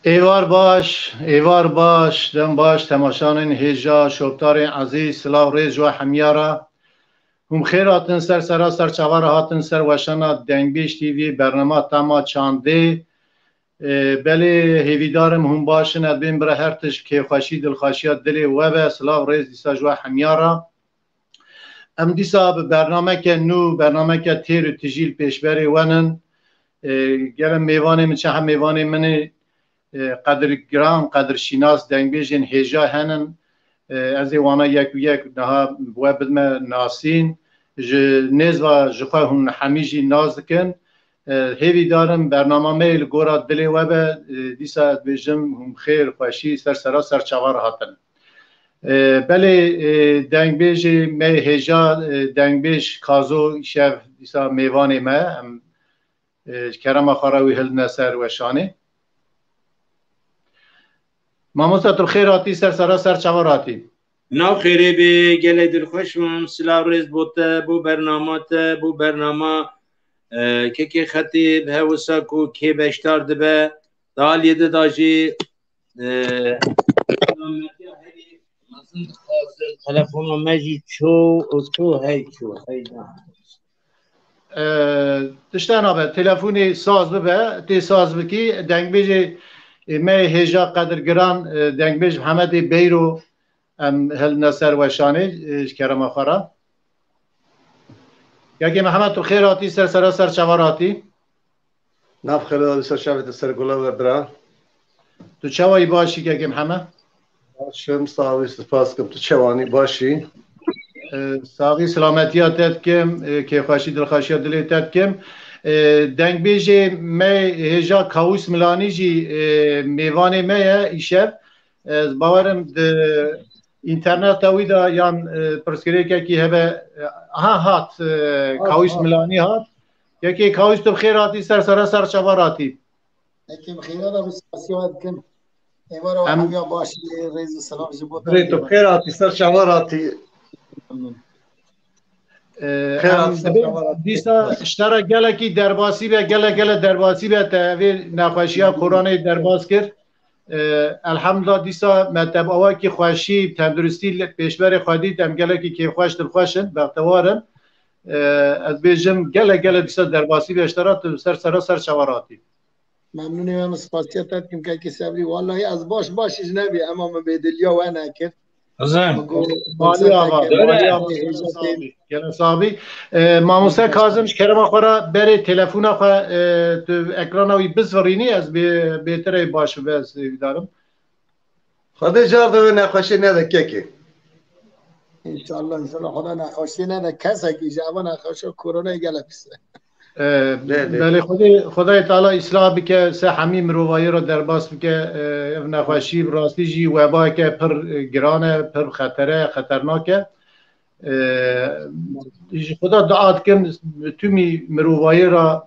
ایوار باش دم باش تماشان هجا شوبتار عزیز سلاو ریز و حمیارا هم خیر هاتن سر سراسر چوار هاتن سر وشنا دنگبیش تیوی برنامه تاما چانده بله هیویدارم هم باشن ادبین برای هرتش که خوشی دلخوشیات دلی و به سلاو ریز دیسا جو حمیارا ام دیسا برنامه که نو برنامه که تیر و تجیل پیشبری ونن گرم میوانه من چه هم میوانه من قدر گرام قدر شناس دنگ بیجن هجا هنن از وانا یک و یک نها بوا بدم ناسین نیز و جخواه هم همیجی ناز کن هیوی دارم برنامه میل گورا دلی و به دیسا بیجم هم خیر خوشی سر سرا سر چوار هاتن بله دنگ بیجی می هجا دنگ بیج کازو شف دیسا میوانه ما کرم خاراوی هل نسر و شانه ماموسا تو خیر آتی سر سراسر چوار آتی ناو خیره به گله دلخوش من سلاو ریز بوده بو برنامه که خطیب هوسا کو که بشتار دبه دال یده داجی تلفون مجی چو هی تشتن آبه تلفونی ساز ببه تی ساز بکی دنگ بیجی می هجا قدر گران دنگ بیج محمد بیرو هل نصر و شانه کرم خورا یا که محمد تو خیر آتی سر سراسر چوار آتی ناف خیر آتی سر شبت سر گلا و برا تو چوایی باشی که محمد باشم ساوی سپاس کم تو چوانی باشی ساقی سلامتیات کم که خوشی دلخوشی دلیت کم دنگ بیجی می هجا کاوس ملانی جی میوانه میه ایشب باورم ده اینترنت اویدا یان پرسکری که هبه هات کاوس ملانی هات یکی کاوس تو خیر آتی سر سر چوار آتی یکی بخیر آتی سپاسیات کم ایوارا و همیا باشی ریز سلام جبوت تو خیر آتی سر چوار آتی دیسا اشترا گله کی درباسی به گله درباسی به تاوی نخوشیا کرونا درباس کرد الحمدلله دیسا مطلب اوا کی خوشی تندرستی پیشبر خودی دم گله کی خوش دل خوشن بختوارن از بیجم گله دیسا درباسی به اشترا سر چواراتی ممنونم سپاسیات کم که صبری والله از باشش نبی اما من به دلیا و نکرد مالی آقا صاحبی ماموسه کازم کرم خورا بری تلفون خورا تو اکرانوی بزورینی از بهتره باشه بس دارم خدا جار ده نخوشی نده که انشالله خدا نخوشی نده کسی که جوان نخوشه کرونا گلپسه بله خدای تعالی اصلاح بکه سه همین روایی رو در باس بکه نخوشی براستی جی وبا که پر گرانه پر خطرناکه خدا دعات کن تومی مروایی را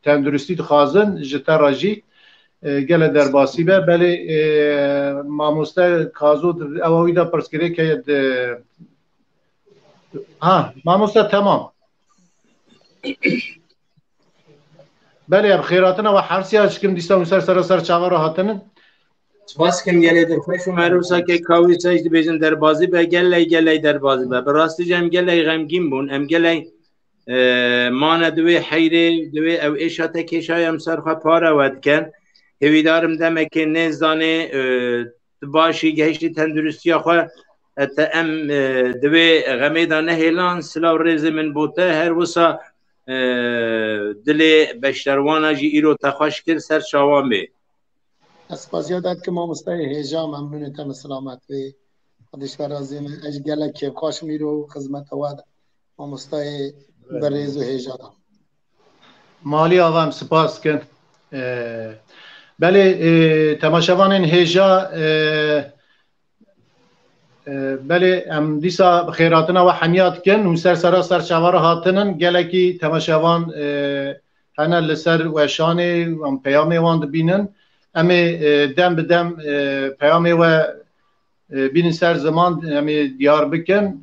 تندرستی خازن جتا راجی گله در باسی به بله ماموسته کازو اوایی دا پرسکره که ماموسته تمام بله خیراتنا و حرسی هاشکم دیستم سر چاور هاتنن سپاس کم گله در خوش معروسا که کاوی سایش بیجن در بازی به گله در بازی به براستی جم گله غمگین بون ام گله مانه دوی حیره دوی او ایشاتا کشای هم سرخوا پاره ود کن هویدارم دمه که نزدانه باشی گهشتی تندرستی خواه تا ام دوی غمیدانه هیلان سلاو ریز من بوته هر وسا دل بشتروانا جی ایرو تخوش کرد سر شاوان بی اسپاسیادت که ما مستای هجا ممنونتم سلامت بی خودش برازیم اج گلک که خوش میرو خدمت واد ما مستای بریز و هجا دام مالی آوام سپاس کن بله تماشاوان هجا بله ام دیسا خیراتنا و حمیات کن و سر چوار هاتنن گلکی تماشاوان هنه لسر و شانه و پیامی وان بینن امی دم بدم پیامی و بین سر زمان امی دیار بکن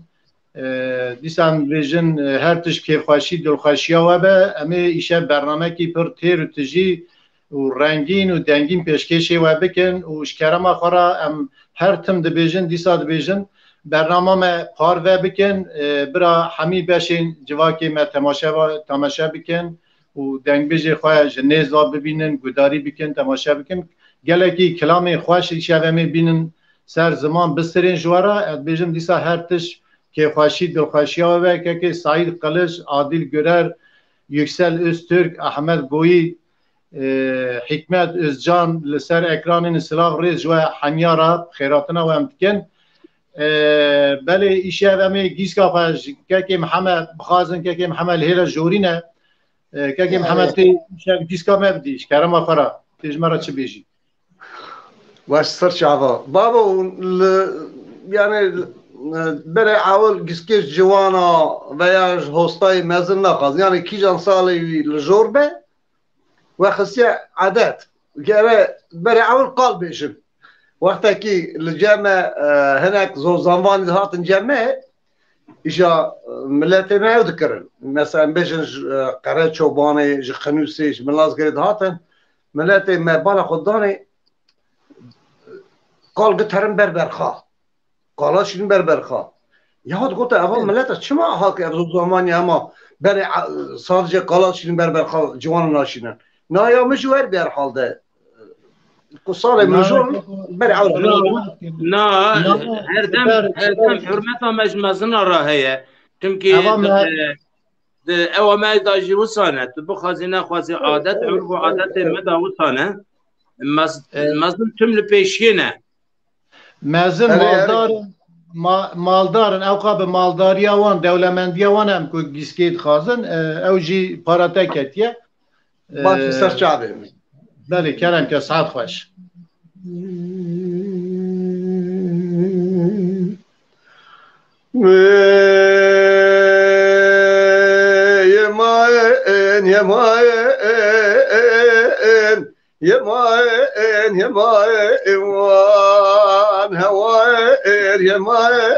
دیسان بیجن هر تش که خوشی دل خوشی و به امی ایشه برنامه کی پر تیر و تجی و رنگین و دنگین پیشکشی و بکن و شکرما خورا ام هر تم دبیجن دیسا دبیجن برنامه ما پار و بکن برا همی بشین جواکی ما تماشا بکن و دنگ بیجی خواه جنیز را ببینن گداری بکن تماشا بکن گلکی کلام خوش شوه می بینن سر زمان بسترین جوارا اد بیجم دیسا هر تش که خوشی دل خوشی ها که سعید قلش عادل گرر یکسل öztürk احمد گویی حکمت özcan لسر اکران سلاف ریز جو حمیارا خیراتنا و امتکن بله ایشه ومی گیسکا خوش که محمد بخوازن که محمد هیرا جورینه که محمد تی گیسکا مبدیش کرم آخرا تجمرا چه بیجی واش سر شعبا بابا يعني بري عاول قسكيش جوانا وياج هوستاي مازن ناقص يعني كيجان صالي الجوربة وخسيا عادات بري عاول قال بيشم وقتا كي الجامع هناك زو زنفان هاتن جامع إجا ملاتي ما يذكرن مثلا بيجن قرات شوباني جي خنوسيش من لاز قريد هاتن ملاتي ما بالا خداني قال قترن بربرخا قالاشين بربرخا يهود قلت اول ملت چما هاك ابو زماني اما بري صادجه قالاشين بربرخا جوان ناشينن نايا مجور بير حالده قصار مجون بري عاود نا هردم حرمتها مجمزنا راهيه تمكي او ما داجي وصانه بخازينه خوازي عادت عرف عادت مدى وصانه مزن تم پیشینه مازن مالدارن اوقا به مالداری وان دولمندی وان هم که گیسکیت خازن او جی پاراتا کتیه باش سر چابه بله کرم که ساعت خوش يماين وان هواير يماين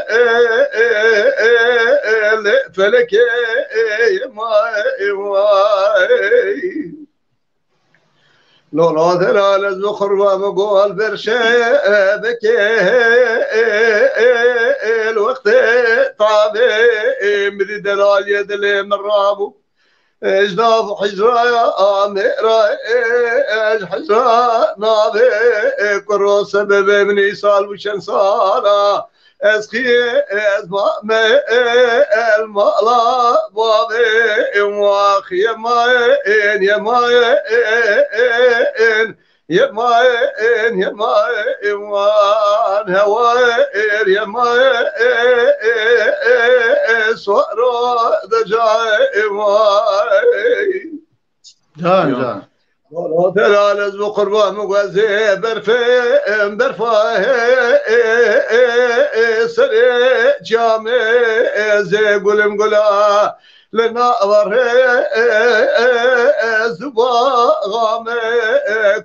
فلك يماين لو ناظر على الزخر ومقول برشابك الوقت طابي مدي دلال يد اللي من رابو اجناب حجرة يا اميرة اج حجرة نابي كرو سبب من يسال وشن صالا اسخي از ما المالا بابي واخي يماين يماين وان هواير يماين سوارو دجاي جان والله تلالز بقربه مغازي برفاه سري جامي زي قلم قلا لناور زباغام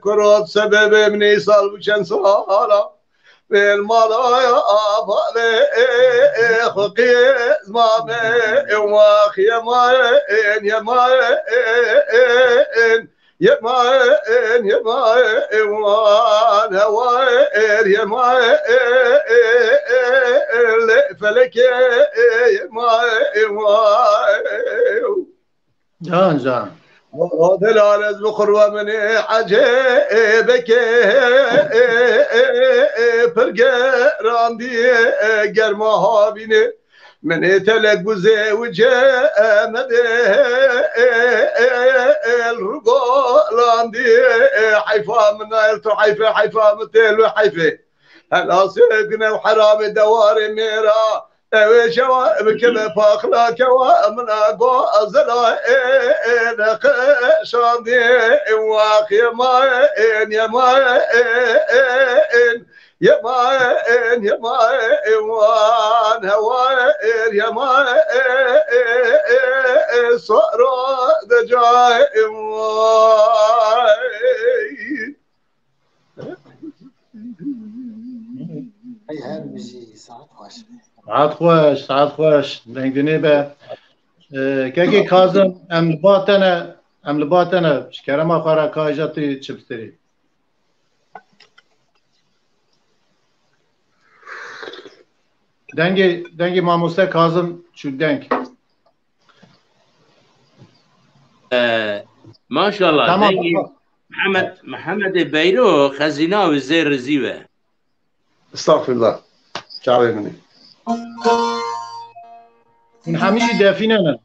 كروت سبب من يصال وشن صالا بالمالايا أبالي خقي زمامي واخ يماين وان هواير يماين فلك يماين جان دلالز بخروة من عجيبك فرقران قرمها بيني من تلقوزي وجاء مدى الرقولان دي حيفا من نايلتو حيفا متل وحيفا هلا سيقنا وحرام دواري ميرا شوا بكل فاخلا كوا من اقو ازلا نقشان دي واخ يماين وان هواير يماين صاروا دجاي هاي هاد بيجي ساعات ساعت خوش دنگدنی به که کازم ام باتنه ام لباتنا شكرما خارا كاجاتي چپستري دنگی ماموسته کازم شو دنگ ما شاء الله تمام. دنگي محمد بيرو خزينة وزير رزيوة استغفر الله شعبي مني من هميشي دافيننا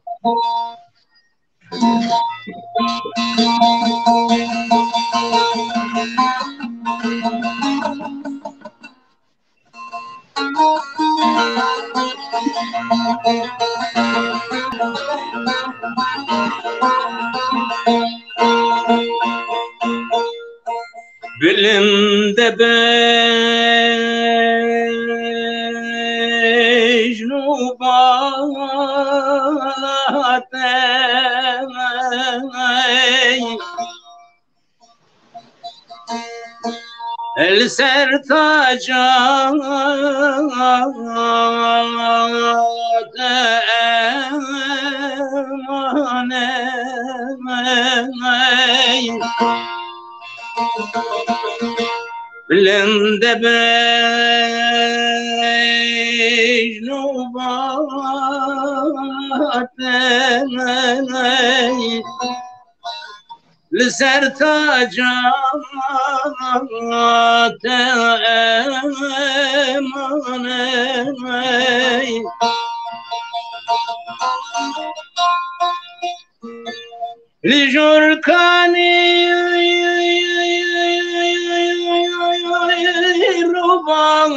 بلند بجنوبات السرتاجات بلند بجنوبات لسر تاجات اماني لجركاني ربار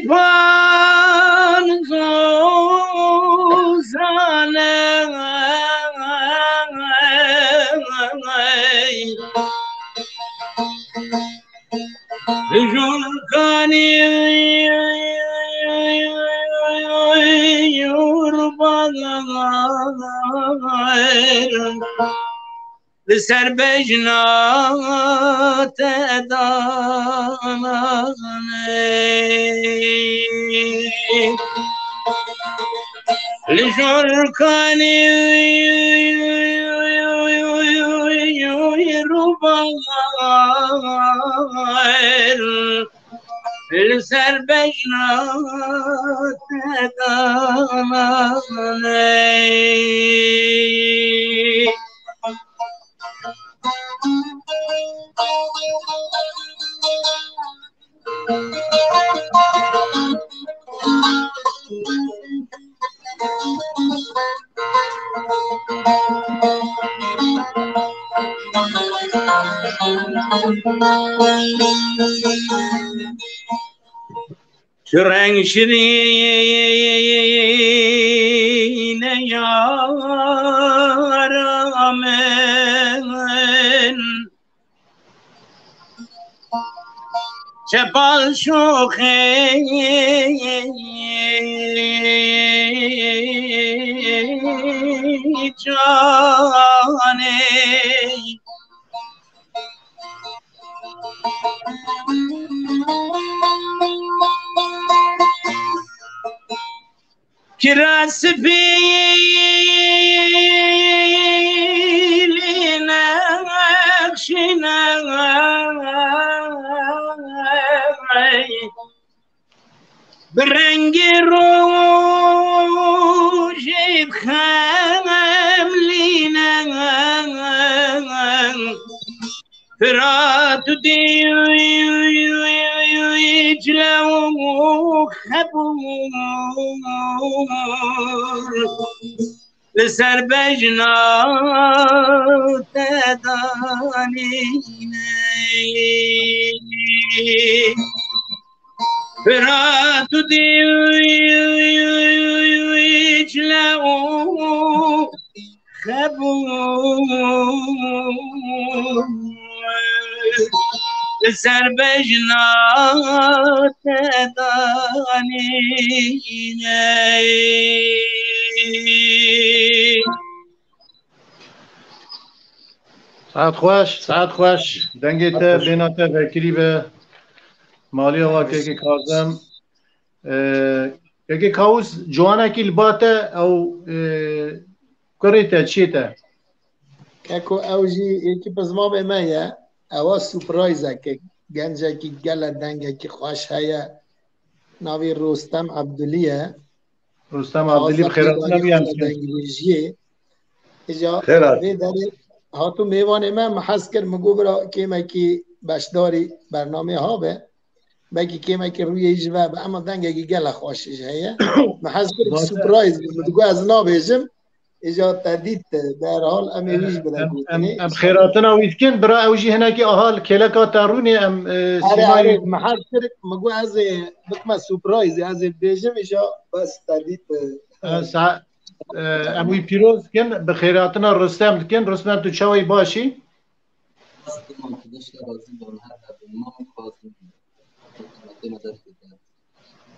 مناسبان زوزانا جركاني لسر بجنات داناني لجركاني ربار لسر بجنات داناني شرنگ شیرین یارم من چپال شوخی جانه که رسفیلی نقشینه برنگ روشید خملینه فرات دیجلو خبور لسر بجنات دانینه فرات دیجلو خبور لسر بجنات دانینه ساعت خوش دنگی تا بینات وکیلی به مالی واقعی که کازم اگه کاوس جوانا کی الباته او کریته چیته که اوجی یکی پزما به مایه اوا سپرایزه که گنجه کی گل دنگه کی خوش هیا ناوی رستم عبدلیه رستم عبدلی بخیرات نبیم دنگلیجیه اجا خیرات وی داری هاتو میوان من محس کرد مگو برا کیما کی بشداری برنامه ها به بگی کیما کی روی ایجوا به اما دنگه کی گل خوشش هیا محس کرد سپرایز مدگو از نابیجم اجا تردید در حال امی ویش بدن ام خیراتنا ویدکن برا اوجی هنا کی اهال کلکا تارونی ام سیمای محل کرد مگو از بکما سپرایز از بیجم اجا بس تردید ام وی پیروز کن بخیراتنا رستم کن رستم تو چاوی باشی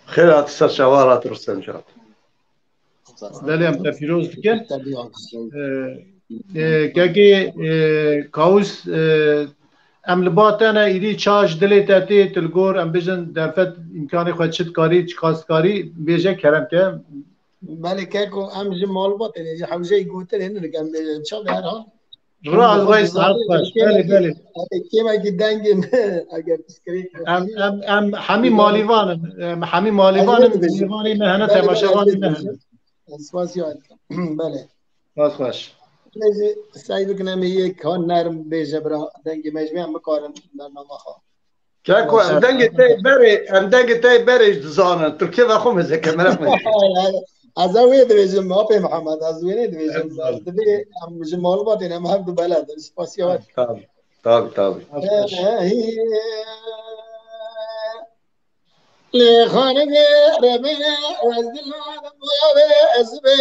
خیرات سر شوارات رستم جان بله ام پیروز کن که کاوس ام لباتنا ایدی چاش دلی تاتی تلگور ام بیجن درفت امکانی خود چت کاری چکاست کاری بیجه کرم که بله که ام جمال باته نه حوزه گوتر هنر کم بیجن چه در حال راز وای صاحب باش بله کیما کی دنگ اگر تسکری ام حمی مالیوان دیوانی مهنه تماشاوانی مهنه اسپاسیات بله باز خوش سعی بکنم یک کار نرم بیجه برا دنگ مجموعه مکارم برنامه خواه كاكو ام دنگ تاي بري زانه تركيا واخو مزك مرف از اوی دویجم ما پی محمد از وینه دویجم دبی ام جمال باتی نم هم دو بلد اسپاسیات طب لخانه ربي وزل أزبي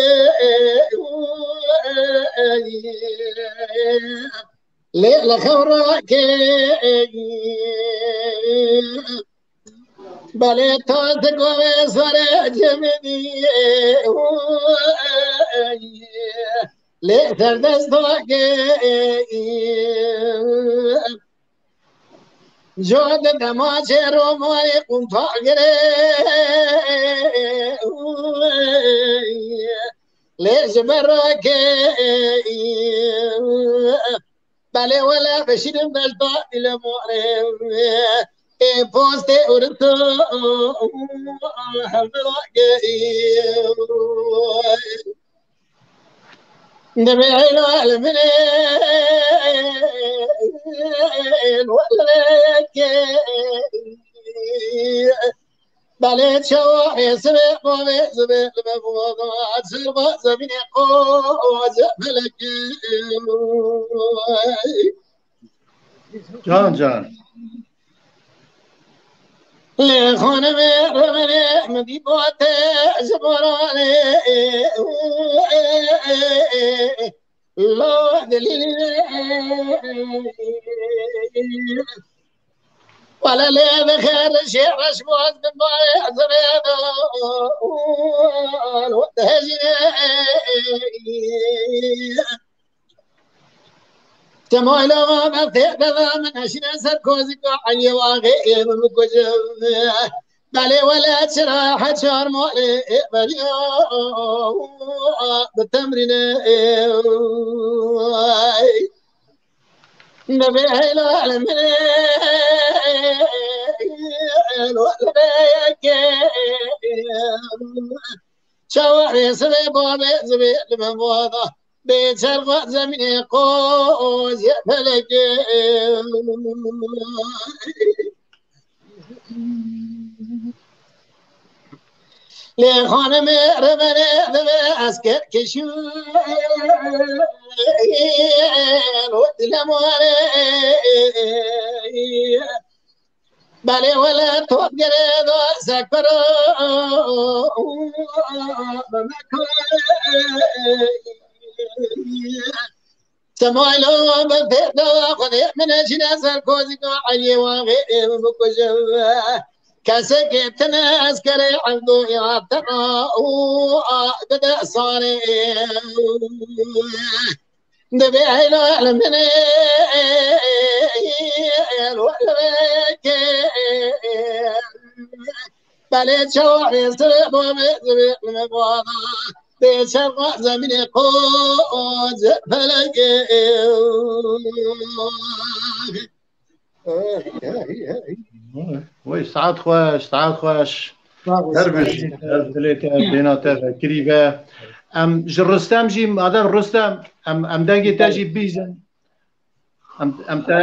لخوراك بله تا تقوى سر جمدي لسر دستوك جود دماچه رو مای قمتا گره لیش براکه بله ولا بشیدم دلتا دل مورم ای پوست ارتو هم براکه نبي العالمين ولك بلد شواحي سبق وسبق بفوضات سربا زمين قوز ملك جان لخون رمني مدي بوته زبراني لا دليل ولا لي بخير شيء رشبوز من باي زبيدو وتهجي تمويل ما بتقدر من عشان سركوزي وعلي واقعي من كجب بالي ولا تراح شهر مولي بالي بالتمرين نبي العالمين شواري سبي بابي زبي لمن بوضه بيت شرق زمين قوز يا ملك لخانم ربني ذبي عسكر كشو ودلمواني بالي ولا توقر ذو سكر سمعلو بفيدو خذي من اجناس الكوزي علي وغير مكجب كسكت ناس كري عبدو يعطنا بدا صاري دبي هيلو علمني الولك بله چواری سر بابه زبیق مبانا ده شرق زمین قوز فلگه وی سعد خوش دربشی دلت بینات فکری و ام رستم جی مادر رستم ام دنگی تاجی بیزن ام تا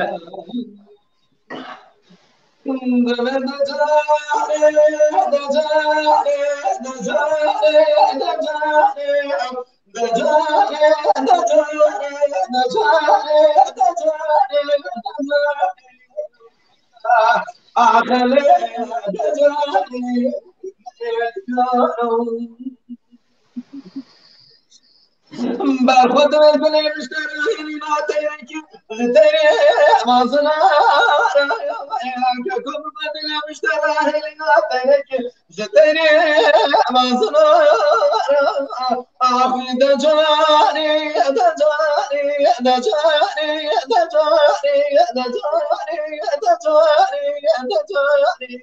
بر خود بله مشتری ناتیره کی زتری مازنا که کم بله مشتری ناتیره کی زتری مازنا آخی دجانی دجانی دجانی دجانی دجانی دجانی دجانی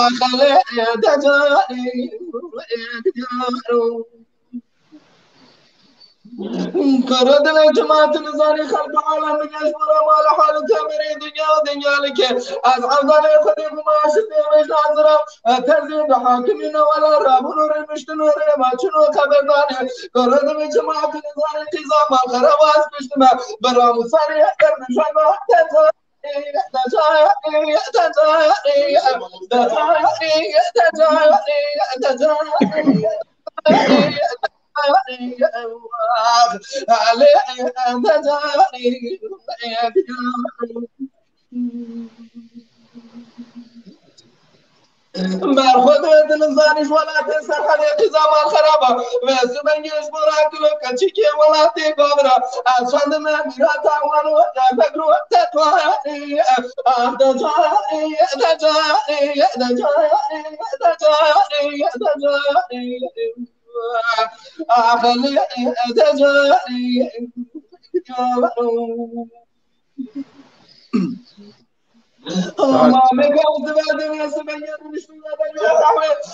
آخله دجانی كرد الجماعة نزاري خلق عالم يجبر ما لحال تمري دنيا لك أصحاب ذلك خديب ما شدي مش ناظرة ترزي بحاكمين ولا رابون رمشتن ورما شنو خبرداني كرد الجماعة نزاري قزام خرواز بشتما برا مصاري أكثر من شما بر خود نزانش ولا تنسى حديقي زمان خرابة ويسو بنجيش براكلو كنشيكي ولا تيقابرا أصفند ما ميراتا وانو فكرو تتواني دجاني دجاني دجاني دجاني دجاني أخلي دجاني ما مقصد بعد ما سبيان مش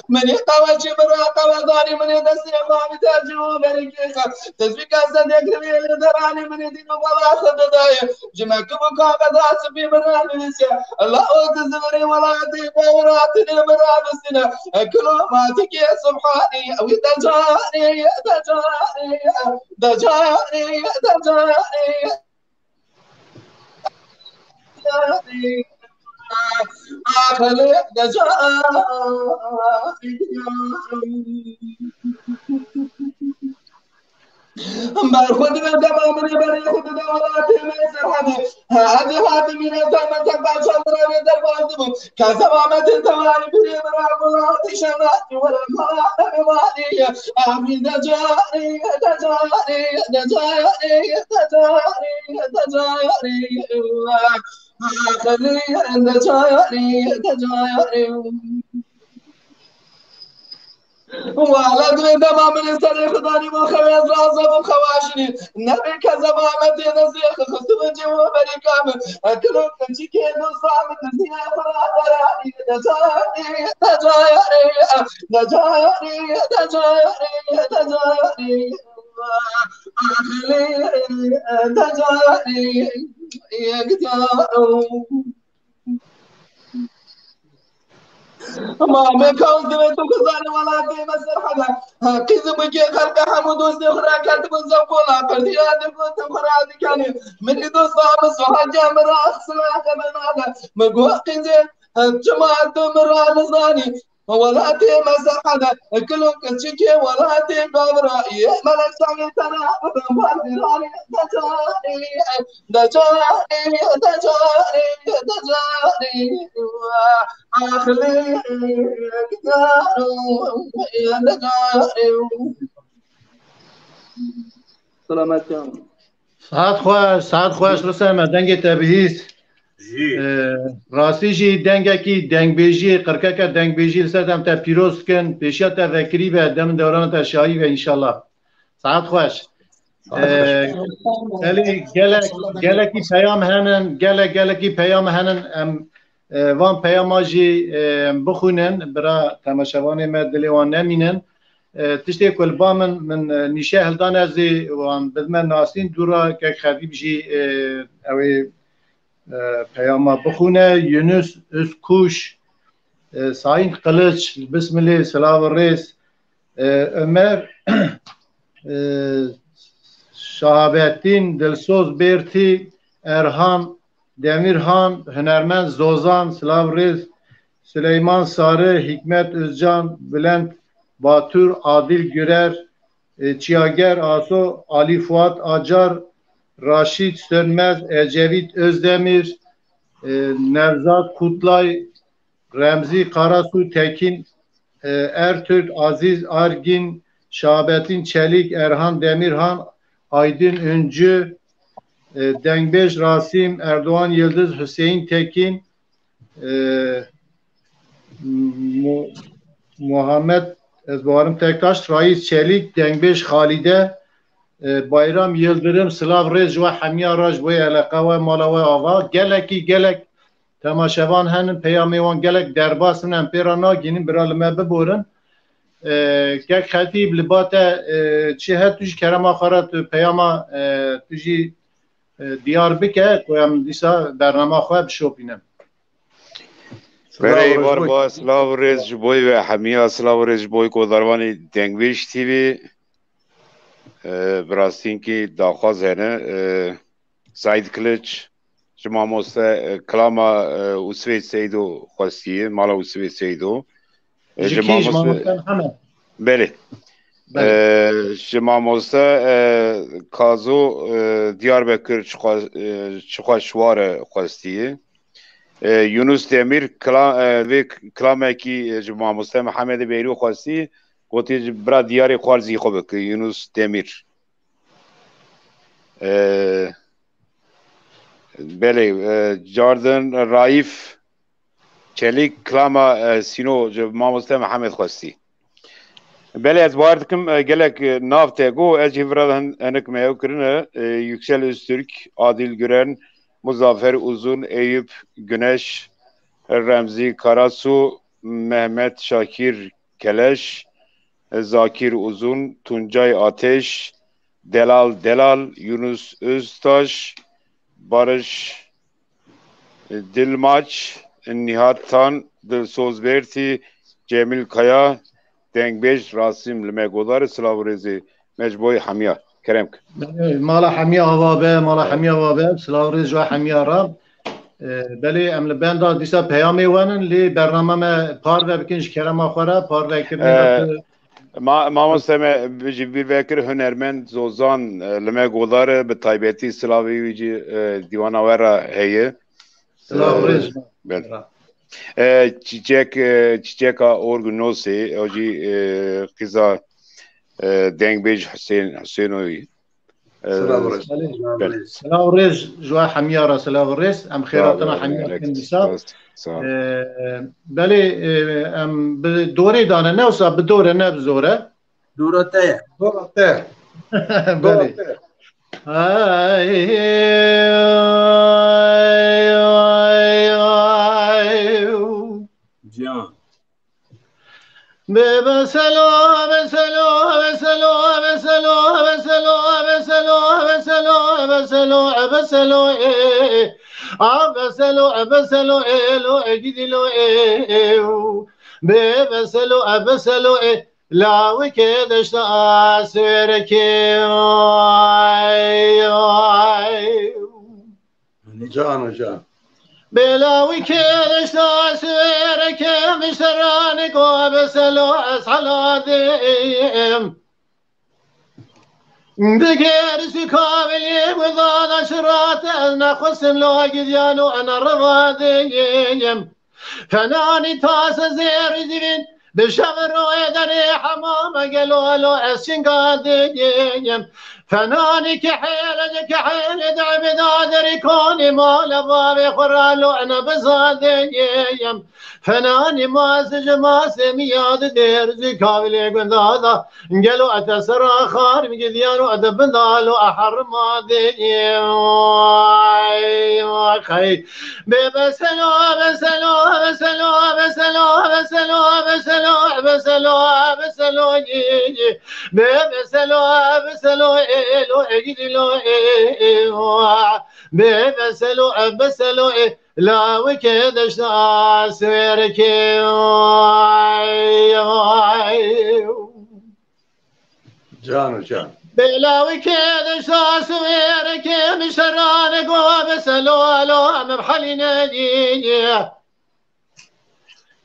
من يقوى شبرا قوى ضاري من يدسي ما بتاجو بريكيخا تسبيك أسد يكرمي لدراني من يدين ولا صددايا جمعك بكاقة داس في براني نسيا الله تزمري ولا تيبا وراتني برابسنا كل ما تكي سبحاني أو دجاني دجاني دجاني دجاني آخر بر خود من تمام بر خود دولت من سرحدی هذه هذه من تمام تبع شندر در باندم كزمامت تواني بری برابر شنات ولا ما مالي آمین دجاری دجاری دجاری دجاری دجاری آخری دجاری دجاری ولد دمام من سر خداني مخويز رازم خواشني نبي كزمامت نزيخ خصم جو بريكام أكلو كنشي كيدو صامت نزيها فرادراني دجاري دجاري دجاري دجاري دجاري آخري دجاري يقدروا ما مكان دمتو كزاني ولا دي مسر حدا كيز بجي خلق حمود وسخرا كاتب الزنقولا قردي هذا كنت مرادي كاني من يدو صامس وحاجة مرا أخسلا كمان هذا مقوى قيزي جماعة مرا نزاني ولا تي مسر حدا كلهم كنشكي ولا تي بابرا ملك سعي ترى بفاضلاني دجاري دجاري دجاري دجاري آخري دجاري سلامت جان ساعت خوش رسم دنگ تبهیز راستی جی دنگکی دنگ بیجی قرکک دنگ بیجی لسدم تا پیروز کن پیشیا تا وکری و دم دوران تا شایی و انشالله ساعت خوش گلکی پیام هنن گلکی پیام هنن وان پیاما جی بخونن برا تماشاوان ما دلی وان نمینن تشتی کل با من نیشه هلدان ازی وان بدمن ناسین دورا که خدیب جی اوی پیاما بخونه یونس اسکوش ساین قلچ بسم الله سلام الرئیس Ömer Şahabettin Dilsoz Berti Erhan Demirhan Hünermen Zozan Slavriz Süleyman Sarı Hikmet Özcan Bülent Batur Adil Gürer Çiyager Aso Ali Fuat Acar Raşit Sönmez Ecevit Özdemir Nevzat Kutlay Remzi Karasu Tekin Ertürk, Aziz Argin, Şahabettin Çelik, Erhan Demirhan, Aydın Öncü, Dengbej Rasim, Erdoğan Yıldız, Hüseyin Tekin, Muhammed Ezbarım Tektaş, Rais Çelik, Dengbej Halide, Bayram Yıldırım, Slav Rez ve Hamiya Raj ve Elaka ve Mala ve Ava, gelek temaşevan henin peyamevan gelek derbasın emperana ginin biralime biborun gek xatib libate çihe tuji kerema xarat peyama tuji diyar bike koyam disa bernama xwe bişopinem. Berey var ba Slav Rez ji boy ve Hamiya Slav Rez ji boy ko darvanî Dengbêj TV birastînkî daxwaz hene Said Kılıç ji mamoste Klama Usvet Seydo xwestiye mala Usvet Seydo ji mamoste belê ji mamoste Kazo Diyarbekir çixa şware xwestiye Yunus Demir ve klamekî ji mamoste Mihemed Beyrî xwestiye gotî ji bira diyarê xwarzî xwe bike Yunus Demir Belê Jordan Raif Çelik Klama Sino ji mamoste Mihemed xwestî Belê ez bar dikim gelek nav te got ez jî vira hinek me ew kirine Yüksel Öztürk Adil Güren Muzaffer Uzun Eyüp Güneş Remzi Karasu Mehmet Şakir Keleş Zakir Uzun Tuncay Ateş Delal Yunus Öztaş Barış Dilmaç Nihat Tan Dilsoz Berti Cemil Kaya Dengbej Rasim Limegodar Slav Rezi Mecboy Hamiya Keremk Mala Hamiya Avabe Slav Rezi ve Hamiya Rab Belê em li benda dîsa peyamê wenin lê bername me par ve bikin ji kerema xwe re par vekirîne mamoste me ji bir vekir hunermend Zozan li me godar bi taybetî Slavî wî jî dîwana we re heye Slav Rezi Çiçeka Orgunosê ew jî qiza Dengbêj Hüseynoyî Slav Rez ji we Hemiya re Slav Rez em xêratina Hemiya bikin dîsa belê em bi dorê dane ne wisa bi dor e ne bi zor e Dora te ye belê Can Beselo la wikedeşte asvereke Can بلا وكيش تاسرك مشترانك وبسلو أسحلاديم دقير سكابلي وضاد أشرات نخسن لو قديانو أنا رفاديم فناني تاس زير زين بشغر ويدري حمام قالوا له أسشن قاديم فناني كحيل دعم دادري كوني مال بابي خرالو انا بزاديم فناني ماسج ماسم ياد دير زكابلي قندادا قالو اتسرى خار مجديانو ادب دالو احر ما ديم خي بسلو بسلو بسلو بسلو بسلو بسلو بسلو بسلو بسلو بسلو لو اجدلو بسلو بسلو لا وكدش سويرك جان بلا وكدش سويرك مشرانك وبسلو لو مبحلنا دي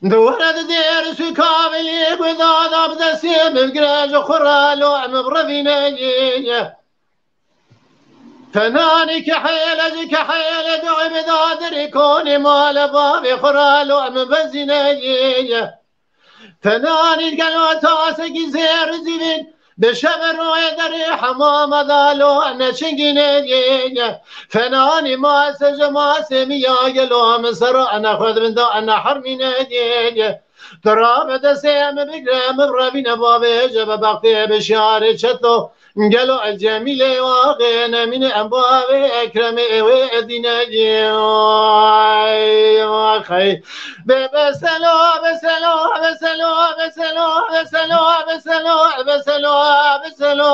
دورة دير سكابلي قداد ابدا سيب بقراج خرالو مبرفينا دي فناني كحيل دعم دادري كوني مال بابي خرالو مبزنا فناني قالوا تاسك زير زين بشبر ويدري حمام دالو انا شنقنا فناني ما سج ما سميا قالوا مصر انا خذ من دا انا حرمنا تراب دسيم بقرام برابين بابي جب بقتي بشعر شتو قالوا الجميل واغينا من أبواب أكرم وإدنا خي بسلو بسلو بسلو بسلو بسلو بسلو بسلو بسلو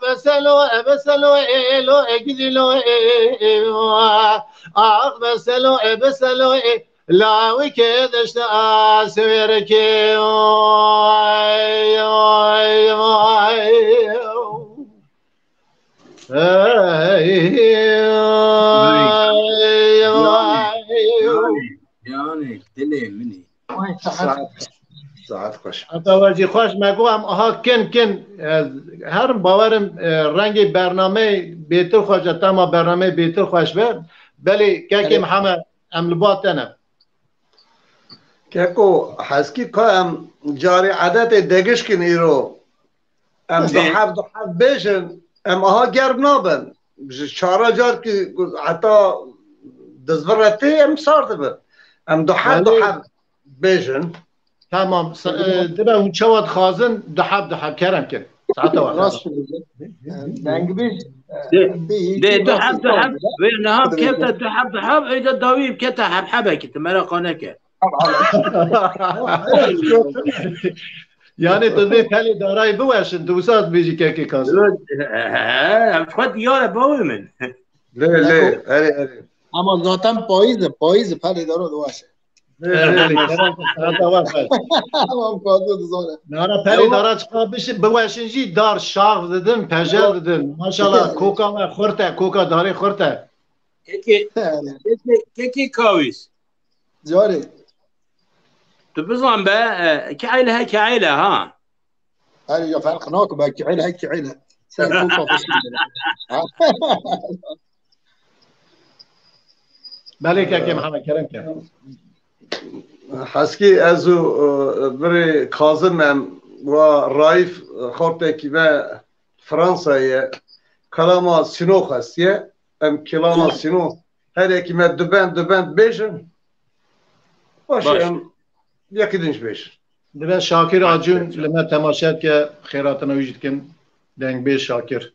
بسلو بسلو لو أجدلو بسلو بسلو لا وكدش سويرك يعني دلي مني ساعت خوش اتواجی خوش مگو هم آها کن هر باورم رنگ برنامه بیتر خوش تمام برنامه بیتر خوش به بلی که محمد املباتنه که حسکی که هم جاری عادت دگش کنی رو ام دو حب بیشن ام آها گرم نابن چارا جار که حتی دزورتی ام سارده بن ام دو حب بیشن تمام دبا اون چواد خازن دو حب کرم کن ساعت راست دنگ بیش ده دو حب وينها كيف دو حب اذا داوي كيف حبك انت مرقانك yani tabii tali darayı bu yaşın duvsat bizi keki kazı. خد يا باومن له اري ama zaten payız pali daro duaشه tamam fazla da sonra Nara peri dara çıkabilir bu yaşıncı dar şah dedim pejer dedim maşallah koka ve khurta koka dari khurta كيكي كاويس جاري تبزن بقى كعيلة كعيلة ها هاي يا فرق ناك بقى كعيلة هيك كعيلة بله که محمد کرم کرد حسکی ازو بری کازمم و رایف خورده کی و فرانسایه کلاما سینو خستیه ام کلاما سینو هر یکی من دوبند بیشن باشه ام یکی دنش بیشن دبه شاکر آجون لما تماشاد که خیراتنا وجود کن دنگ بیش شاکر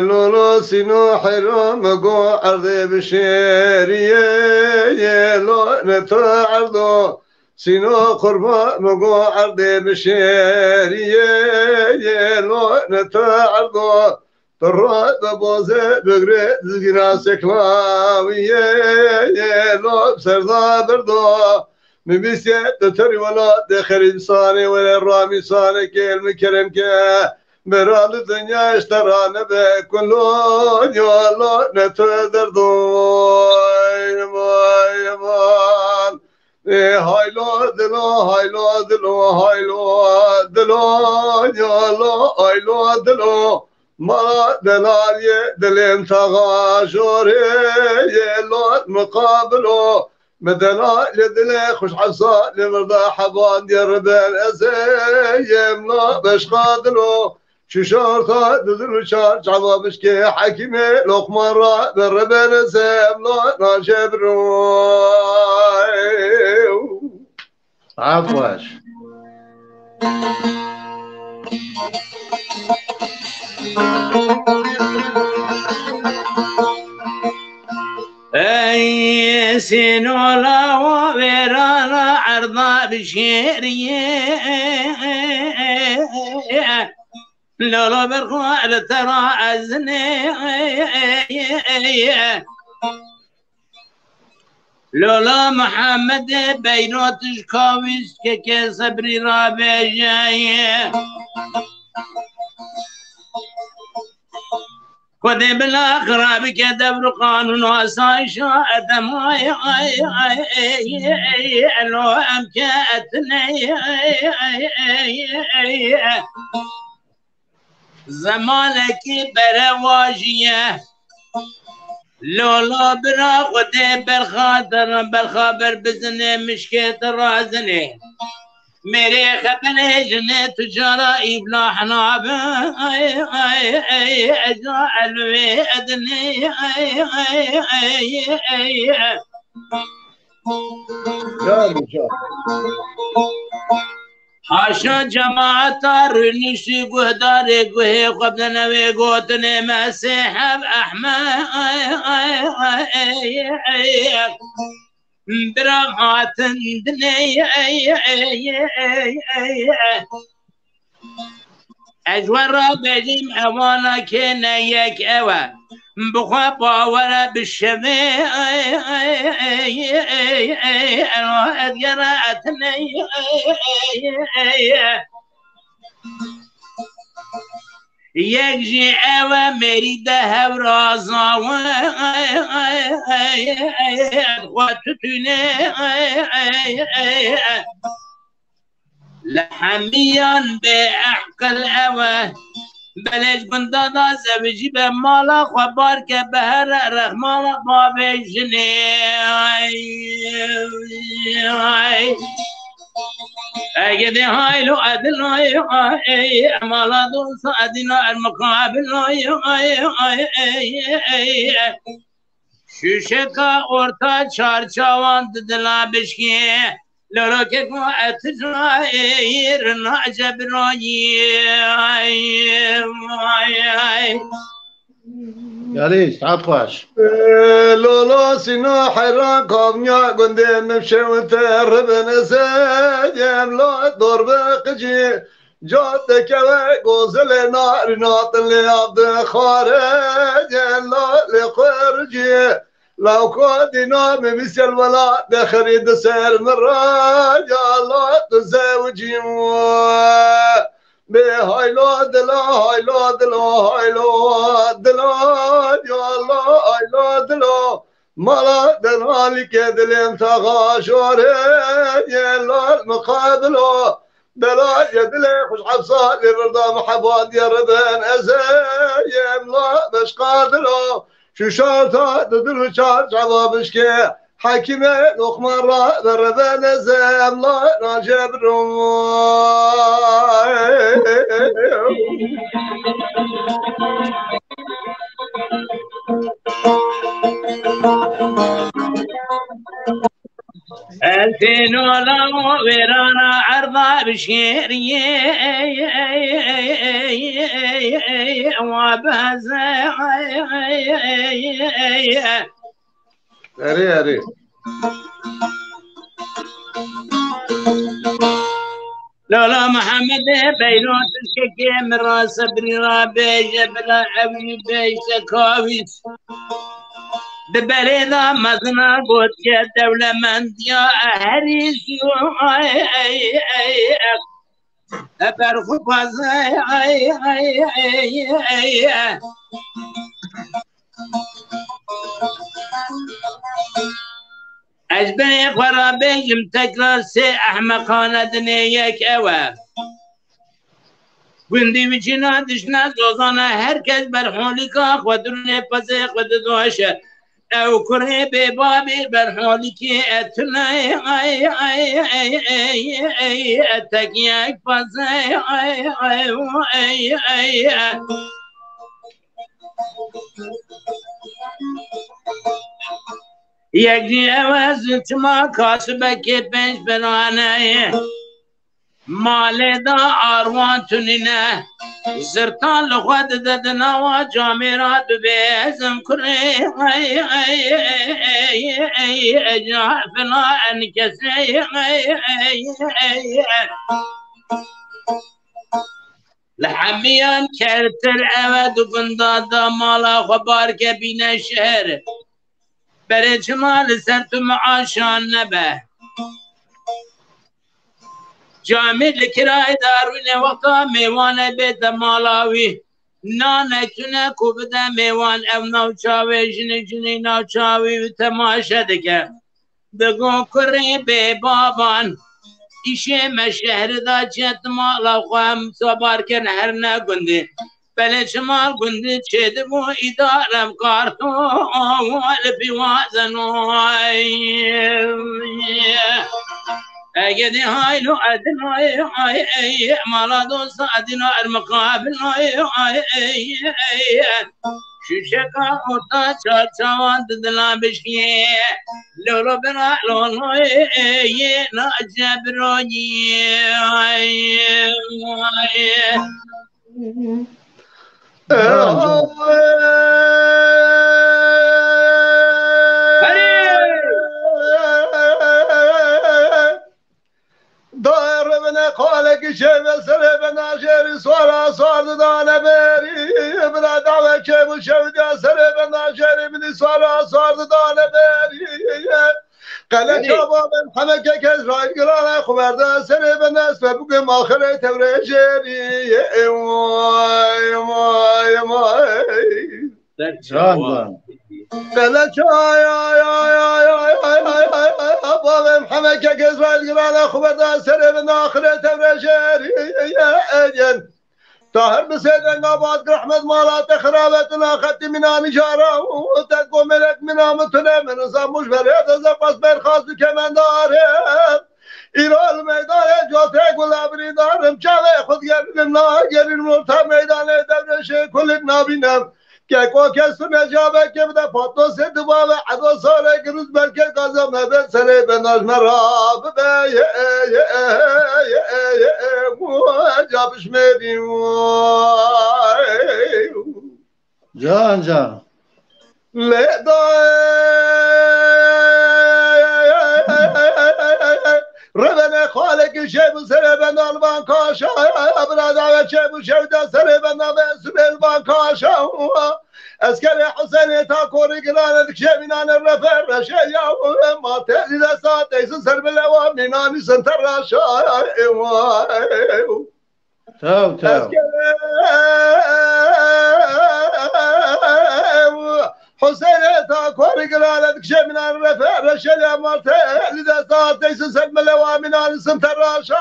لولو سینو حرام گو عرضه بشیریه لو نتو عرضو سینو قربا مگو عرضه بشیریه لو نتو عرضو تراد بازه بگره زگنا سکلاویه لو سردا بردو مبيسيا تتري ولا دخل إنساني ولا الرامي ساني كلم كرم كه برال الدنيا اشترانا بكلون يلا نتدر دوي ما هايلو دلو هايلو دلو هايلو دلو يلا هايلو دلو ما دلالي دلين تغاشوري يلا مقابلو مدلا لدل خوش حفصة لمرضى حبان دير بن أزيم لا بش قادلو شو شرطة ددلو شار جوابش كي حكيمي لقمان را بربن أزيم لا ناجبرو عفواش اي سينولا وبرانا عرضا بشيريه لولا برخوال ترى عزني لولا محمد بينوتش كاويس كي صبري رابع جاي خذي بالاخره بك دبر قانون وصايشة دماي لو امكاتني زمانك برواجيه لولا برا خذي بالخاطر بالخبر بزني مشكيت رازني میرے خبر جنے تجارا ابلا حناب اجعل ادني حاشا جماعت رنشی گهدار گوه قبل نوی گوتن مسیحب احمد برغات دني اجور بجيم اوانا كنا يك اوا بخوا باورا بالشمي انا اديراتني يجي اوا مريده هورازا واتتني لحميان باحقل اوا بلش بندادا زوجي بمالا خبار كبهر رحمان باب جني اجد هايلو ادل مالا دوس ادنا المقابل شوشكا اورتا چارچاوان دلا بشكي لوروكك ما اتجاير نعجب راي ياليش عاد خوش لولا سينا حيران قامنيا قندي نمشي ونترب نسجم لا دور بقجي جادك وغوزل نار ناطن لعبد خارج لا لخرجي لو كودنا بمثل ولا بخريد سير مراج لا تزوجي بهايلو دلا هايلو دلا هايلو دلا يا الله هايلو دلا مالا دلا لك دلم تغاشور يا الله المقابلو دلا يدلي خوش حفصة لرضا محبات يا ربان أزايم لا باش قادلو شو شرطة تدلو شار جوابش كي حكيمة لقمان را بربان أزايم لا ناجبرو الفينولا ورانا عرضا بشيري وبازا أري لولا محمد بينوت الشكي من راس ابن رابي جبل ابن بيت كاويس دبريدا مزنا قد يا دولة من ديا أهريس أبرخو بازاي أجبني خرابي جم تكرار سي أحمقانة دنياك أوا گوندی وچینا دشنا زوزانا هر کس بر حولیکا خودرونه پسه خود دوشه او كري ببابي برحولك اتناي اي اي اي اي اي اتكيك فزي اي اي اي اي يجي اوازت ما كاسبك بنش براناي مال دا آروان تنینه زرتان لخواد ددنا و جامرات بیزم کری ای ای ای ای ای فلا انکسی ای ای ای لحمیان کرتر اود و بندادا مالا خبار که بین شهر بره جمال سر تو معاشان نبه جامد لکرای دارون وقتا میوان بیت مالاوی نانتونه کوبده میوان او نوچاوی جنی نوچاوی و تماشا دکه دگو کری بی بابان ایشه مشهر دا چت مالا خوام سوار کن هر نگنده بله شمال گنده چه دبو ادارم کارتو آوال بیوازنو اگدی های لو ادنا ای ای مالا دوست ادنا المقابل ای ای ای شوشکا اوتا چار چوان دلان بشکیه لولو برا لولو ای ناجب روی ای دار من قالك شيء سر بناجر صار صار دانا بري بنا دعوة كم شود سر بناجر من صار صار دانا بري قال شباب محمد كز راي قرار خبر سر بناس فبقى آخر تبرجري واي واي واي قال بابا محمد كز راي قرار خبر سر بناس آخر تبرجري طاهر بسيدنا قابات رحمة مالات خرابتنا خدت منا نجارة وتقو ملك منا متنا من نظام مش بريد زقص بين خاص كمان دارم إيران الميدان جوتك ولا بريدارم شاوي خد قرننا قرن مرتا ميدان دبرشي كل نابينم كيكو كسو نجابه كبدا فاتو سيدوا وعدو صارك روز بلكي قازم نبت سري بناج مراب بي جابش ميدي جان جان لدا ربنا خالق شيء سري بنا البانكاشا ابنا دعوة شيء شودا سري بنا بسر البانكاشا اسكري حسين تاكوري قلالك شيء منان الرفر رشيا ما تهدي لسات ايسن سر بالعوام مناني سنتر رشا تاو تاو حسين تاكوري قلالك شيء منان الرفر رشيا ما تهدي لسات ايسن سر بالعوام مناني سنتر رشا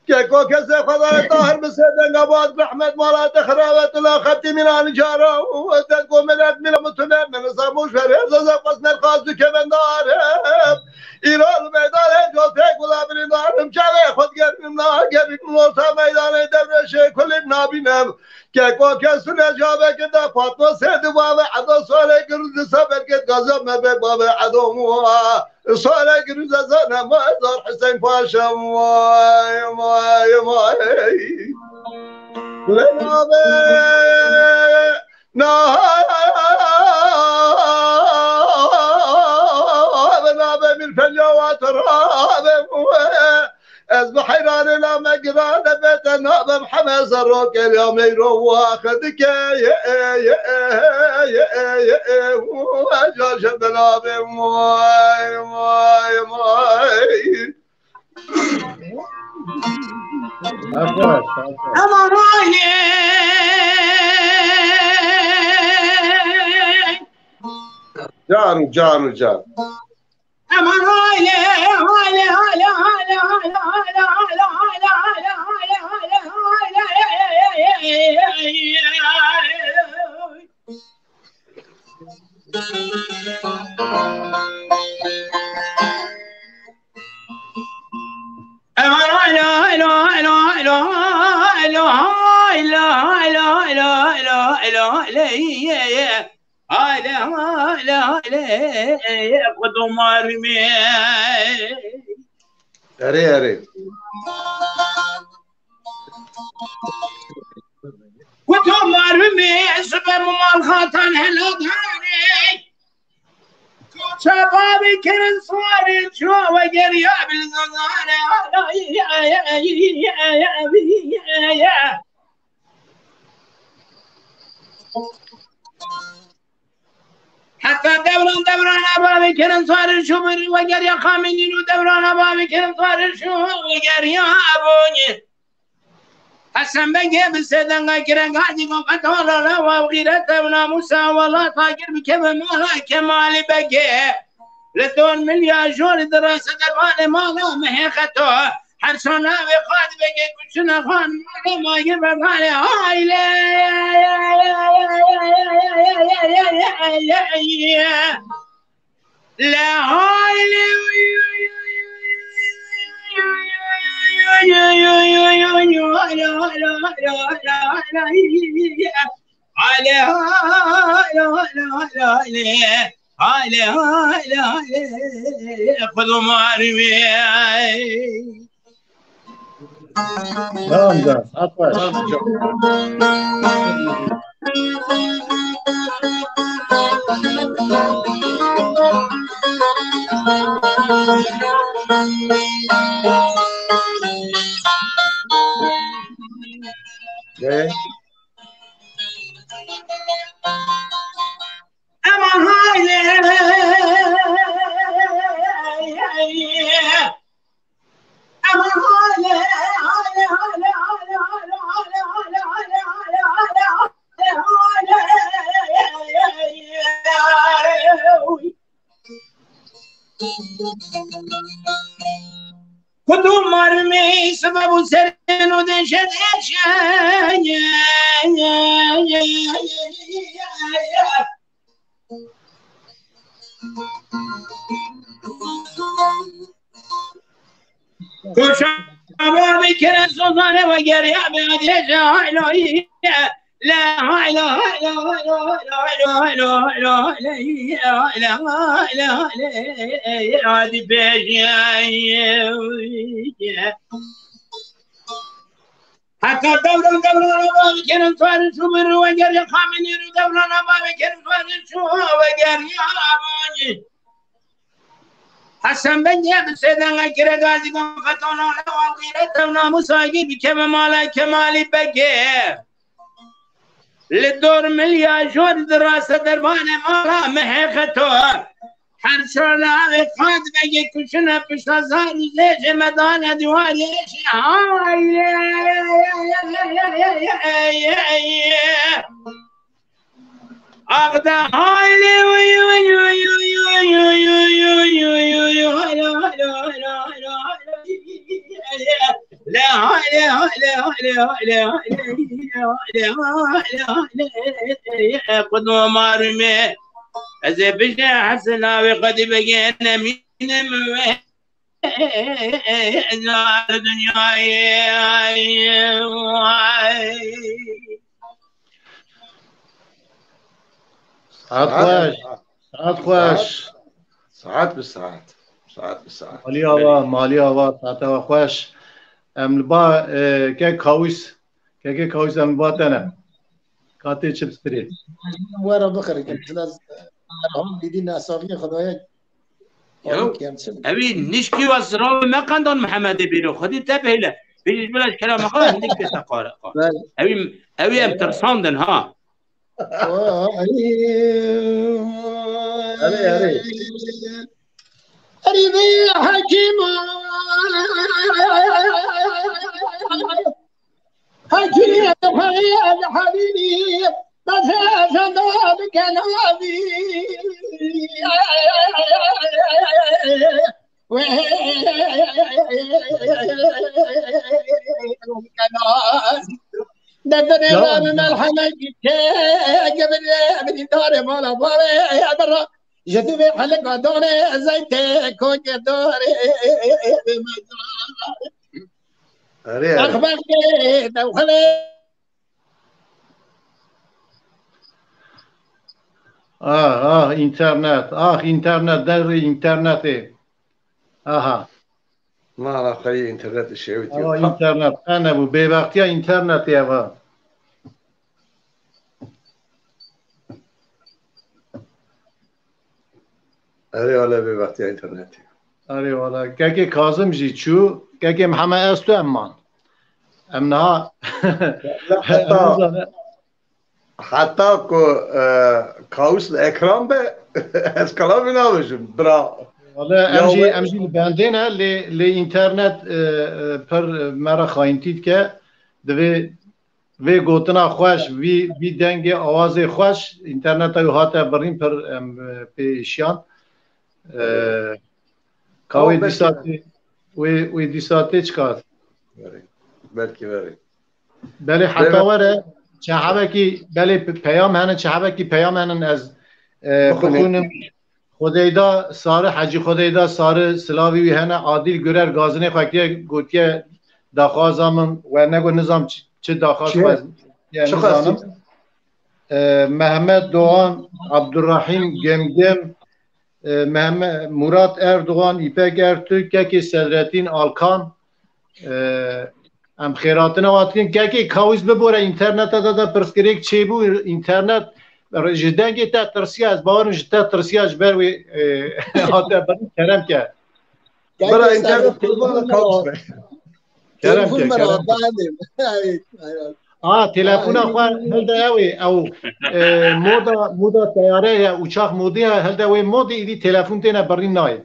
كيكو كسي خضار طاهر بسيدن قبات رحمة مالات خرابت الله خبتي من انجارة وتنقو ملك من متنم من صاموش فريز زقصنا الخاص كمن دارم إيران ميدان جوتك ولا بريدارم شاوي خد قرننا قرن موتا ميدان دبرشي كل نابينم كيكو كسي نجابه كده فاطمة سيد بابا عدو سوالي قرد سبر كد قزم نبي بابا عدو موها صالح رزا زنا ما زار حسين باشا واي واي واي لنا بنا من فليوات راب از بحيران لا مقران بيتنا بمحمد زروك اليوم يروح واخذك يا وجاش بلاب ماي ماي ماي جان جان جان اري اري كتب مرمي سبب مال خاطن هلاداني شبابي كرن صاري شو وقريا بالزنانة حتى دوران أبابي كرن صاري شو وقريا خامنين ودوران أبابي كرن صاري شو وقريا أبوني حسن بقى بسدنا كرن قاعدي قطولا لا وغيرته وناموسا والله طاقر بكيف مالا كمالي بقى لدون مليار دراسة درباني مالا مهيختو حرصنا بقاد بقى كلشنا خان مالا ما يبقى مالي لا هايلي خذوا مارمي نعم عطاش كدوم مرمي سبب سرين ودنشد كل شبابي كنا سلطانة وقرية بهديشة لا لا هذه حتى دوران أبابي كنا صار شبر وقرية خامنين دوران أبابي كنا صار شبر وقرية أباني حسن بنجي بسيدنا كرا غازي قفتونا وغيرته وناموساقي بكم مالا كمالي بقى للدور مليار دراسة دربانة مالا محيختو حرشونا بقاد بقى كشنا بشازار زيج مدانة دواري أغدا هايلي قدوة مارمي أزي بشا حسنا وقد بقينا من عطاش خوش ساعات بالساعات مالي آوا ساعت خوش املبا که کاویس املبا تنه کاتی چپس پری ورا بخرج مثلا هم دیدین اسامی خدایا أبي نشكي واسراوي ما كان دون محمد بيرو خدي تبهله بيجي بلاش كلام خلاص هنديك تقارا أبي أم ترساندن ها أريد حكيم حبيبي بس شبابك نبي دبني راب ملحمة قبل من دار مالا باري برا جدو بحلق دوني زيت كوك دوري أخبرني دوخلي اینترنت اینترنت در اینترنته ما أنا خلي إنترنت الشيوتي اینترنت أنا بو بوقتها اینترنت يا أري ولا بوقتها إنترنت أري والله كاكي كاظم جي شو كاكي محمد أستو أمان أمنها حتى كاوس الإكرام به از كلامي نابشم برا والله امجي الباندينا لي انترنت پر مرا خاينتيت که دوی وی گوتنا خوش وی دنگ آواز خوش اینترنت های هاته برین پر پیشیان کاوی دیساتی وی دیساتی چکار بلکی بری بله حتی وره چه حبکی بله پیام هنن چه حبکی پیام هنن از بخونم خدایدا ساره حجی خدایدا ساره سلاوی وی هنه عادل گرر گازنه خاکیه گوتیه داخوازامن و نگو نظام چه داخواست یعنی نظام محمد دوان عبدالرحیم گمگم محمد مراد اردوغان ایپک ارتürk که صدرتین آلکان ام خیراتنا واتکن که کاویز ببوره اینترنت دادا پرسکریک چی بو اینترنت جدنگی تا ترسیاز باورن جدا ترسیاز بروی هاته برای کرم کرد برای اینترنت قربان کاوز کرم تلفن خواه هلده اوی او مودا تیاره یا اوچاق مودی هلده اوی مودی ایدی تلفن تینا برین نای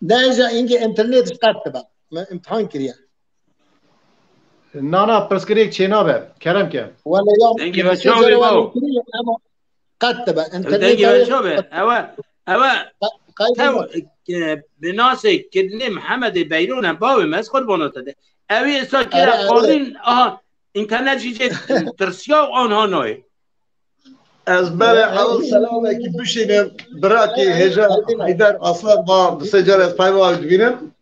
دایجا اینگه انترنت قطع با من امتحان کریا نه پرسکریک چه نابه کرم که ولا یوم دنگی بچه ها بیباو قطع با انترنت دنگی بچه ها بی تو بناسه کدنی محمد بیرون باوی مز خود باناته ده اوی اصلا که قانین اینترنت جیجه ترسیا و آنها نای از برای اول سلامه که بشینم برای که هجا حیدر اصلا با سجار از پایما آید بینم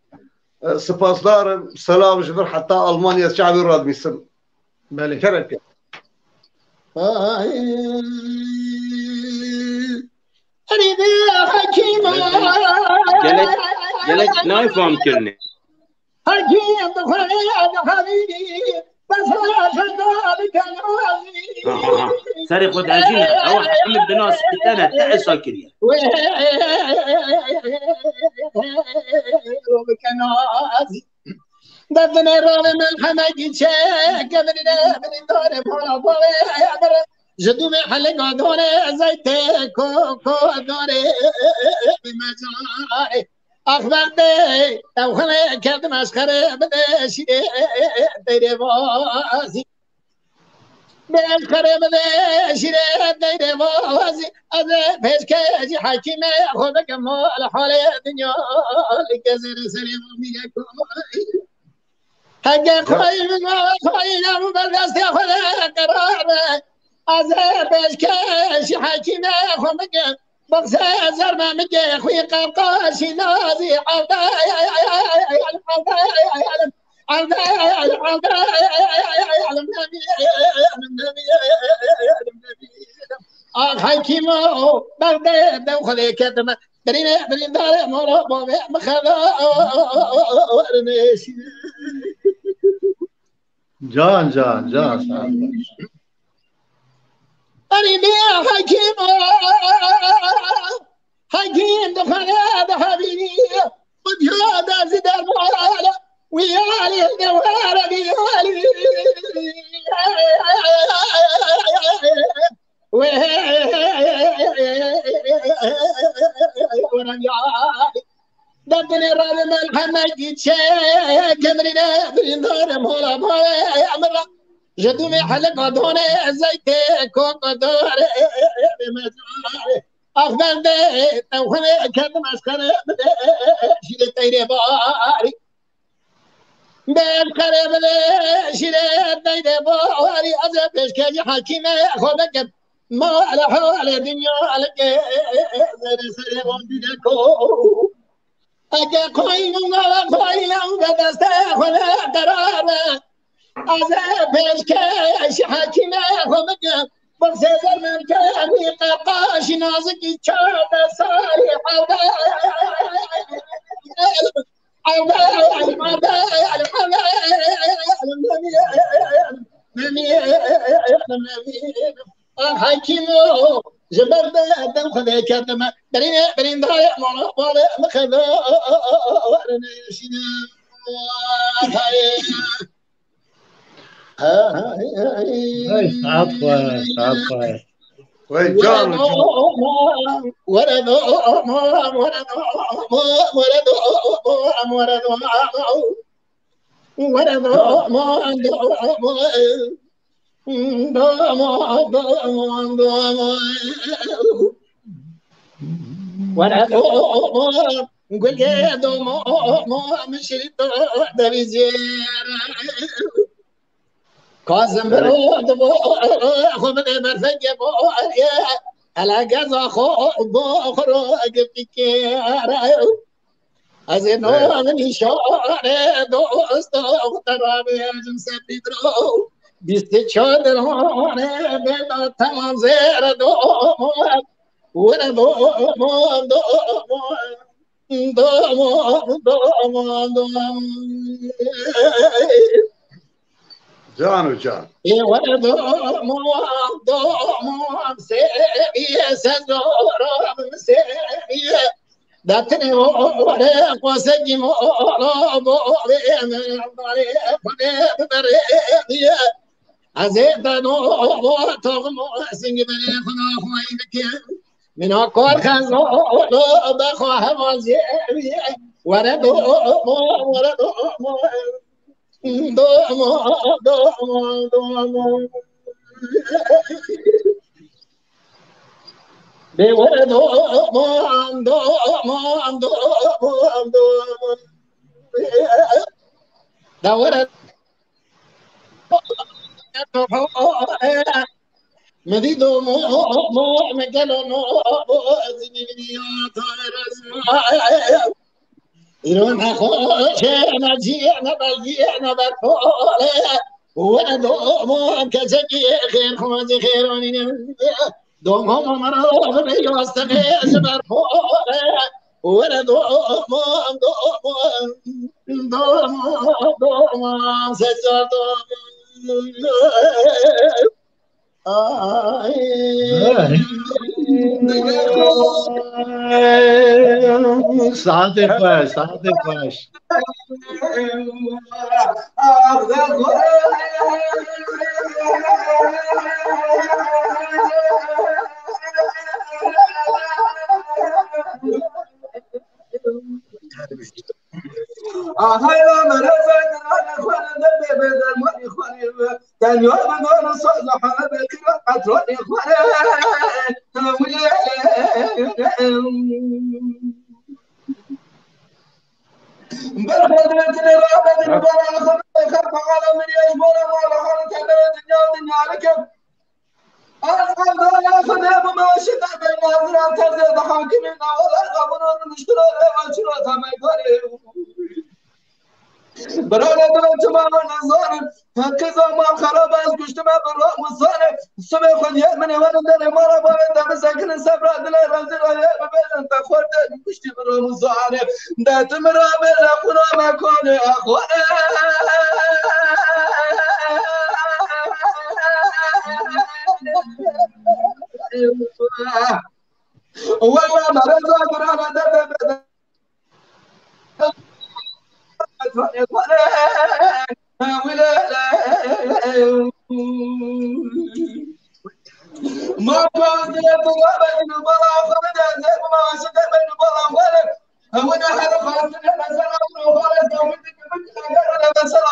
سپاسدارم سلام جبر حتی آلمانیا شعبی راد میسم بله کرم که گلک نای فهم کرنی سري خد عجينة أو حمد بناس أنا تعسى كريه دفن رامي من حماقي شاك قبلنا من دار بولا بولا جدو من حلق دوري زيتي كوكو دوري بمجاري أخبرني توخلي كرد مسخرة بدشي ديري بازي مسخرة بدشي ديري بازي أذا فيشكي حكيمة خودك مال حالي الدنيا لكزر سليم وميكو حق خوي من خوي نامو بالقصد ياخذ قرار أذا فيشكي حكيمة خودك بغزة زرمة مجي أخوي قرقاشي نازي عودا حكيمو بغداد دوخلي كتمة برين دار مرابو مخذا ورنيشي جان أري بيا حكيم دخلاد حبيبي وجهاد زد المعالى ويالي الجوار بيالي دبني راب الحمد يتشاك كمرنا برندار مولا مولا يعمل جدومي حلق دوني زيتي كوك دوري بمجاري أخبر دي توخني كد مسكري بدي شيل تيري باري بالقرب شيرت بيد بواري أزبش كي حكيمة خبك ما على حال الدنيا على زر سر بندكو أجا قاين ما قاين بدست خلا قرار أزبش كي حكيمة خبك بس زمن كاني قاش نازك شاد صاري حكيمو جبر دم خذ كتم برين ضايع مال مخذ ورنا شنا ساعات خواه ساعات خواه وي جان ورد نقول يا دوم مشيت كازم برود خو من برفق على قزا خو خروج بكير أزينو من شعر دوست اخترابي أجم سبيدرو بيستشهد الهون بيضا تمام زير دوم ولا دوم جان وجان ولا دوم سيبي سزورم سيبي داتني ولا قوسجي مولا بوري من طريق بريق عزيت نو تغمو سنج بني خنا خوينك من اكور خزو بخو حوازي ولا دوم بورد دورت مديدو مقالو زنيات يرون خوشنا جينا بجينا بطولة ولدو كزكي خير خوز خيروني دوم مرة بيوستقي زبر فولة ولدو دوم سجل ساعات خواه ساعات خواهش هايلا مرزق انا اخوانا نبي بدل ما اخواني كان يوم انا صوت حبيبي اتروني اخوانا بالخدمة رابط البراء خلق على من يجبر ما لخلق الدنيا لك أصحاب يا خدام ما شد بين ناظرات تزيد حاكمين ولا غبنون مشكلة ما شرطها ما يقري برانا دون تمام النظام هكذا ما خرب أسكشت ما برا مصانع السبب خد يأمني وانا دني مرة بابا مساكن سبرا دلي رزق يا بابا تخورت كشت برا مصانع دا تمرا بلا خنا ما كون أخوانا والله ما رزق برانا دا ما كان يتغاب بين البلا خرج زي ما شد بين البلا ولد هو ده هذا خلاص مثلا وخلاص قومت مثلا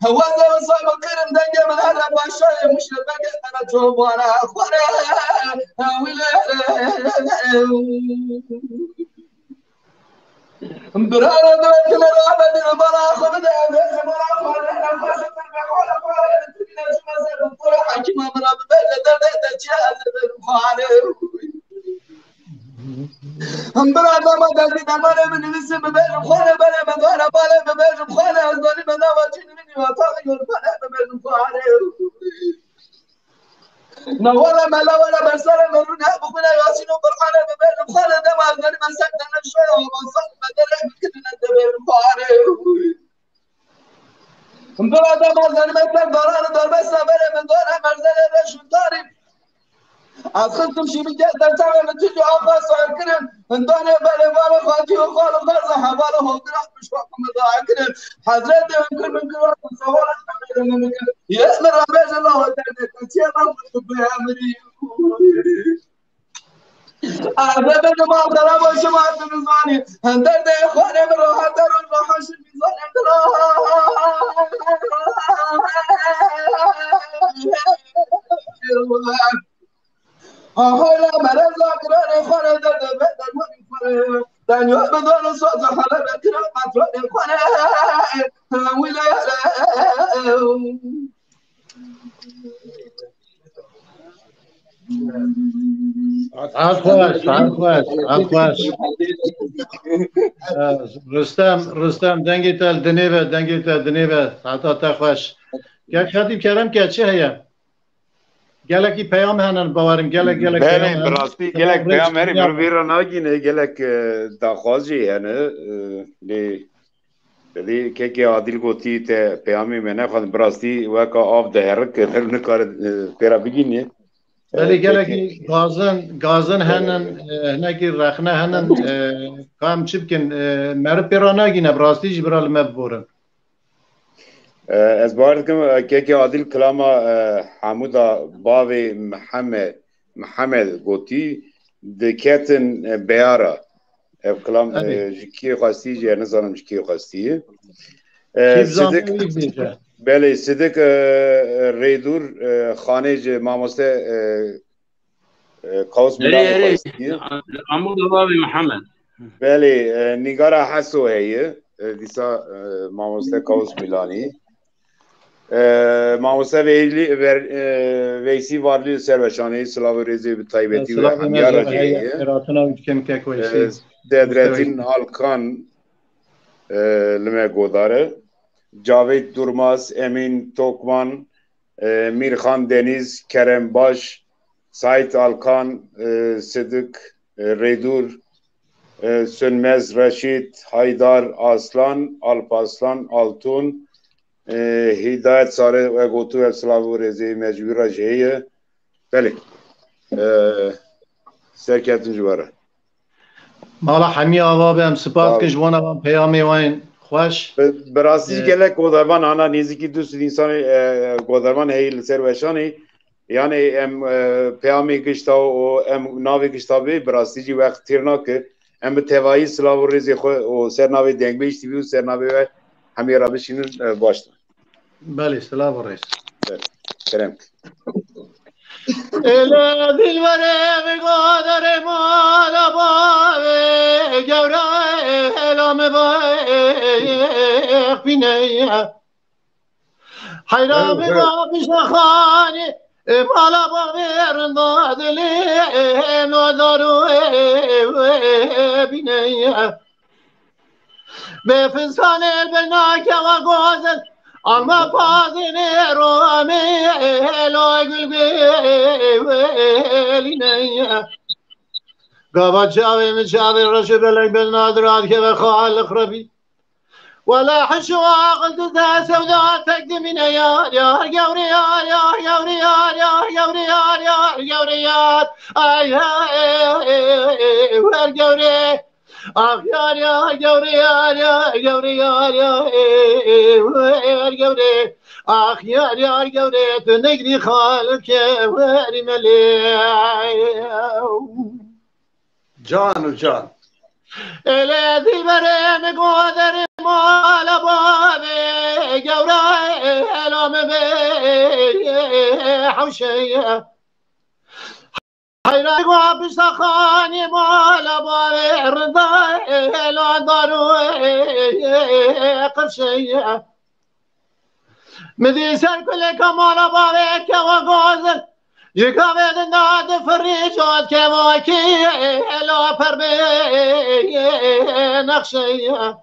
هو ده صاحب الكرم ده من هذا باشا مش بقى انا توب وانا اخوانا ولا برانا دوت لرابد البرا خبد أبيز برا خالنا خاشت البحول خالنا تبينا شمسة الطرح حكيمة برا ببيل دردت تشاهد بالخالي برانا ما دردي دمانا من الاسم ببيل بخالي بلا مدوانا بالا ببيل بخالي أزداني منا واجين مني وطاقي والفانا ببيل بخالي نولا ملا ولا برسالة مرونا بخنا ياسين وبرحانة ببيل بخالي دم أزداني من سكتنا شوية ومصال مدرع بكتنا دبيل بخالي برانا ما زال مثل داران دار بس بره من دار مرزل رشون داریم از خودم شی میگه در تمام تجو آقا سوال کنم من دانه بله بله خاطی و خال و غرز حوال و هدرات مشوق مدعا کنم حضرت من کن سوال کنم ممکن اسم ربش الله درد تچه من به امری احباب ما درا و شما تنزانی هندر ده خانه براحت در راحش میزان حالا مرز اقرار خانه در بدن و میخوره دنیا بدان ساز حالا بکرم مطرح خانه عخواش رستم دنگی تل دنیبه حتی تخوش گل خطیب کردم که چه هیا گلکی پیام هنن باورم گلک بله براستی گلک پیام هنی برویرا ناگینه گلک داخوازی هنه لی که عادل گوتی ته پیامی منه خواهد براستی وکا آف ده هرک در نکار پیرا بگینه بله گلکی گازن هنن هنکی رخنه هنن کام چی بکن مرد پیرا ناگینه براستی جبرال مبورن از باید کم که عادل کلاما حمودا باوی محمد گوتی دکتن بیارا کلام جکی خواستی جه نزانم جکی خواستی بله صدق ریدور خانه جه ماموسته قوس ملان خواستی عمود باوی محمد بله نگارا حسو هیه دیسا ماموسته قوس ملانی ماموسته ویسی وارلی سربشانه سلاو ریزی به طایبتی و همیارا جهیه دادرتین آلکان لمه گوداره جاوید دورماز امین توکمان میرخان دنیز کرم باش سایت آلکان صدق ریدور سنمز رشید هایدار آسلان آلپاسلان آلتون هدایت ساره و گوتو اسلام و رزی مجبور جهیه بله سرکتون جواره مالا حمی آوا بهم سپاس که جوانا بهم پیامی وین خوش براستی گلک گودربان آنا نیزی که دوست انسان گودربان هیل سروشانی یعنی ام پیامی کشتا و ام ناوی کشتا بی براستی جی وقت تیرنا که ام به توایی سلاو و رزی خو و سر ناوی دنگ بیشتی بی و سر ناوی و همی را بشینن باشتن بله سلام و رئیس کرم الا دلوره بگادر مالا باوه گورا الام باوه بینه حیرا بگا بشخانی مالا باوه رندادلی نادارو بینه به فسان البناک و گوزن alma pazine rome elo gülgeline قابا جاوي مجاوي رجب لك بالنادرات كذا خال خربي ولا حشوا قلت ذا سوداء تقدمين يا قوريات يا قوريات يا قوريات يا قوريات اي والقوري اخ يا قوري يا قوري يا قوري اخ يا قوري تنقدي خالك وري ملي جان و جان اله دلبرم قادر مال بابي قورا الام بي حوشيه حيرا قابش خاني مال بابي رضا لا دارو قرشية مدي سر كل كمال بابك وغازل يكابد ناد فريجات كواكي لا بربي نقشية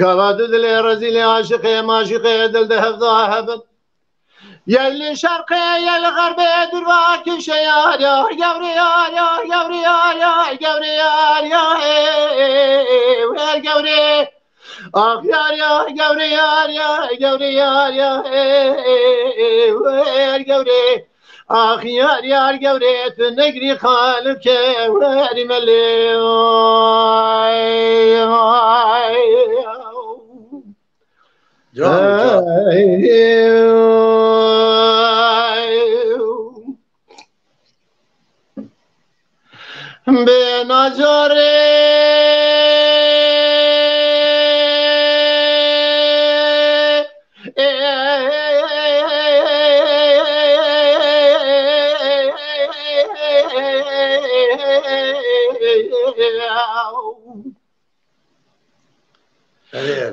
قواد دل رزيل عاشق ماشق دل دهب ذاهب يا اللي شرقي يا الغربي درواك شيار يا قوريار يا قوريار يا قوريار يا وير قوري آخ يار يا قوريار يا قوريار يا وير قوري آخ يار يار قوري تنقري خالك وير ملي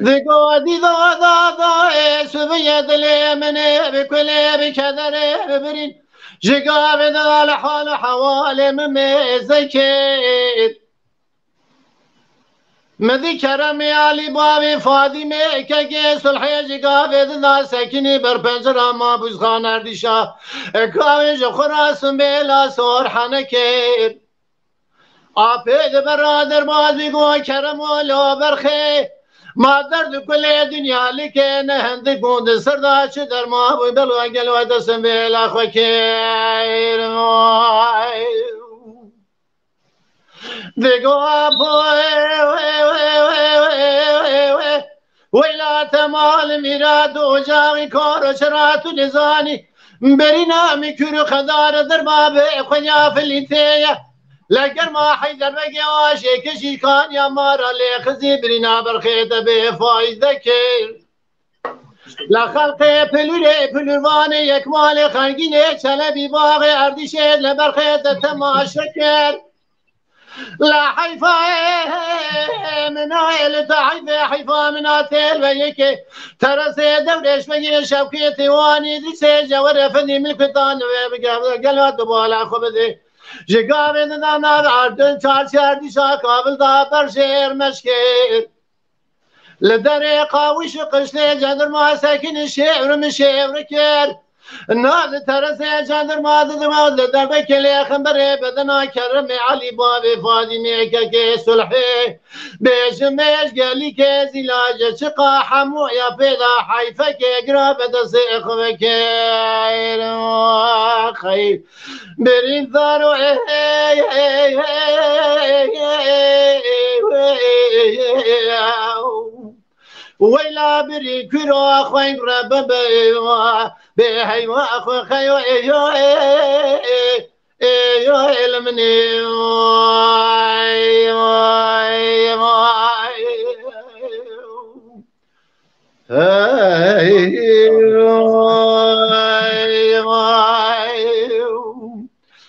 ذكودي ذا سبية دليمني بكل بكدر برين جقاب ذا الحال حوالي مميزكير مذي كرمي علي بابي فاطمه كي صلحي جقاب ذا سكني برپنجره ما بوزخان اردشا كاوي خراسم بلا سور حنكير آپید برادر بازی گو کرم ولا برخی ما درد کل دنیا لکن هند گوند سردا چه در ما بی بلوا گلوا دستم بلا خوکیر دیگو ویلا تمال میراد و جاغی کار و شرات و نزانی برینا میکر خدار در باب خنیا فلیتیه لگر ما حیدر بگی آشه کشی کان یا مارا لیخزی برینا برخیت به فایده کر لخلق پلوروانه یک مال خنگینه چلبی باغ اردیشه لبرخیت تماشا کر لا حيفا من عائلة حيفا من عتيل ويكي ترى سيدورش ويكي شوكي تيواني دي سيجا فني ملك طان قلوا دبالا خبدي جقابي دانا عردن چار دي شاكابل دا پر شير مشكير لدري قاوش قشلي جندر ما ساكن الشعر مشير كير الناس ترى جندر ما دماغ لدربك اللي خبري بدنا كرمي علي بابي فاطمه كي صلحي بيشمش قالي كي زلاجه شقا حمو يا بيدا حيفك قراب دسيخ بكير خير برين ثارو ويلا بري كرو اخوين رب بهيوا اخو خيو ايو المني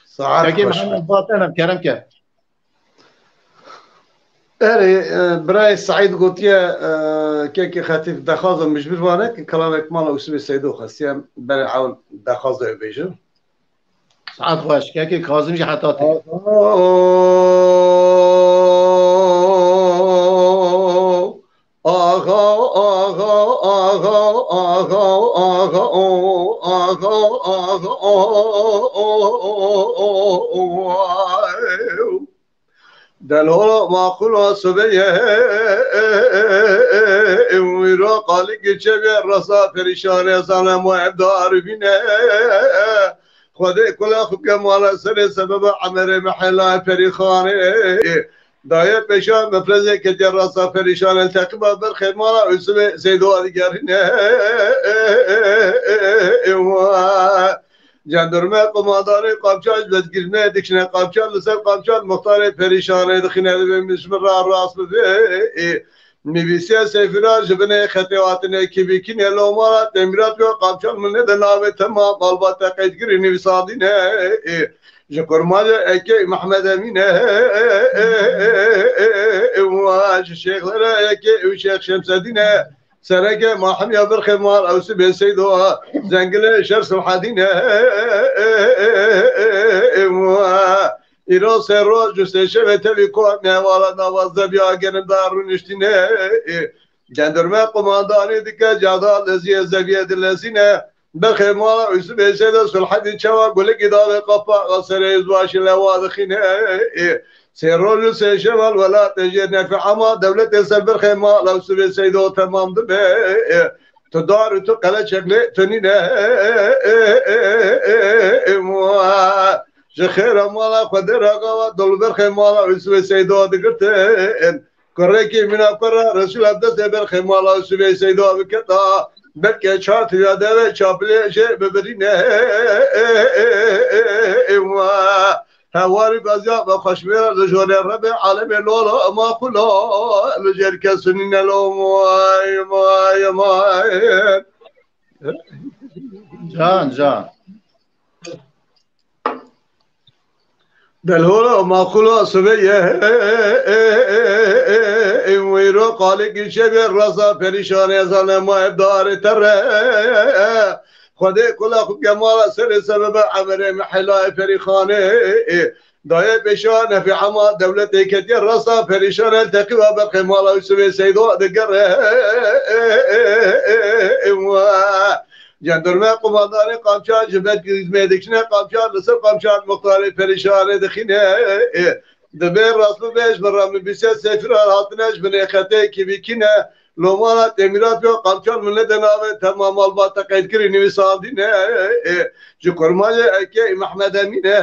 صعب محمد باطنه بكرمك برای سعید گوتیه که خطیف دخوازم مش بیروانه که کلامک مالا اسم سیدو خواستیم برای عون دخوازه بیجم سعید خوش که کازمش حتی دلولا ما خلا سبیه ویرا قالی که به رسا پریشانه سالم و عبدار بینه خدای کلا خوب که مالا سر سبب عمر محلا پریخانه دایه پیشان مفرزه که در رسا پریشانه تقیبا برخی مالا اسم سیدو آدگرینه جندرمه قماداری قابچاج بدگیرنه دکشنه قابچال لسر قابچال مختار پریشانه دخینه بمیشم را راست بده نویسیه سیفیرار جبنه خطیواتنه که بیکینه لومارا تمیرات و قابچال منه دناوه تمام قلبات قیدگیری نویسادینه جکرماجه اکی محمد امینه شيخنا يكي شيخ شمس الدين سرقة ما حمية بالخمار أو سبي سيدوها زنقل شرس الحدين إيرو سيرو جسد شبه بيكون نوالا نواز بيا جن دارون اشتينه جندرما قمانداني دكا جادا لزي زبيه دلسينه بالخمار أو سبي سيدو سلحدين شوا قولك إدارة قفا غسر يزواش لوادخينه سيرول سيشمال ولا تجينا في عما دولة سبر خيمة لو سبي سيدو تمام دبي تدار تقل شكل تنينه جخير مالا قدر قوا دولبر خيمة لو سبي سيدو دقرتين كريكي من أقرأ رسول عبد سبر خيمة لو سبي سيدو بكتا بلكي شات يا دولة شابلي شيء ببرينه هواري بازيا بخشمير لجوري الربع عالمي لولا ما كله لجير كسنين لو ماي جان دلهولا ما كله سبيه ويرو قالك شبه الرصا فريشان يزال ما ابدار تره خدي كل أخو جمال سر سبب عمر محلا فريخانه داية بشان في عما دولة كتير رصا فريشان التقوى بقمال وسوي سيدو دقر جندرما قمانداني قامشان جبت ميدكشنا قامشان لسر قامشان مختار فريشان دخينه دبير راسلو بيش برام بيسات سفرار هاتناش بني خطي كيبيكينه لومانا تمیرات بیو قامچان من دناوه تمام الباتا قید کری نویسان دینه جو کرمای اکی محمد امینه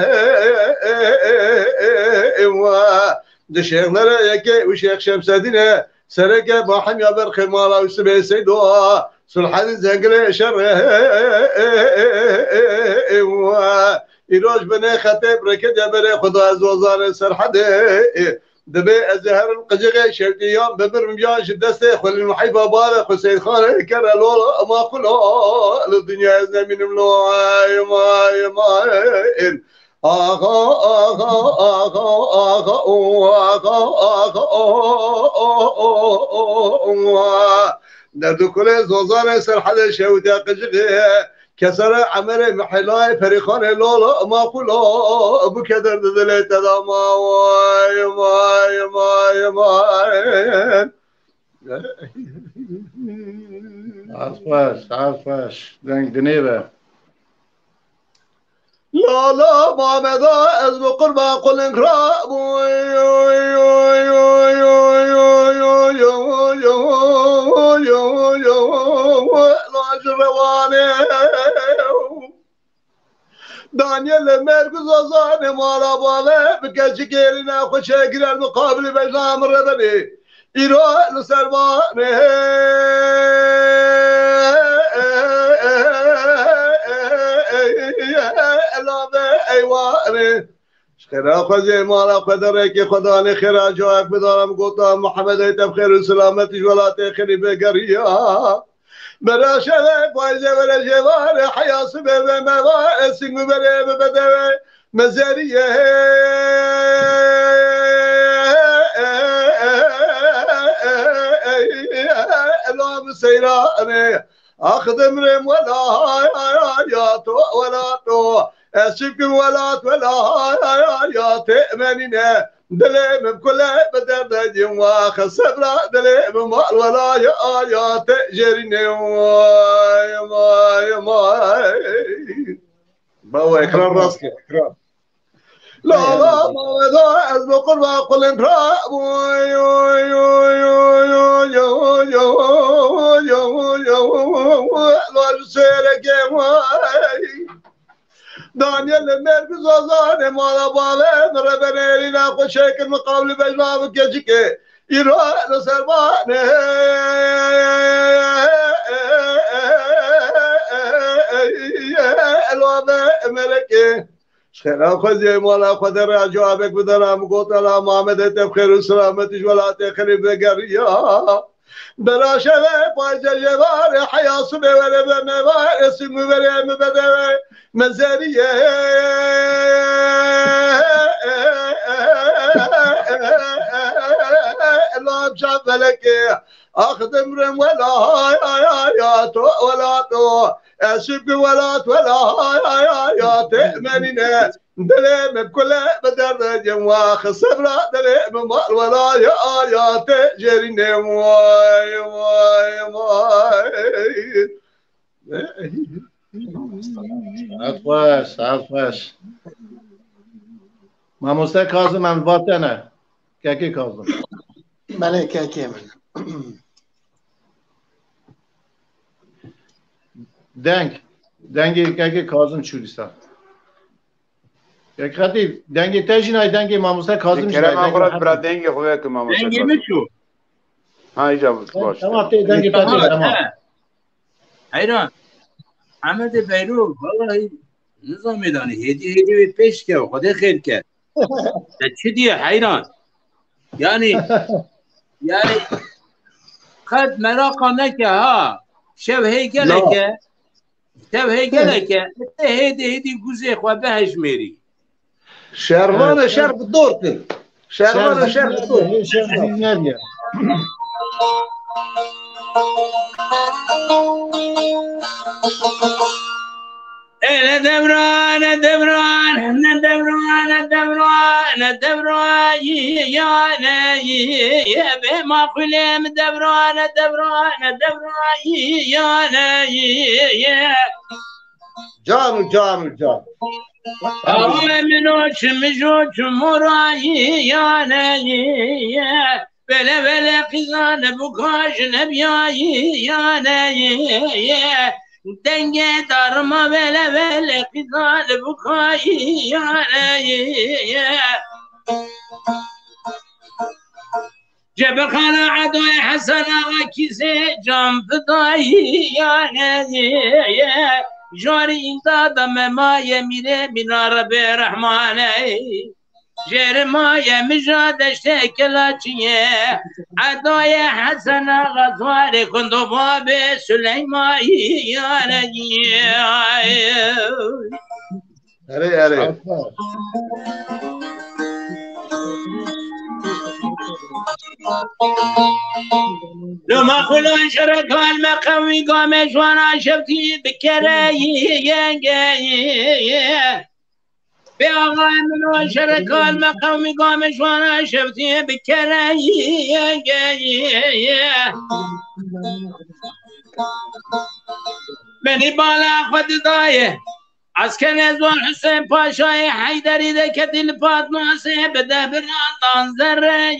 ده شیخلره اکی و شیخ شمس دینه سرکه با حمیا برخی مالا و سبه سیدوها سلحان زنگله شر ایروش بنه خطیب رکد بره خدا از وزان سرحده دبي الزهر القجغي شرقيان ببر مجاش الدستة خل المحيبة بالغ حسين خان كرا لولا ما كله للدنيا زمين ملوعي ما آغا دردو كل زوزان سرحل شوتي قجغي كسر عمر محلاي فريخان لولا ما كله بكدر دلت دما واي عرفاش دنيبه لا ما مدى از بقربا قل انكراب لا جرواني دانيال مركز وزاني مالا بالا بكاش كيرنا خوشا كير المقابل بجنام الردني إيرو لسرماني ايواني خيرا خوزي مالا قدرك خداني خيرا جواك بدارم قوتا محمد ايتم خير وسلامتي جولاتي خيري بقرية براشده بايزه ولا جوار حيا سبب موا اسم بره بدوي مزاريه الام سيراني اخذ مرم ولا يا تو ولا تو اسفك ولا يا تأمننا دليم بكل بدر ديم وخسبنا دليم مال ولا يا تأجرني ما بابا إكرام راسك إكرام لا ما ذا أزم قربا قل انتراب لا جسيرك دانيال مركز وزاني مالا بالا نربنا لنا قشيك المقابل بجناب كجيك يروح لسرباني الوضع ملكي شخيرا خوزي مالا قدر جوابك بدرام قوتا لا محمد تبخير وسلامتي جولاتي خريب بقرية براشة بايجة جبار حيا صبي ولا بمبار اسم ولا مبدوي مزارية لا بشام فلكي أخدم رم ولا هاي يا تو ولا تو أشب ولا ولا هاي يا تأمننا دلم بكل بدر جوا خسبرا دلم مال ولا يا تجرينا واي واي واي عفواش ماموستا کازم هم واتنه که کازم بله که من دنگی که کازم چوریستا یک خطیب دنگی تجینای دنگی ماموستا کازم کرم آخرات برا دنگی خوبه که ماموستا دنگی میشو ها اینجا باش دنگی تمام حیران حمد بیرو والله نظام میدانی هدی پیش که خدا خیر کرد چی دیه حیران یعنی خد مراقا نکه ها شب هیگله که هدی گوزه خواه بهش میری شهروان شهر بدور کن شهروان شهر بدور دبران يا بما خليم دبران يا جان منوش مجوش مراي يا بلا قزان بكاش نبياي يا دنگه دارما بلا قزان بكاي يا جبل خانه عدوي حسن وكيسي جنب فضاي يا جاري امداد ما يميره من رب رحماني جير ما يمجادش كلاتيه عدوي حسن غزواري كندو باب سليمان يا نجي هري لما خلون شركة المقوي قامش وانا شفتي بكري بأغاية من شركة المقوي قامش وانا شفتي بكري مني بالا خد ضايه عسكر ازوان حسين پاشای حیدری دکت الفات ناسه بده بران ذره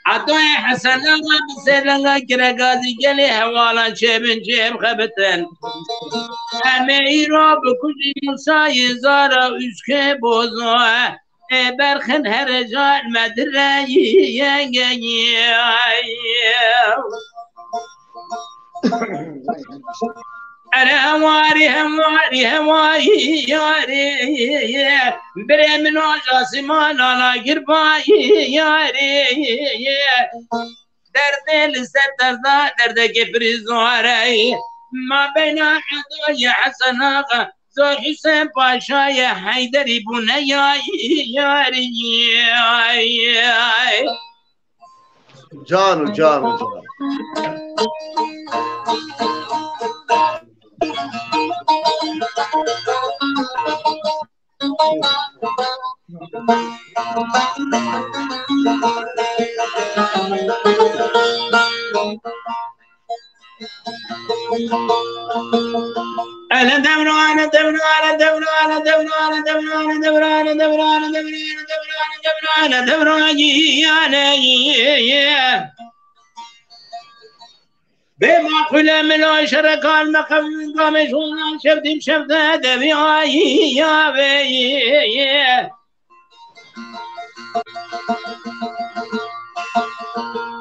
عطای حسن الله بسر الله کرگازی گلی حوالا چبن چب خبتن همه ای را بکجی موسای زارا اسکه بوزوه برخن هر جان مدره أنا همواري ياري بري من وجاسمان أنا قرباي ياري درد لسر درد كفري زواري ما بين عدوية حسن آغا زور حسين باشايا حيدري بنياي ياري جان أنا دبران بما قل من شركة المقام قامش وانا شفت دبي يا بي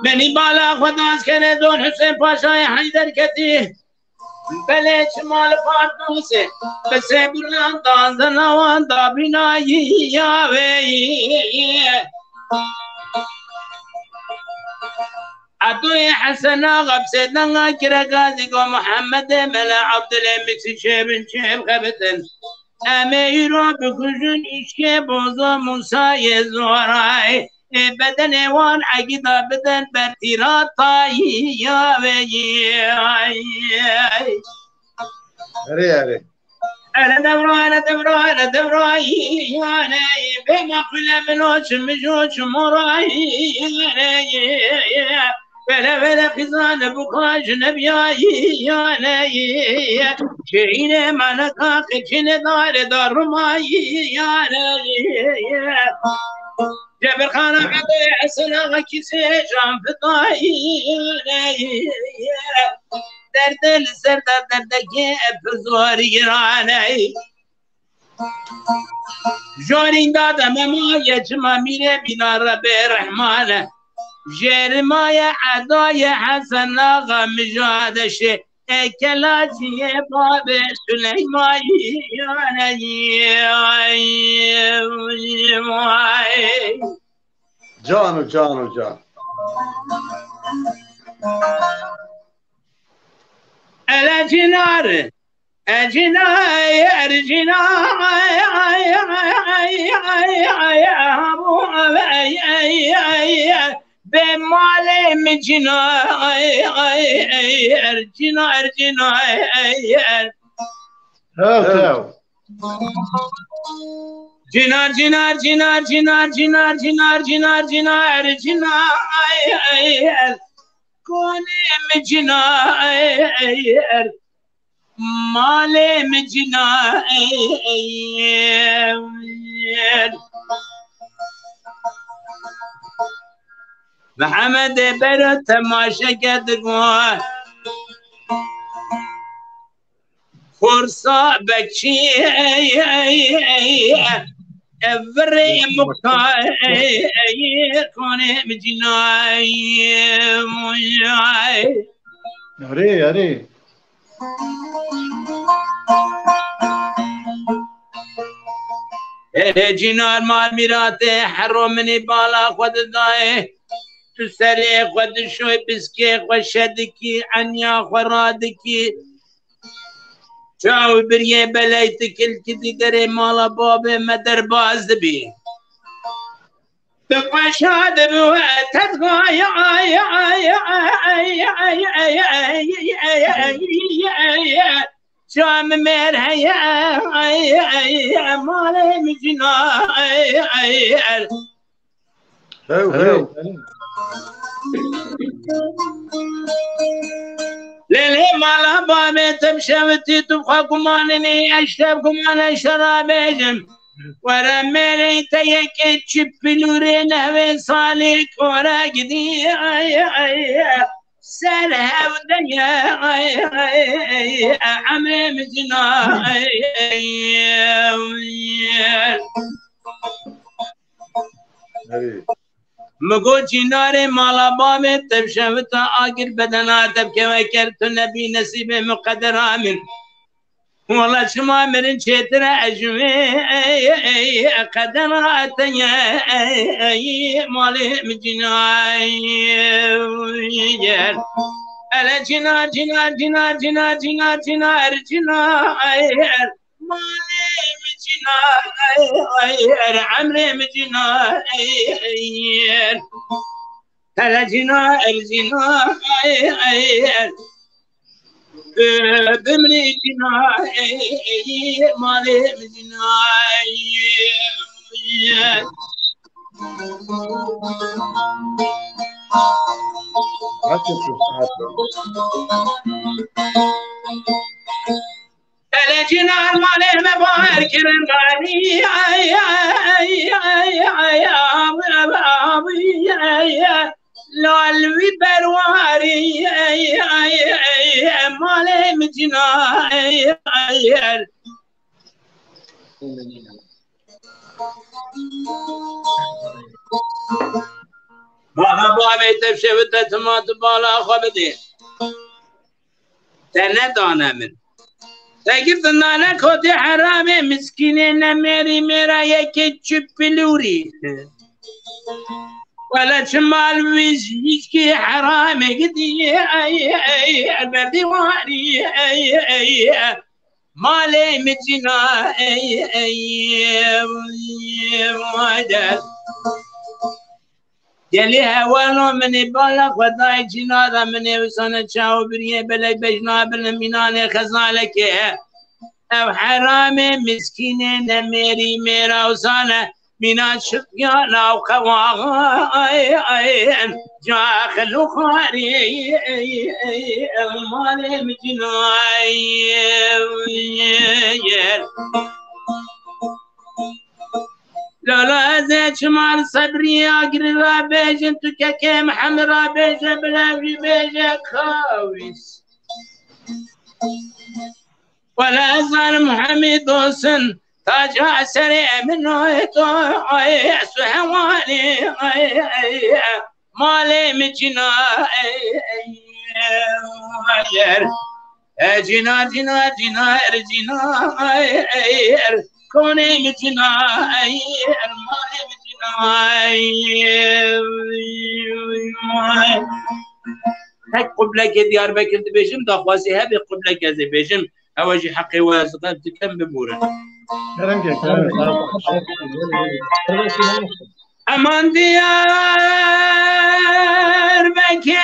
مني بالا خداس كان دون حسين باشا حيدر كتي بلش مال فاطمه بس بران دانزنا وان دابينا يا بي عطوي حسن غب سيدنا كرقازي محمد ملا عبد المكس شيب خبتن امیرا بکشون اشک بازا موسای زورای بدن وان عقیده بدن بر تیراتایی یا وی اره أنا دبراي أنا بما كل منوش مجوش مراي بلا خزان بكاش نبياي أنا شعير ملكا خشن دار رماي أنا جبر خانة عدي حسنا كيسي جام فضاي درد السر دردگی بزرگ رانه جورین دادم ما یجما میره بینا رب رحمانه جرمای عدای حسن آقا مجادشه کلاجی باب سلیمانی جان الجنار بمال كوني مجناير مالي مجناير محمد برو تماشا قدر فرصة بكشي every مقطعي كوني مجناي اره جنار مال ميراته حرمني بالا خود داي تسري خود شوي بسكي خود شدكي عنيا خرادكي شاو بريه بلايتك الكدي دري مالا بابي مدر باز بي تقوش هذا تتقى شام مير هيا مالي مجنا للي مالا بابي تمشوتي تبقى كمانني اشتب كمان شرابيجم ورا ميري تيكي تشبلوري نهوي صالك ورا قدي سرها ودنيا عمي مجنا مگو جنار مالا بامه تب شوتا آگر بدنا تب که وکرت نبی نصیب مقدر آمین والله شما مرن چتر اجوه قدر آتنیا مالی مجنای الا جنار مالي مجناير عمري مجناير هلا جناير بمني جناير مالي مجناير الجنان مالي مبارك رنغاني لالوي برواري مالي مجناير مالا بابي تبشبت تمات بالا خبدي تندانا من تجيب النانا كودي حرامي مسكينين ميري ميرا يكي تشبلوري ولا شمال ويشكي حرامي قدي البردي واري مالي مجنا دلی هوانو منی بالا خدای جنادا منی وسانه چاو بریه بلی بجنا بل مینان خزالکه او حرام مسکین نمیری میرا وسانه مینان شقیانا و خواهن جا خلو خواری المال مجنای لالا ازه چمار صبری آگری را بیجن تو که محمد را بیجن بلاوی بیجن خاویس ولا ازال محمد دوسن تاج عسري منه طوعي سهواني مالي مجنا جنا جنا جنا جنا كوني مجنا مالي مجنا هك قبلك ديار بكر بيجم دخواسي هبي قبلك زي بيجم أواجي حقي وازقات كم ببورة أمان ديار بكر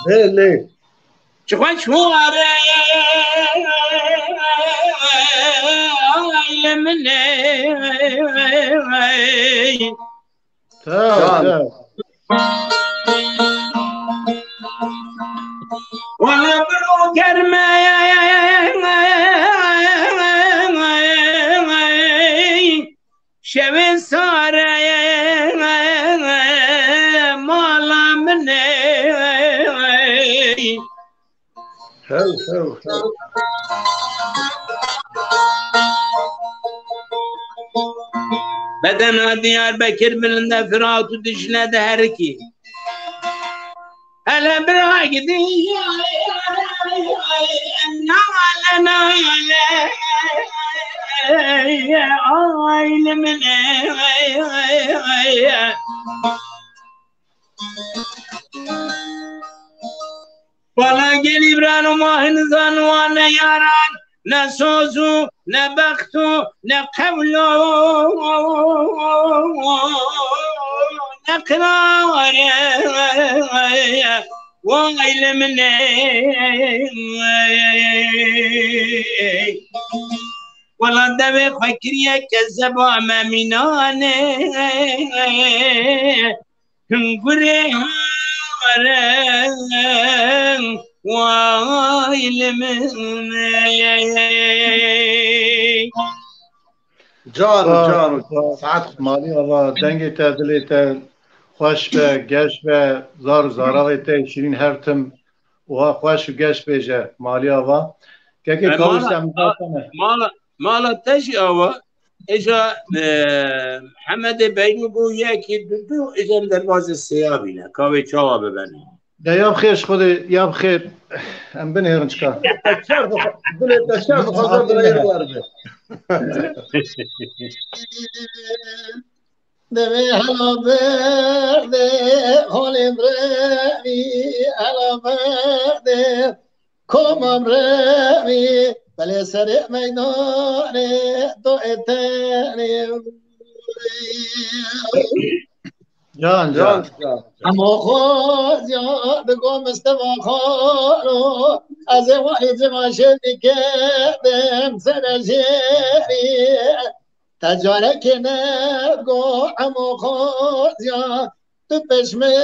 ليه شخوش هو مني ولا برو كرمه شوي صار مالا مني هل بدنا ديار بكر من النفرات ودجنا دهركي هلا براقدي نالا من والله قلي برانو ما هنزان وانا ياران نسوزو نبختو نقولو نقرار ويل مني والله دبي فكريا كذبوا اماميناني هنقري ويل مني جان ساعت مالی الله دنگی تا دلی تا خوش به گش به زار زاراوی تا شیرین هر تم و خوش و گش بیجه مالی الله که کاوش هم مالا تشی آوا اجا محمد بیرو بو یکی دو اجا دروازه سیابینه کاوی چاوا ببنی ده یاب خیرش خودی یاب خیر ام بنی هرن چکا تشرف خزر برای وارده دمی حالا برده حالیم روی حالا برده کمم روی بله سر میدانه تو اتنی جان اما خود یا بگو مستفا خانو از واحد ما شدی کردم سر جری تجاره که نبگو اما خود یا تو پشمه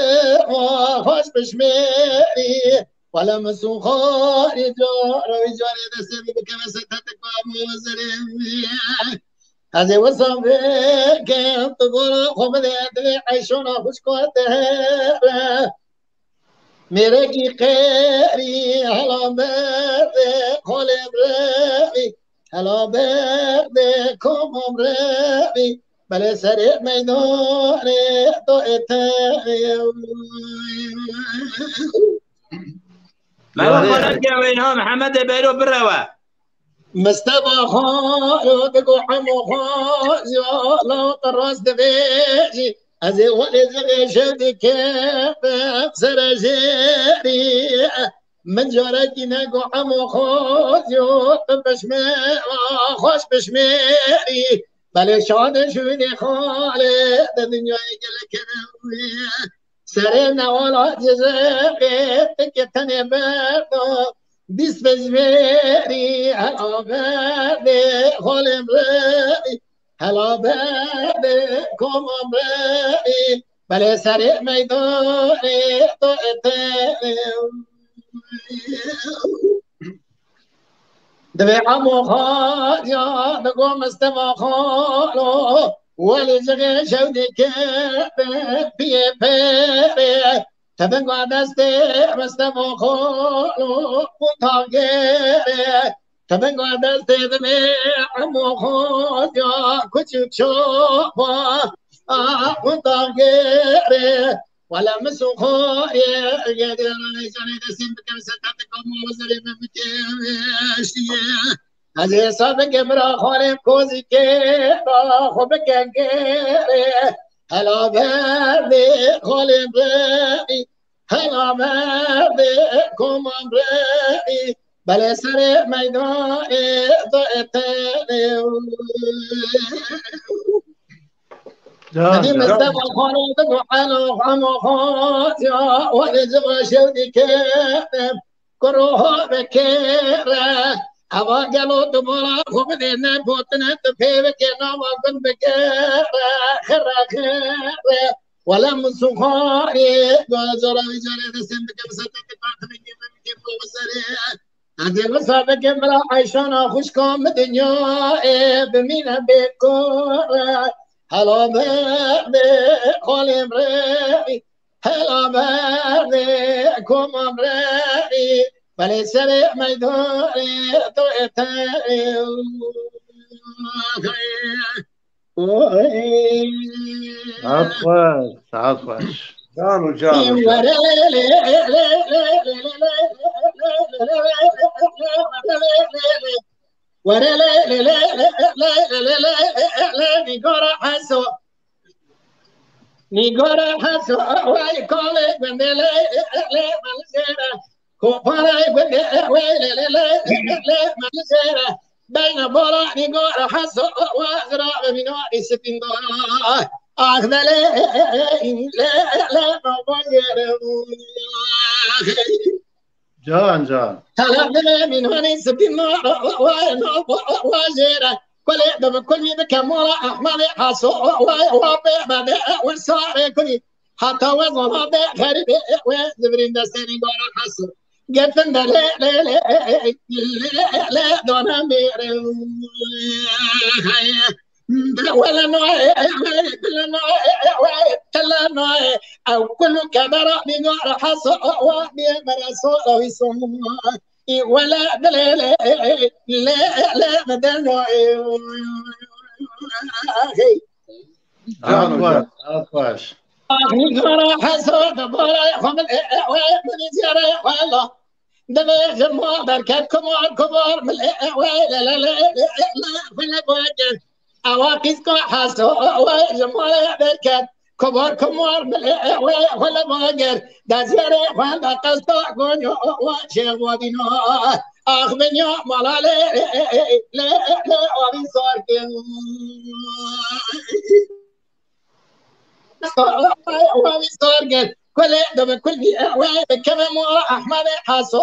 و خوش پشمری ولا مسوخاني جاري دسمي بكما ستتك وموزري هذه وصفك تقول خمد يدري عيشونا خشكوتها ميركي قيري هلا بردي خولي برمي هلا بردي كوم برمي بله سريع ميداني تو اتاقي ما قلت يا وينهم محمد بيرو بروا مستبا خالو تقو حمو خالو لو طراس دبيجي از ولد شدی که سرجری من جارتی نگو عمو خوزیو بشمه خوش بشمیری بله شاد شدی خاله در دنیای گل کنوی سر نوالا جزاقی که تنه بردو بیس بجمیری هلا برده خالم ری هلا برده کمم ری بله سر میدانی تو اتنی دبي عمو خال يا نقوم استمع خالو ولجغي شودي كيف في بيري تبقى دستي مستمع خالو وطاقيري تبقى دستي دبي عمو خال يا كتشك شوفا وطاقيري ولا مسوخو يا قادر جاني دسين بكم ستاتكم وزري ممكيشتي هذه صابك مرا خالم كوزي كي خبك غيري هلا بردي خالم بردي هلا بردي كوم بردي بلا سر ميداني ضئتني نبي مستوى الخالد وحلو عمو يا ولزغ شودي كيف كروه بكيرة أبا قالوا دمرا خبدنا بوتنا تفيبك نوما كن بكيرة خيرة ولا مسخاري قازورا وجاري دسم بكم ستة قاتل كيف وسري هذه مصابك مرا عيشانا خوشكم الدنيا بمينا بكورة هلا بردي خالم ري هلا بردي كوم ري بلي سري ميدوري توئتي عطوش جانو ورا لا لا لا لا لا لا نيجورا حسو نيجورا حسو واي كولي when they لا مالسيرا كوبارا when they لا لا لا مالسيرا بين بورا نيجورا حسو وازرا بمنوع ستين دولار أخذ لا لا ما بغير جان طلبنا من هوني سبين واجرة كل دم كل يبكى مرا أحمد حاسو وبعد وصار كل حتى وصل هذا خرب وزبرين دستني قارا حاسو قفن لا لا لا لا دونا مير ولا نوع ولا نوع تلا نوع أو كل كبر بنوع حصو وبمرسول ويسوم ولا لا لا لا لا بدل نوع عطوش نقرا حصو دبر خمل من زيارة والله دبر جمع بركات كبار من لا لا لا لا ولا بوجه أواقف كحاسو وجمال بركات كبار ولا ماجر دزيرة ولا قصة كونيو وشيء ودينو من يوم مالا لا أبي صاركين أبي صاركين كل دم كل كم مو أحمد حاسو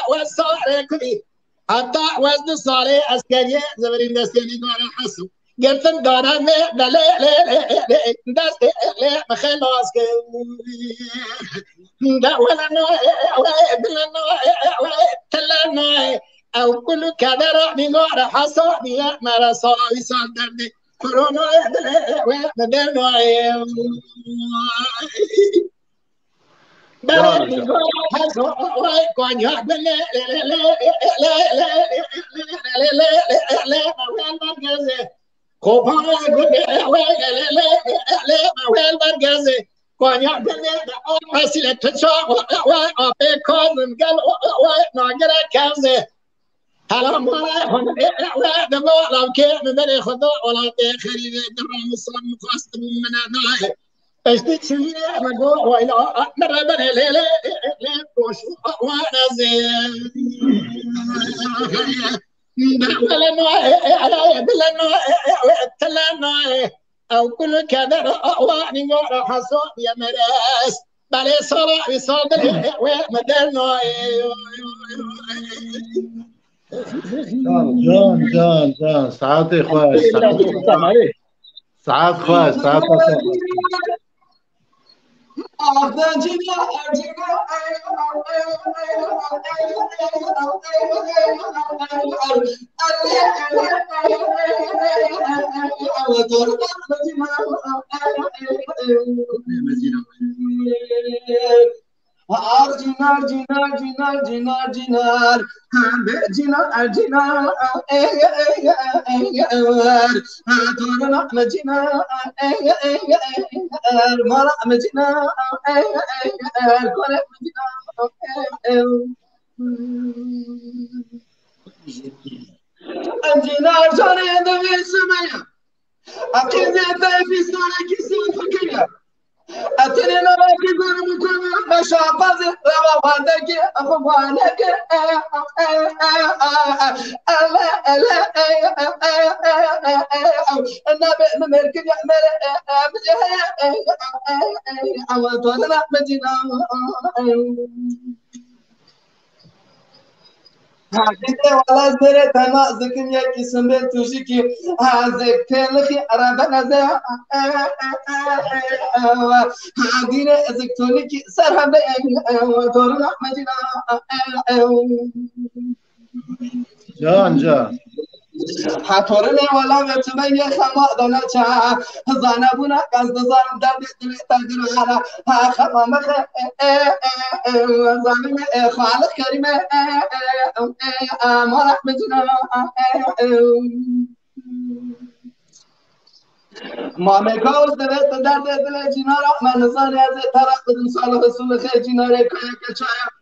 وصار كلي حتى وزن صاري عسكري زبرين دستني قارا حسو قلتن قارا لا لا لا دست لا مخلاص دا ولا نوع بلا نوع تلا نوع أو كل كذا من قارا حسو بيا مرا صاري صار كورونا بدل نوع حالا ما دبا که من خدا ولا خريب درام الصلاة مقاصد من ناي اشتي شيء مقول وإلى مرة من ليلة وش وانا زين ولا نوع بلا نوع تلا نوع أو كل كذا واني ورا حصان يا مراس بالي صلاة يصادر ومدل نوع جان ساعات خوش ساعات خوش ساعات أتني نراك مكان مشاقز روانك أخوانك النبي مملك يعمل عوضنا مدينة هذه ولا زرت أنا ذكر يا كسم توجيكي هذا تلخي أربنا ذا هذه ذكرني سرهم دورنا مدينة جان حطورنا ولا بتمنى خما دناچا زانبونا قصد زان درد تقدر على خما مخ زانم خالق كريم ما رحمتنا ما مكاوس درد درد دل جنارا من زان از طرف صالح رسول خير جنارا كچايا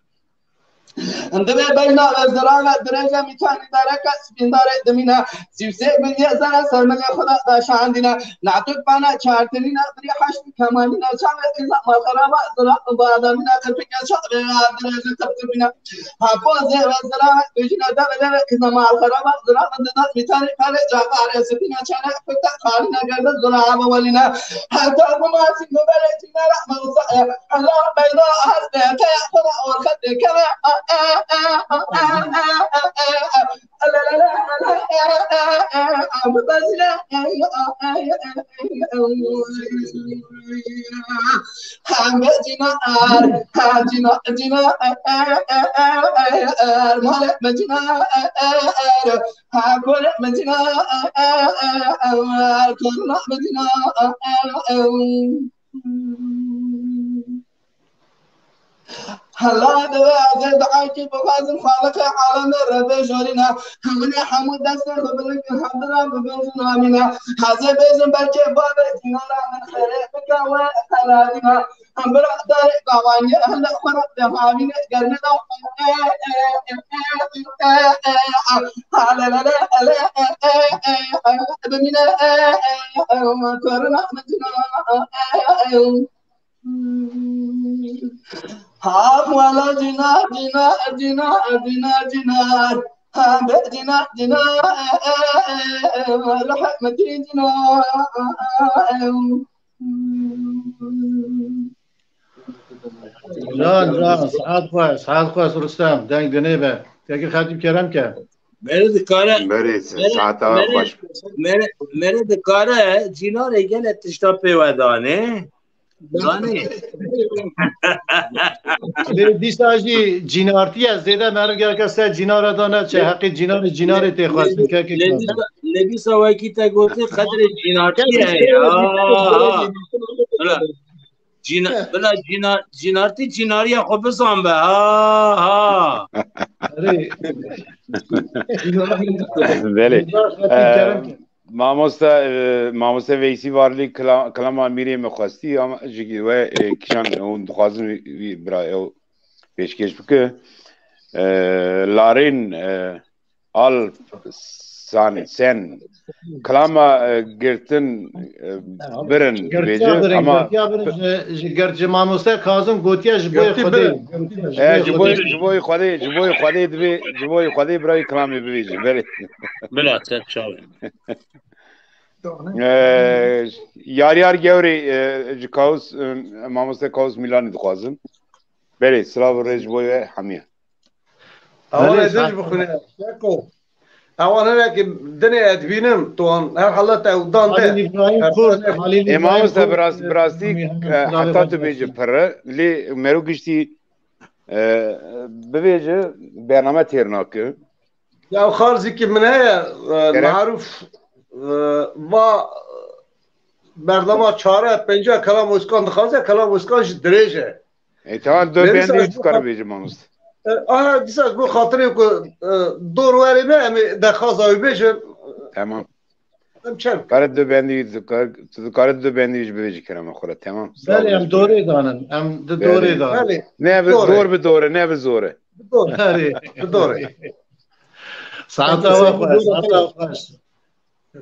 عندما بين الزراعة درجة ميتان درجة سبين درجة دمينا سيفسي بني زرع سرمجة خدا داش عندنا نعتق بنا شارتنينا بري حش كمانينا شاب إذا ما خرابا زراعة بعدنا كتبك شاب درجة تبتبينا هابوز الزراعة بيجنا دبل إذا ما خرابا زراعة دنا ميتان كله جاكار سبينا شانا كتا خالنا قرد زراعة ولينا حتى ما سينو برجنا رحمة الله بيضاء حسب كيا خدا ورخد كما هلا دوا زد عايكي بغازم خالق عالم رب جورينا همني حمود دست خبرك حضرا ببنزنا منا هذا بيزن بركي باب جنانا من خير بكوا خلالنا هم برادر قواني هلا خرب دمامين قرنا لا لا لا بمنا كورنا مجنا ها ولا جنا جنا جنا جنا جنا جنا جنا رحمة جنا جان سعاد خوش رستم دنگ دنیبه تاکی خطیب کرم که میره دکاره برید ساعت خوش میره دکاره جینا ریگل اتشتا پیودانه زانه دیساجی جینارتی از زیده مرگر کسته جینار دانه چه حقی جینار تخواست که لبی سواکی تا گوته قدر جینارتی ہے بلا جینارتی جیناری خب بسان به ها بله ماموستا ویسی وارلی کلام امیری مخواستی و کشان اون دخوازم برای پیشکش بکه لارین al sen klama girtin birin dibêje ama گرچه مامۆستا کازم گوتیە ji بۆی خودی ji bo xwedê divê ji bo xwedê birayê kilamê bibêje berê بلا سر چاوه yaryar gewrê ji kaws mamoste kaws Milanê dixwazim berê silav rê ji bo we hemiye اول ادج بخونه شكو اول هناك الدنيا ادبينم طون هر حالات اودان ده mamoste birastî heta tu bêje pere lê mero giştî bibêje bername têr nake يا خارزي كي من هي معروف ما برنامه چاره پنجا کلام اسکان دخوازه کلام اسکان درجه tamam dö bendî dikare bêje mamoste آه دیساز بو خاطری که دور وری نه امی دخواست آوی بیشن tamam ام چند kare dö bendî dikare dö bendî ji bibêje kerema xwe tamam بله ام دورê danin em di dorê danin بله ne bi zor bi dore ne bi zore دوره saeta we xweş saeta xweş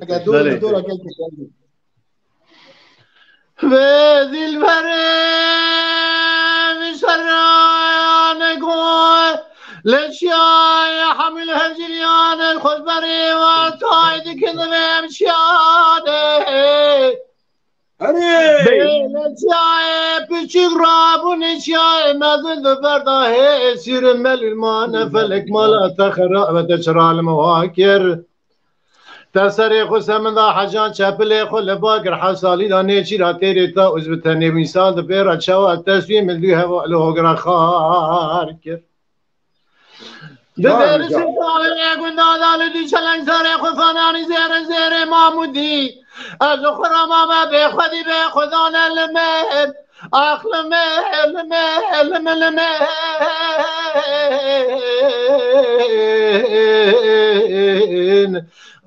اگر دور به دور اگر کشیدی ve dilbere misarane goy leşyay hamil hecilyan el khuzbari ve taydi kinvem şiyane leşyay piçik rabun şiyay mezil verdahe sirmel ilman felek mala takhra ve teşral muhakir تسری خو سمندا حجان چپلی خو لباگر حسالی دانه چی را تیری تا از بتنی میسان د پیرا چوا تصویم ملدی هوا لوگر خار کر درس کاوی گندا دال دی چلنگ سر خو فنانی زیر مامودی از خرام ما به خودی به خدان المهد اخل مهل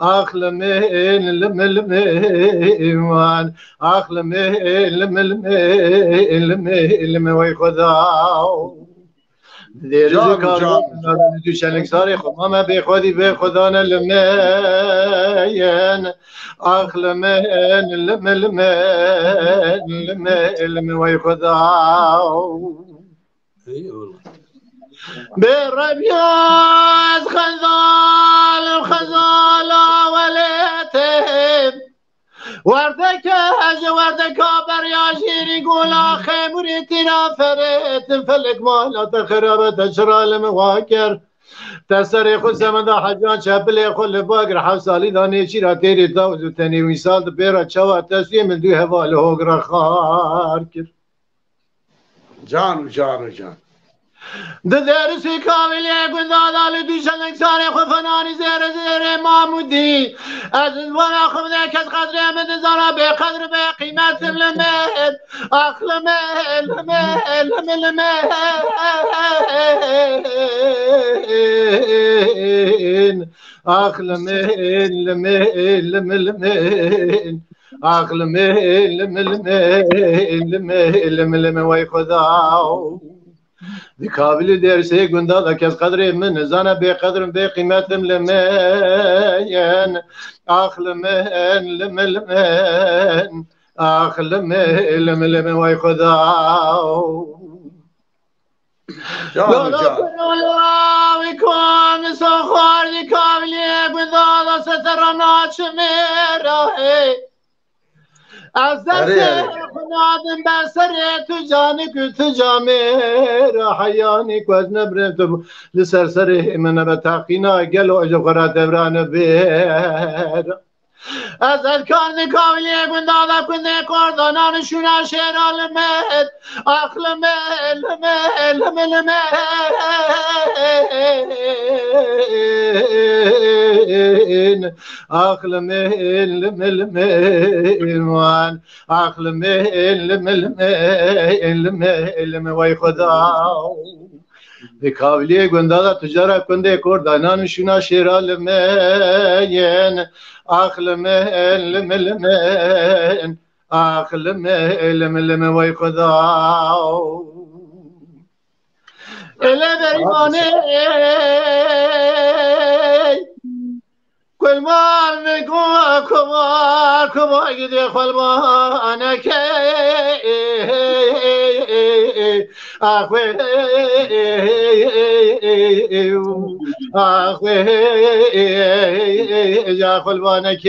أخلمين لملمين أخلمين لملمين ويخذاو دوشنك صاري خمامة بخذي بخذانا لمين أخلمين لملمين ويخذاو بالربيات خزال وليتهم وردك برياشيري قولا خيمري تنافرت فلك مالا تخربت تشرى المواكر تسري خو سمدا حجان شبلي خو لباقر حوصالي داني شيرا تيري تاوزو تاني ويسال بيرا تشوا تسويم الدو هوا لهوغرا خاركر جان درسی کاملی گندادال دوشنگ ساری خفنانی زیر مامودی از وانا خبده کس قدر امد زارا به قدر به قیمت لمهد اخل مهل اخل مهل ويخذاو دی کابلی درسی گندا دا کس قدر من زنه به قدر به قیمت لمن اخل من لمن اخل من وای خدا جان وی کن سخور دی کابلی گندا دا سترانات میره از دست خنادم بسر تو جانی که تو جامعه حیانی که از نبرم تو لسر سر من به تقینا گل و اجو خرا دبران بیر از الکار کاملی گندادا کنده کردانان شونا شیر آلمت اخل مل اخل مل اخل مل وای خدا به کابلی گندادا تجارت کنده کردانان شونا شیر آلمت اخل مل وای خدا اله بریمانه كل ما نقوى كبا قد خلبانك أخوي أخوي يا خلبانك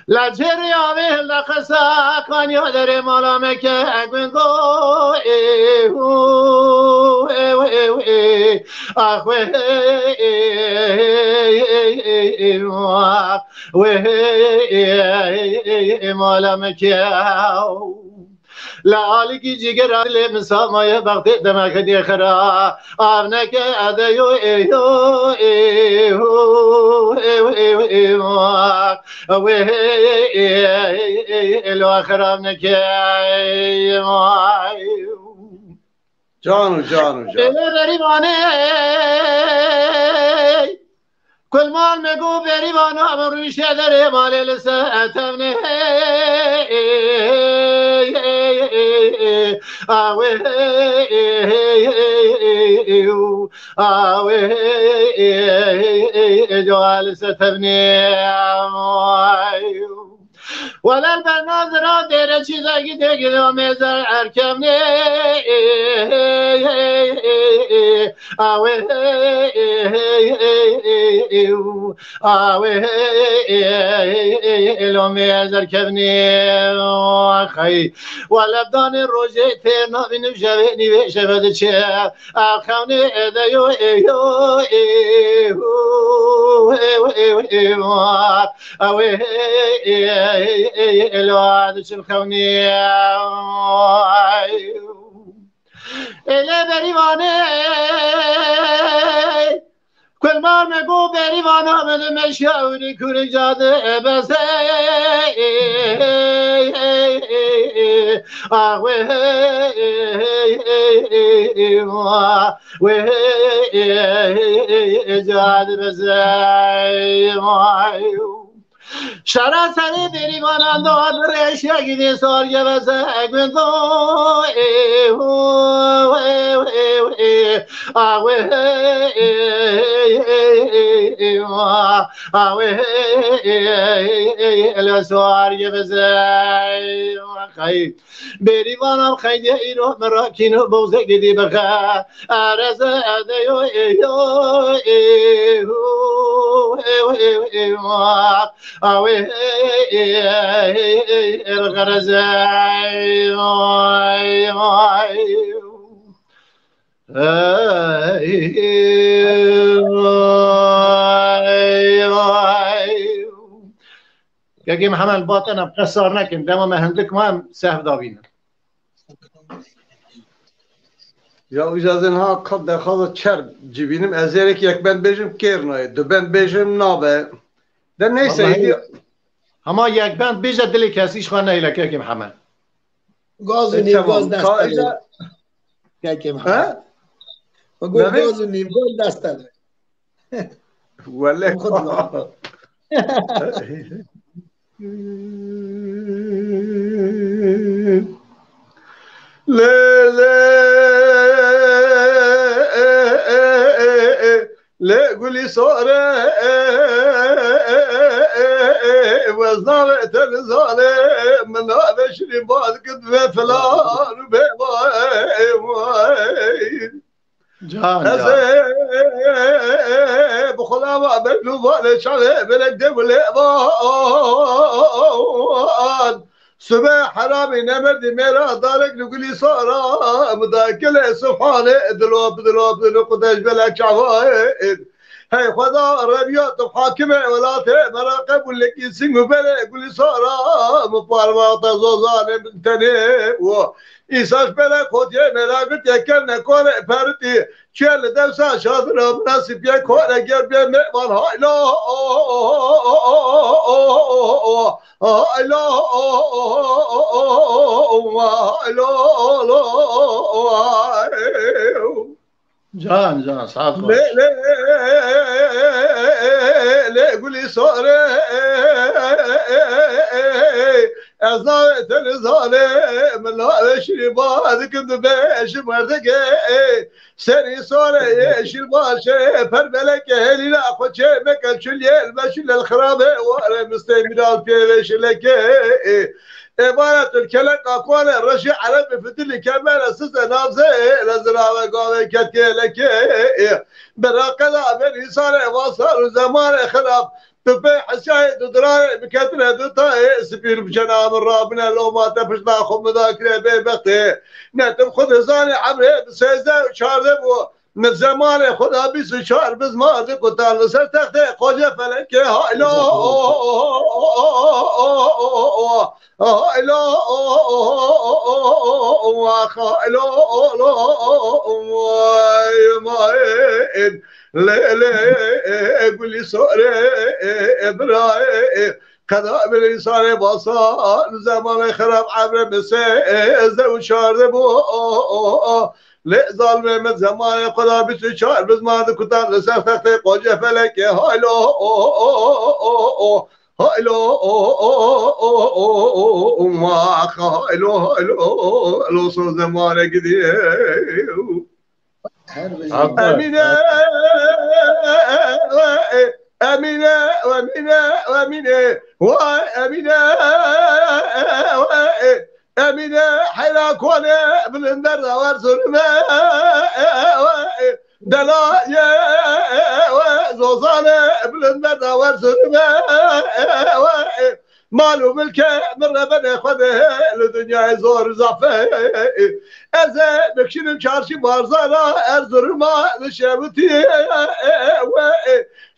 لا جريامي لا خسا كان يدري ملامك أقول أخوي ملامك لا عليكي جيجر اللي مسامة بغتي دمك دي خرا أبنك أديو إيو إيو إيو إيو آخر أبنك جانو كل ما مگو بری وانا بروش در مال لساتمنه آوه آوه جوال ستبني ولا البناظر دير چیزایی دیگه میذار ارکمنه آوه آوه لو میذار کبنی خی ولا بدان روزه ترنا بینم جوانی و شبد چه آخونه ادیو ایو ایو آوه الواد شلخوني إلى بريواني كل ما نقو بريوانا من مشاوري كل جاد بس جاد بس شرا سری بری بانم داد رشیا گیدی سارگه بسه اگمن دو سارگه بسه خیلی بری بانم خیلی ایرو مراکینو بوزه گیدی بخه عرض ادیو ایو آوه الغرزاي كاكي محمد باطن بقصر نكن دائما ما هندك ما سهف دابين Ya icazın ha kad dekhaza çer cibinim ezerek yek ben bejim kernayı de ben bejim nabe de neyse اما یک بند بیجه دلی کسیش خواه نیله که محمد گاز و نیم گاز دست داره که محمد و گل گاز و نیم گاز دست داره ولی لا قولي صورة وزارة الظالم من هذا شربات قد فلان جان بخلا ما بلو بالي شعله بلك دولي سبع حرامي نمرد ميرا دارك نقولي صارا مذاكلة سبحانه دلوب قداش بلك شعوائد هاي خدا ربيات بحاكمة ولاته مراقب ولك يسنق بلا يقولي صارا مبارمات زوزاني بنتني إيساش بلا خودية ملاقت يكلنا كورة بارتي شيال دوسا شاطرة مناسب يا كورة جرب يا مئمان هاي لا جان سعد خوش لا قولي صار أزايت الظالم لا شربا ذكر دباش مردك سري صار شربا شيء فربلك هلي لا خد شيء مكان شليل بشل الخرابة وأنا مستمر في ليش لك عبارة الكلك أقوال الرشي عربي فتلي كمان أساسا نابزة لزراوة قوة كتكلك براقلا بني صار وصار زمان خلاف تفاح الشاهد ودراي بكثرة دطاي سفير بجناب الرابنا لو ما تفش ناخذ مذاكرة ببختي نتم خذ زاني عمري بسيزة وشارب من زمان خدا بیس شهر بز مارد کتال سر تخت قوجه فلک هایلا هایلا هایلا لا قولي صوري ابراهيم كذا بالإنسان بصار زمان خراب عبر مسيز وشاربو لا ظالم من زمان خدا بتشار بزمان كتاب لسر تخت قوجه فلك هايلو هايلو ما هايلو هايلو صو زمان قدي أمينة أمينة وأمينة وأمينة وأمينة أمينة حيلاك وانا بالندر ورسلنا دلايا وزوزانا بالندر ورسلنا مالو ملكه من ربنا خذه لدنيا زور زفه أزا بكشن شارشي بارزانا أرزر ما لشابتي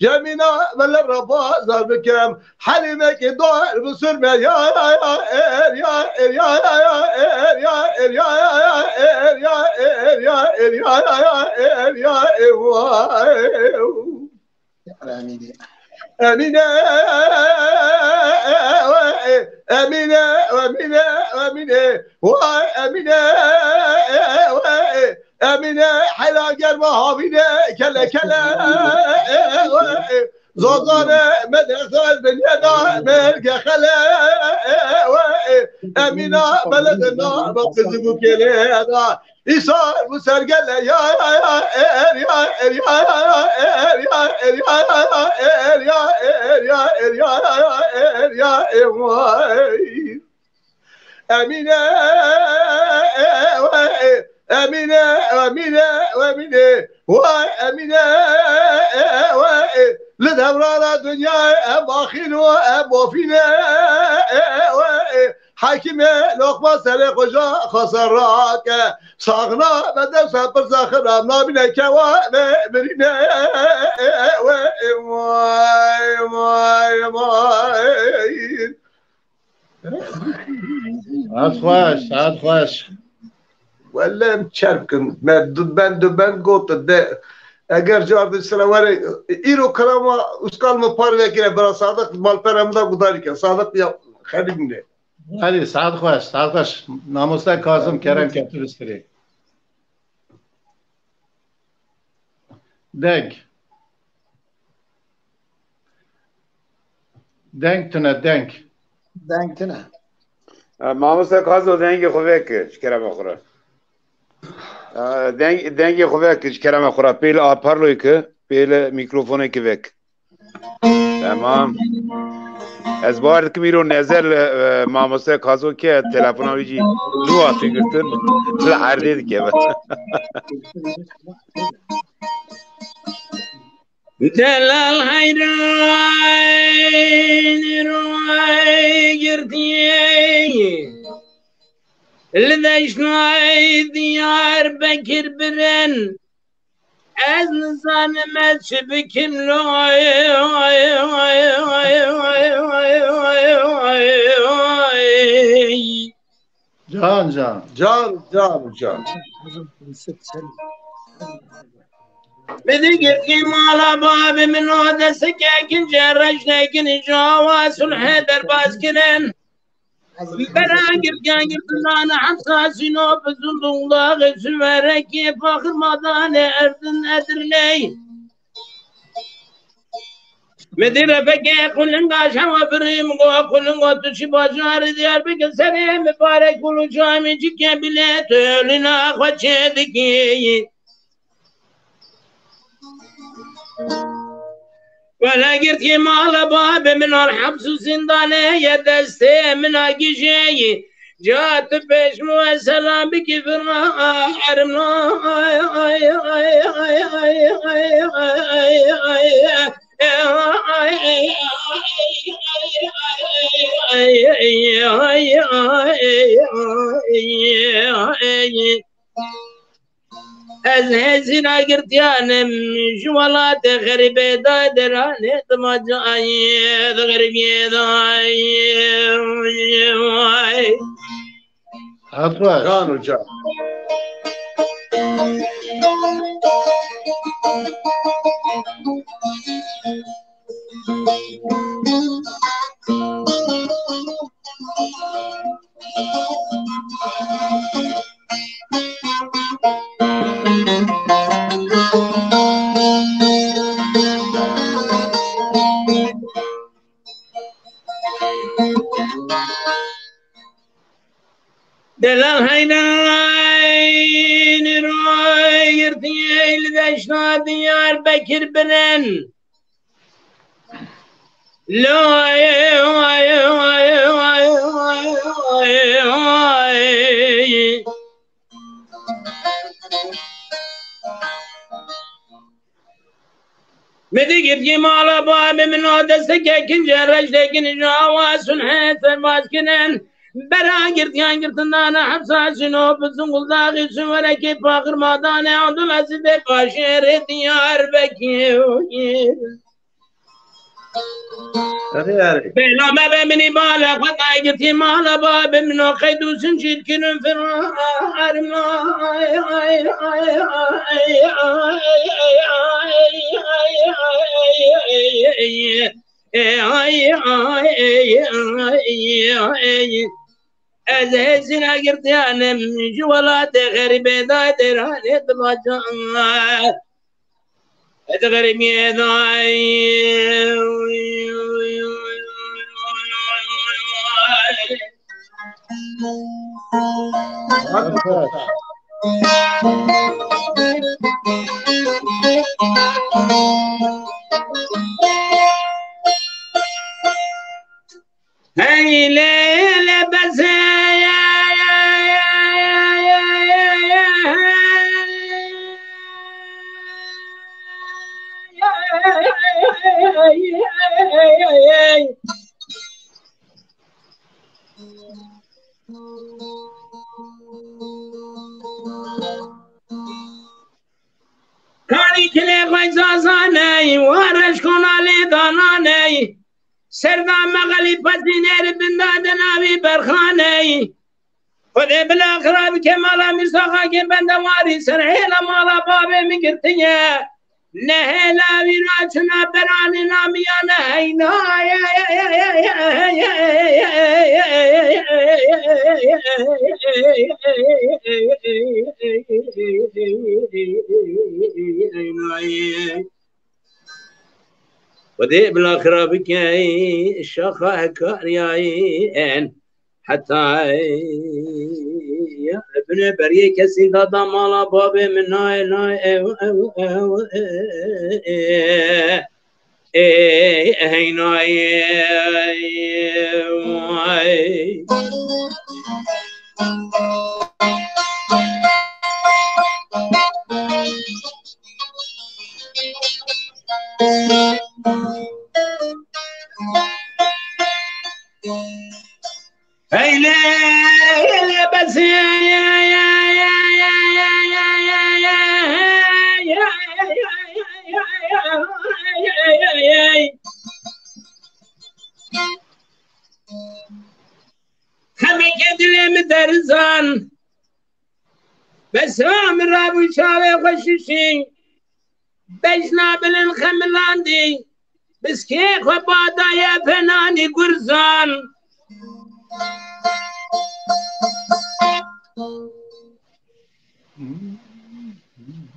جمينا من الربا زار بكم حليمك دور بصر ما يا أمينة أمينة وأمينة وأمينة وأمينة أمينة حلا قربها هابينة كلا كلا زوزانة مدرسة البنيانة ملقى خلا أمينة بلدنا بقزقو كلينا إيصار مسرقل يا أمينة أمينة أمينة أمينة وأمينة لدوران الدنيا أباخين وأبوفينا حاكمة لقمة سلي خجا خسراك صاغنا بدل سابر زاخر أمنا بنا كوا برينا سعد خوش ولا متشاركن ما دبان قوت ده اگر جواب السلواري ايرو كلامه اسكال مبار وكيل برا صادق مال فرمدا قدارك صادق يا خليني هذه سعد خوش ناموستا کاظم کرم کتر استری دنگ تنه ماموستا کاظم دنگ خوبه که شکرم اخورا دنگ خوبه که شکرم اخورا پیل آپارلوی که پیل میکروفونه که وک تمام از بارد که میرو نظر ماموستا کاظم که تلفناوی جی لو آتی گرتن لحرده دی که بس دلال حيران روي قرتي لذا ديار بكر برن از نزان ما شبكم جان بدي مالا باب من هذا سكاكن جرش لكن جواز الحيدر باسكنن براگیر گنگیر دنانه حساسینو بزندونلاغ سوارکی فاخر مادان اردن ادرلی مدير بقى كلنا شوا فريم قو كلنا تشي بازار ديار بقى سنة مبارك كل جامع جيك بلاد لنا خوشة دقي ولا قلت يا مال باب من الحبس وزندان يا دستي من أجيجي جات بيش مو سلام بك فرنا حرمنا از هزینا گرتیانم جوالات غریبه دادرانه تماجای غریبه دای عطوش جان و جان دلال هينين روي يرتي البشنا ديار بكر بنن لا مدي قد مال باب من دستك كنجر رجلك جواز حيث الماسكنن براگیر دیان گرتندان حساسینو بزنگل داغی سورکی فاخر مادان عبدالعزیز باشر دیار بکیوی بلا ما بمني بالا قطع قرتي مالا باب منو قيدو سنشيد كنن فرار أزهزنا قرتيانا من جوالات غريبة دادراني تباجا غريبة هاي ليلة بس كاني كلي غزازاني ورش كون علي داناني سردان مغلي بزينير بندادنا ببرخاني خذي بالاخراب كمالا مرساقا كبند واري سرحيلا مالا بابي مقرتيا نهلا ويراتنا براني ناميانا هينا ودي بالاخرة بكي الشاخة كارياين حتى يا ابن بريه كسي دادا مالا بابي من ناي هي ناي هاي لا بس همه کدلم درزان بس هم رابو شاوه خوششی بجنا بلن خملاندی بس که خو بادای فنانی گرزان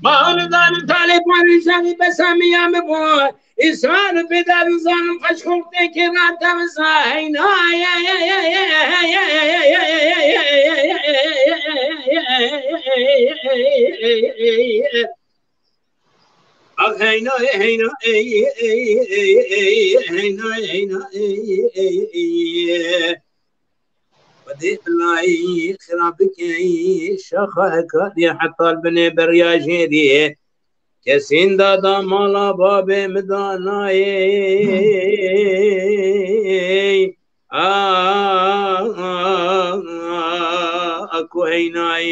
مولدان طالب ورزاني بسامي يا مبوي إسرائيل بدار زانم خشخوك تكرات تمساهين هينا هينا هينا هينا ودي بلاي خرابك شخاك يا حتى البني برياجيري كسين دادا مالا بابي مداناي اكو هيناي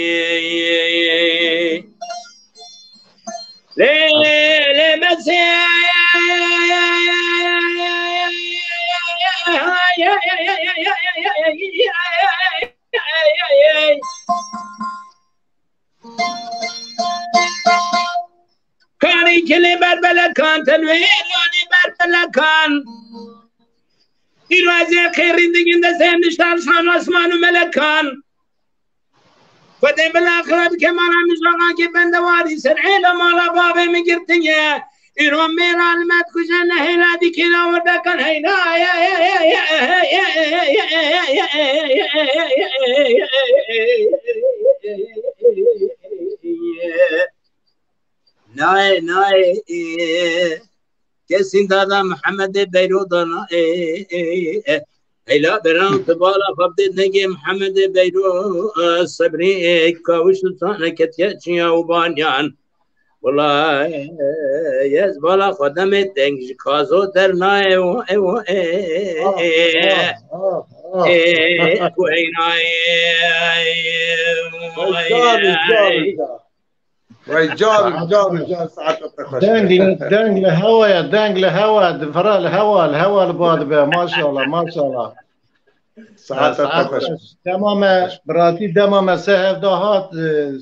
ليه مسيح كاني كلي بربلا كان تنويروني بربلا كان إلوازي خيرين دقين دسين نشتار شان اسمان وملكان فدي بالاخرة كمانا مشاقا كي بندواري سرعيلا مالا بابي مقرتنيا إيرون ميرا المات كجانا هيلا دي كلا ودكان هيلا ناي ناي كسين دادا محمد بيروضنا هيلا بران تبالا فبدت نجي محمد بيرو الصبري كاوش لطانا كتياتشيا وبانيان والله يز بالا خدمت دنج كازو درناي كويناي رجال ساعات دنگ لهوا دنگ لهوا دفرا الهوا الباد به ما شاء الله ما شاء الله ساعات تمام براتي دمام سهف دهات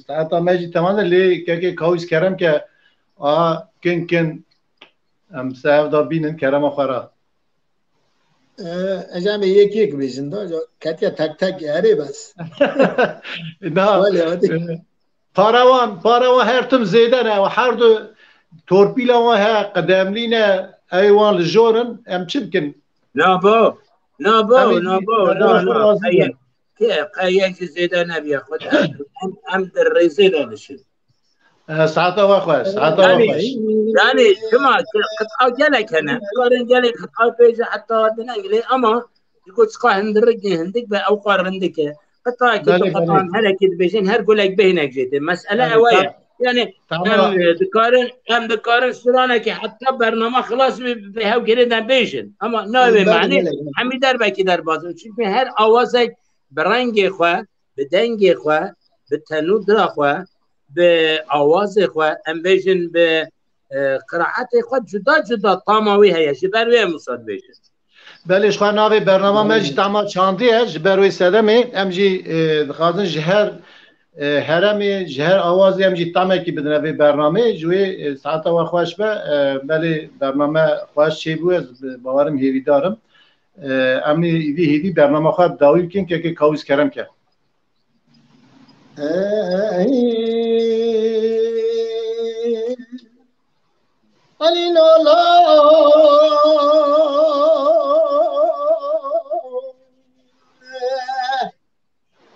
ساعات ماجي تمام اللي كي كويس كرم ك كن ام سهف دا بينن كرم اخرى اجام یک بیشن دا کاتیا تک تک یاری بس نه پاروان هر تم زیده نه و هر دو تورپیلا و ها قداملینا ایوان الجورن ام چبکن نابو قايك زيدا نبي ياخذ ام الرزيله نشد ساعتها واخوش يعني كما قطعه جالك انا قارن جالك قطعه بيجي حتى ودنا يقول اما يقول تسقى هندك او قار عندك قطعه قطعه هلا كده بيجين هر قول لك بينك جيت مساله هوايه يعني ام دكارن سرانك حتى برنامج خلاص بهاو كده بيجن اما ناوي معني همي دربك درباز چون هر اوازك برنگ خو بدنگ خو بتنود خو بآواز خو ام بيجن بقراءات خو جدا طاموي هي جبروي مصاد بيجن بلش خو ناوي برنامج مج دما چاندي جبروي سدمي امجي خازن جهر هرمی جهر آوازی هم جی تامه کی بدنه به برنامه جوی ساعت و خوش به بله برنامه خوش چی بود باورم هیوی دارم امنی هیوی برنامه خواه داوی کن که کاویز کرم که علی نالا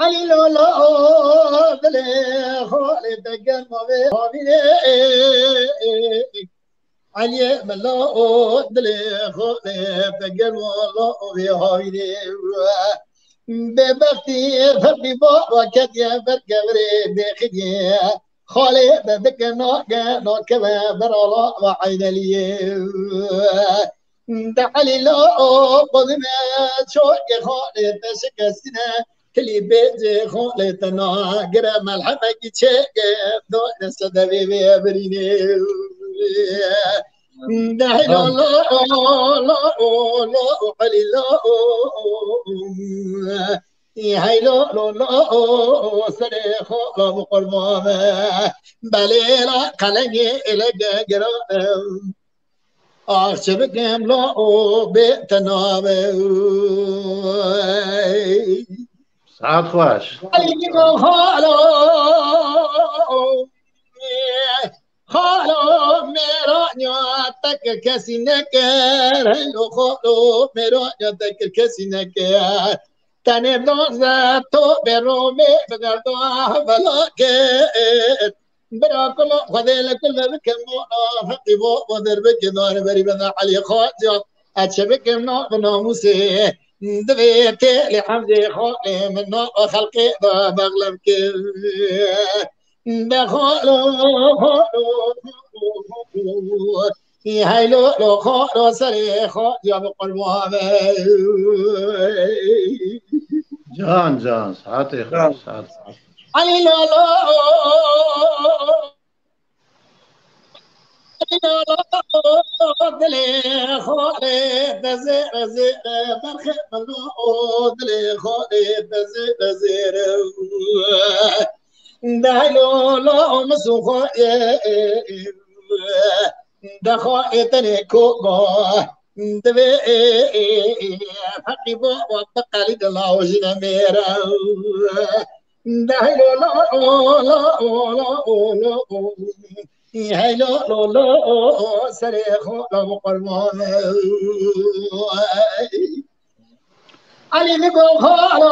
علی لالا دل خاله دگن موی هاویه علی ملا دل خاله دگن موی هاویه به بختی فردی با وقت یا برگوری بخیه خاله دگن ناکه برالا و عینلیه دعلی لا قدمه چوک خاله تشکستینه كلي بيجي خولتنا قرا ملحمة كيتشيك دو نستدبي بيبريني دحي لا لا علي لا هاي لا سري خو مقرمامة بليلا قلقي إلى قرا أشبكم لا بيتنا سعد خوش خالو میرا تک کسی نکر هلو خالو میرا تک کسی نکر تنه دوزه تو برو می بگردو بلا کر برا کلو خدیل کل بکم حقی با در بکدار بری بنا علی خواجه اتشه بکم ناموسی دویت لحمد خالي من خلقي بغلب كل دخلوا هاي لو خالو سري خال يا بقلب جان سعد خوش سعد علي لا دلي خالي دزير زير برخي ملو دلي خالي دزير زير دايلو لا مسوخ دخائي تنكو دبي حقي بو وبقالي دلاوجنا ميرا دايلو لا هاي لو سريخو لو قرمان علي نقول خالو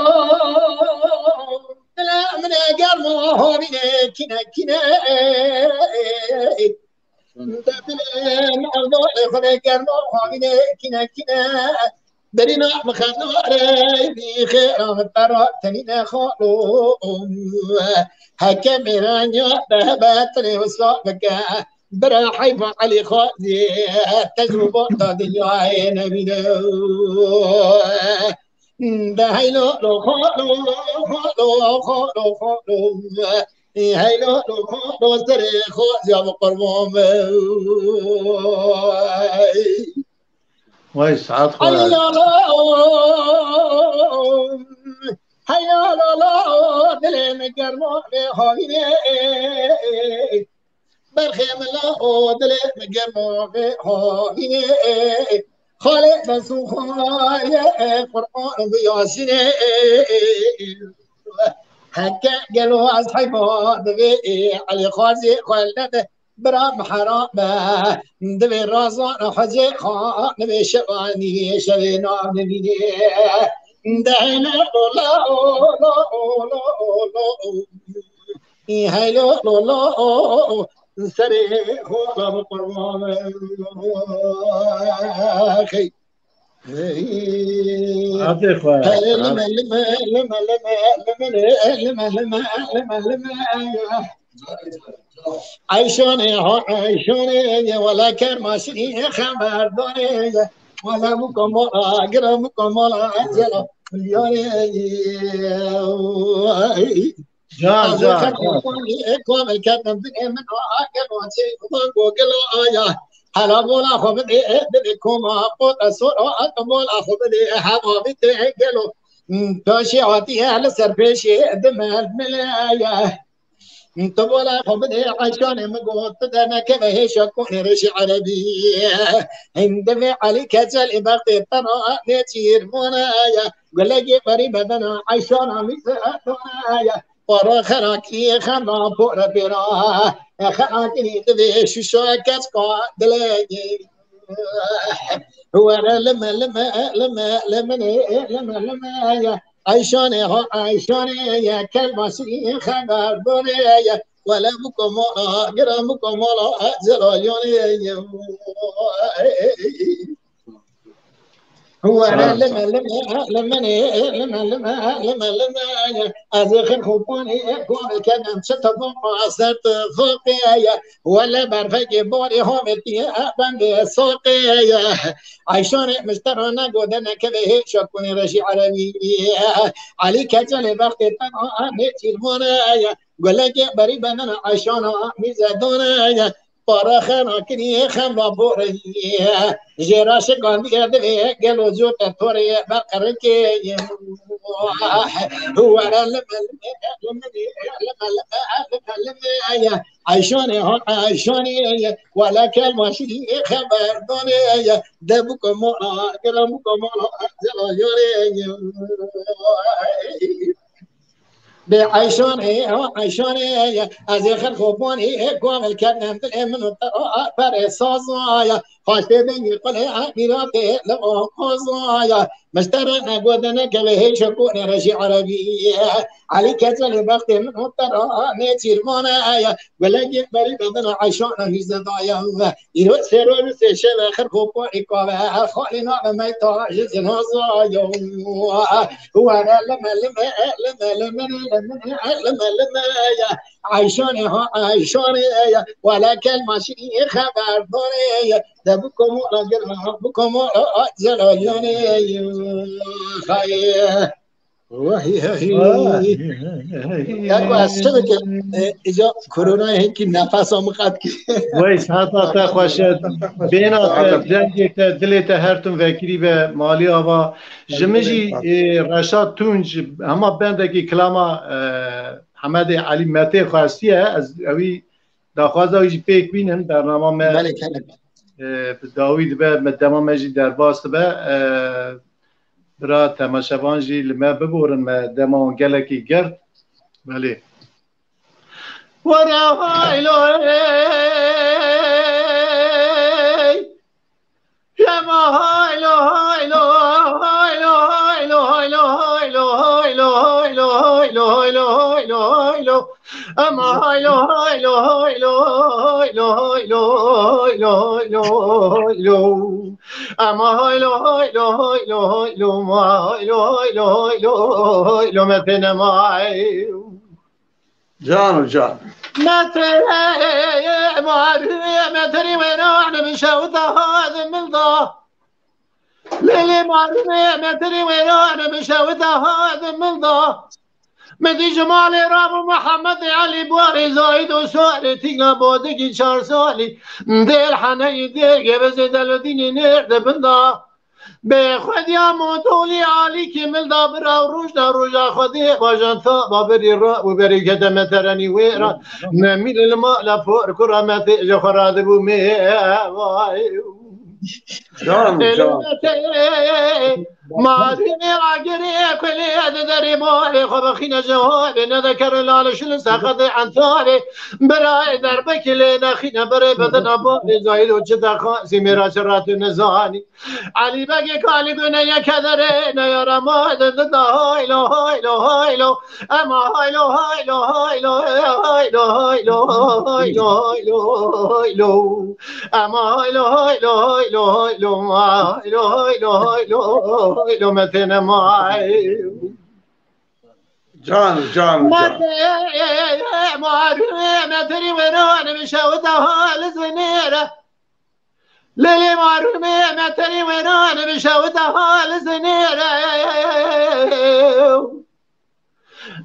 لا من قرمو بينا كنا دبلين أرضو خذ قرمو بينا كنا درينا مخانو علي خير مطر تنين خالو هكا ميرانيو ذهبت وصابك برا حيف علي خالي تجربة ضدي عين بدو ده لو خالو هاي لو سري خالي يا بقرمام وي سعد خوش هيا لا دل مقرمو بهايني برخيم لا دل مقرمو بهايني خالق بسوخاي قرآن بياسيني هكا قالوا أصحابه دبي علي خازي خلده برام حرام دبي رازان حجي خان دبي شباني شبينا نبيني دهنا لا هاي لا سري خو قربان خي سعد خوش عيشوني ولا كرماشني خبر دوني ولا مكمل مكمل عجلة مليوني جان كوم الكتم بدي من عاقل وشيء وقلوا يا هلا بولا خبدي بدكم قوت أسود أقبل أخبدي حبابتي قلوا تاشيعتي على سربيشي دمال ملايا تبولا خبدي عشان مقوت دنا كما هي شكون رشي عربي عندما عليك جل بقي ترى نتير منايا قال لك بريبه دنا عشان مثلنا وراخراكي خنا بورا بيرا خراكي تبي شوكات قادلي هو لما يا عيشاني يا كلمسي خبر دنيا ولا مكمل قرامكم ولا زراليوني هو لما أزخر خبوني كون كلام ستبون عصرت فوقي ولا برفق بوري هم بند سوقي عيشوني مسترنا قدنا كذا شكوني رشي عربي عليك جل بختي تنا نتي المنايا قال لك بريبنا عيشونا ميزادونا پاراخنا کنی خم بابوری جراش گاندی دوی گلو جو تطوری بقر کی هو لما عيشوني ولا كلمة شيء خبر دوني دبكم مولا كلامكم مولا زلاجوري به عیشان از آخر خوبان کامل کردم دل من پر ساز آیا خواسته بینی قل میرا به لغاز آیا مستر نگودن که به شکون رشی عربی علی کسل وقت من ترانه تیرمان آیا ولگی بری بدن عیشان هیزد آیا ایرو سرور سشل آخر خوبان کامل خالی نام میتاج زناز آیا هو لما عيشان ولكن الماشي خبر دوني دبكم ربكم زلالوني خير اگه از چه که ایجا کرونا هنگی نفس هم قد که ویس حتا تا خوشد بینا جنگی تا دلی تا هرتون وکری به مالی آوا جمجی رشاد تونج همه بندگی کلاما حمد علی مته خواستیه از اوی داخواست اوی پیک بینن برنامه داوید به مدام مجی در باست به برا تماشاوان جی لما ببورن ما دمان گلکی گرد بله ورا هایلو یا ما هایلو هایلو هایلو هایلو هایلو هایلو هایلو هایلو هایلو هایلو هایلو اما هایلو هایلو هایلو هایلو هایلو هایلو هایلو اما هایلو هایلو هایلو هایلو ما هایلو هایلو هایلو هایلو مثل ما جان جان مثل مثل وين بشوطه هذا من ضا ليلي مثل وين بشوطه هذا من ضا مدی جمال رام محمد علی بواری زاید و سوال تیگلا بودگی 4 سالی دل حنه دل گبز دلودین نرد بندا به خودیا موتولی عالی که ملدا برا روش دا روژا خودی باجان تا با بری را و بری کدم ترنی ویرا نمیل المال فور کرامت جخراده بو می جان جان ما دني عقري كل هذا دري مالي خبخينا جواب نذكر لا شل سقط عن ثاري براي دربك لنا خينا بري بدنا بالي زايد وجدا خاسي ميرا شرات نزاني علي بقي قالي بنيا كذرينا يا رماد هايلو هايلو هايلو اما هايلو هايلو هايلو هايلو هايلو هايلو هايلو هايلو اما هايلو هايلو هايلو هايلو هايلو هايلو هايلو لو مثل معي جان جان مثل وين مشاوتها لزنيره للي معرومي مثل وين مشاوتها لزنيره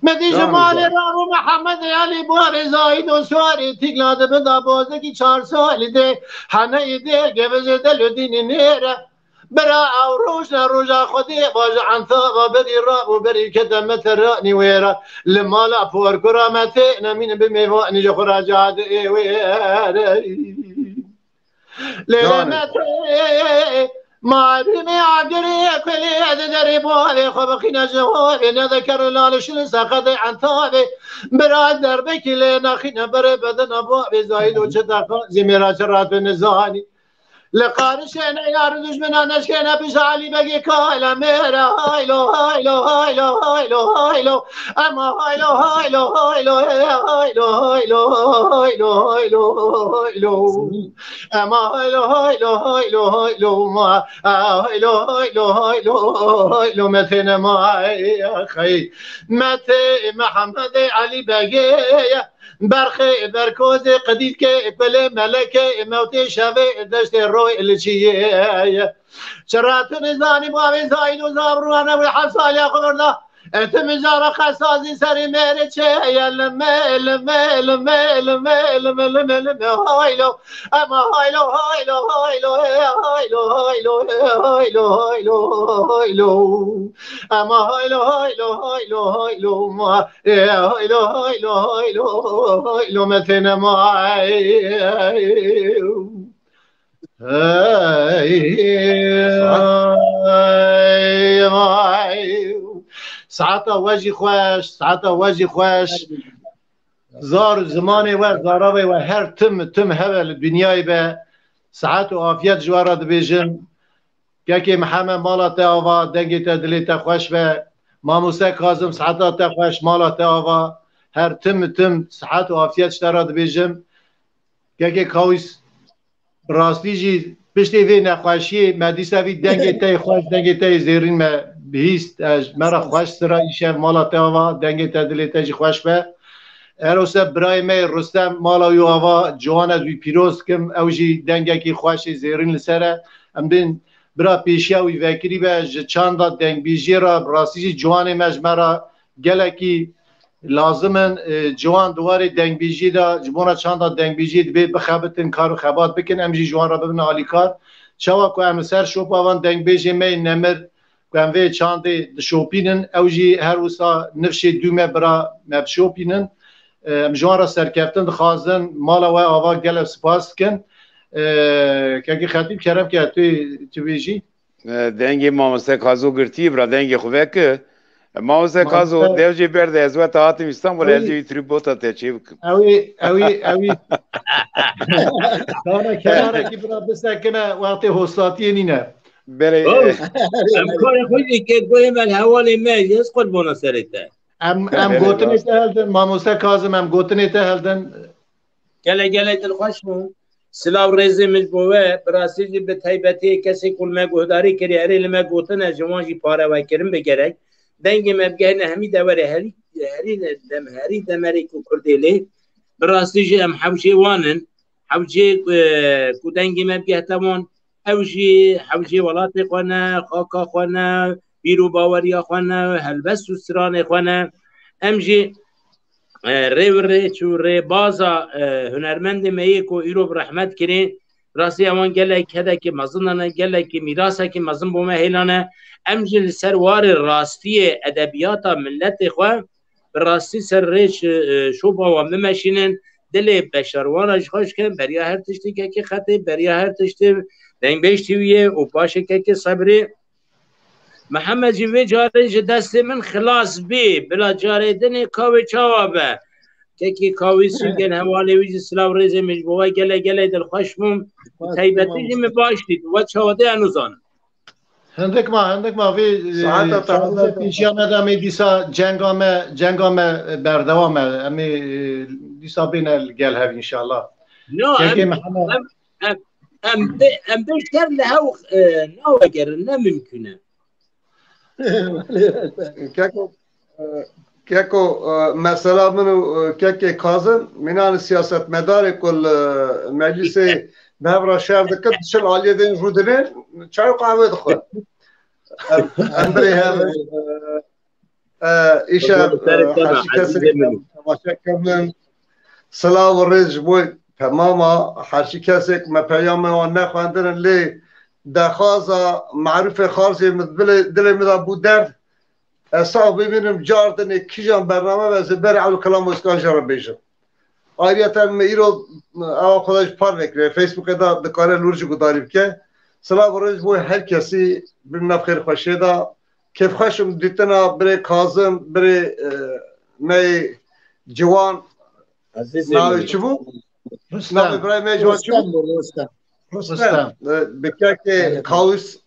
مدی جمال رام محمد علی بواری زاید و سواری تیگلاد بدا بازگی 4 سالی ده حنه ده گوز دل دین نیره برا او روش روجا خودی باج عنثا و بری را و بری کدمت رانی ویرا لمالا پور کرامت نمین بمیوانی جو خراجات ویرا لمت معلومي عقري كل هذا دري بالي خبخينا جوالي نذكر لالش سقط عن ثابي براد دربك لنا خينا بري بدنا بابي زايد وجدا زميرا شرات النزاني لقارشنا يا ردوش منا نشكينا بشعلي بقي كايلا ميرا هايلو هايلو هايلو هايلو هايلو اما هايلو هايلو هايلو هايلو هايلو هايلو هايلو هايلو اما هايلو هايلو هايلو هايلو ما هايلو هايلو هايلو هايلو مثل ما اخي متى محمد علي بقي برخي بركوز قديد كي بلي ملكي موتي شافي دشت الروي اللي شيء شرات نزاني بابي زايد وزابرو انا والحصال يا خبرنا انت مجارة خسازي سري ميري شيء لما لما لما لما لما لما لما هايلو اما هايلو هايلو هايلو هايلو هايلو هايلو هايلو هايلو اما هايلو هايلو هايلو هايلو ما هايلو هايلو هايلو هايلو مثل ما ساعتا وجی خوش ساعتا وجی خوش زار زمانی و زاراوی و هر تم هبل دنیای به ساعت و عافیت جوارا دبیجن که محمد مالا تا آوا دنگی تا دلی تا خوش به ماموسه کازم ساعتا تا خوش مالا تا آوا هر تم ساعت و عافیت شترا دبیجن که کاویس راستی جی پشتی وی نخوشی مدیسه وی دنگی تا خوش دنگی تا زیرین ما بهیست مرا خوش سرا ایشه مالا تا آوا دنگی تا دلی تا جی خوش به اروسه برای می رستم مالا یو آوا جوان از وی پیروز کم اوجی دنگی که خوش زیرین لسره ام بین برا پیشیا وی وکری به چاندا دنگ بیجی را راستی جوان مجمرا گلکی لازمن جوان دواره دنگ بیجی دا جبونا چاندا دنگ بیجی به بخابتن کارو خبات بکن امجی جوان را ببین عالی کار چوا کو ام سر شوپ آوان دنگ بیجی می نمر کو ام وی چانده شوپینن اوجی هر وسا نفش دومه برا مب شوپینن ام جوان را سرکفتن خازن مالا و آوا گل سپاس کن که خطیب کرم که تو بیجی دنگ ماموسه کازو گرتی برا دنگ خوبه که ماموسه کازو دیوجی برده از وقت هاتم استانبول الجی تریبوتا تچی بکم اوی کناره که برا بسکنه وقتی حساتی نینه بله امکان خودی که گوی من حوالی میز قربانا سرته ام گوتنی ته هلدن ماموسه کازم ام گوتنی ته هلدن گله دلخوش بون سلاو ریزی مجبوه براسی جی به تایبتی کسی کل مگوهداری کری هری لما گوتنه جوان جی پاره و کرم بگرک دنگ مبگهن همی دواره هری دمری کو کردیلی براسی جی ام حوشی وانن حوشی کو دنگ مبگه تمون حوشی ولاتی خوانه خاکا خوانه بیرو باوریا خوانه هلبس و سران خوانه ام جی ری چو ری بازا هنرمند میه کو ایرو برحمت کرین راستی امان گله کده که مزنانه گله که میراسه که مزن بومه هیلانه امجل سروار راستی ادبیات ملت خواه راستی سر ریش شوبا و ممشینن دل بشروانش خوش کن بریا هر تشتی که خطی بریا هر تشتی دنگ بیشتیویه و پاشه که صبری محمد جوی جاره دست من خلاص بی بلا جاره دنی کاوی چاوابه که کاوی سوگن حوالی ویجی سلاو ریزه مجبوه گله دلخوش بوم تایبتی جی باشتید و چاوده انوزانم هندک ما وی ساعت پیشیا ندامی دیسا جنگام بردوام امی دیسا بین الگل هف انشاءالله ام بشتر لهو ناوگر نممکنه کیکو مثلا منو که کازم منان سیاست مدار کل مجلس بهبرا شهر دکت شل عالیه دین رودنه چای قهوه دخواه امبری هم ایشا حرشی کسی تماشا کردن صلاح و رج بوی تماما حرشی کسی ما پیام و نخواندن لی دخوازا معروف خارزی دل مدا بود درد صاحب ببینم جاردن کیجان برنامه و زبر علو کلام اسکان جارا بیشم آریتا میرو آوا خودش پار نکره فیسبوک دا دکاره لورج گداریم که سلام و روز بوی هر کسی برنامه خیر خوشه دا کیف خوشم دیتنا بره کازم بره می جوان ناوی چی بو؟ ناوی برای می جوان چی بو؟ رستم بکر که کاویس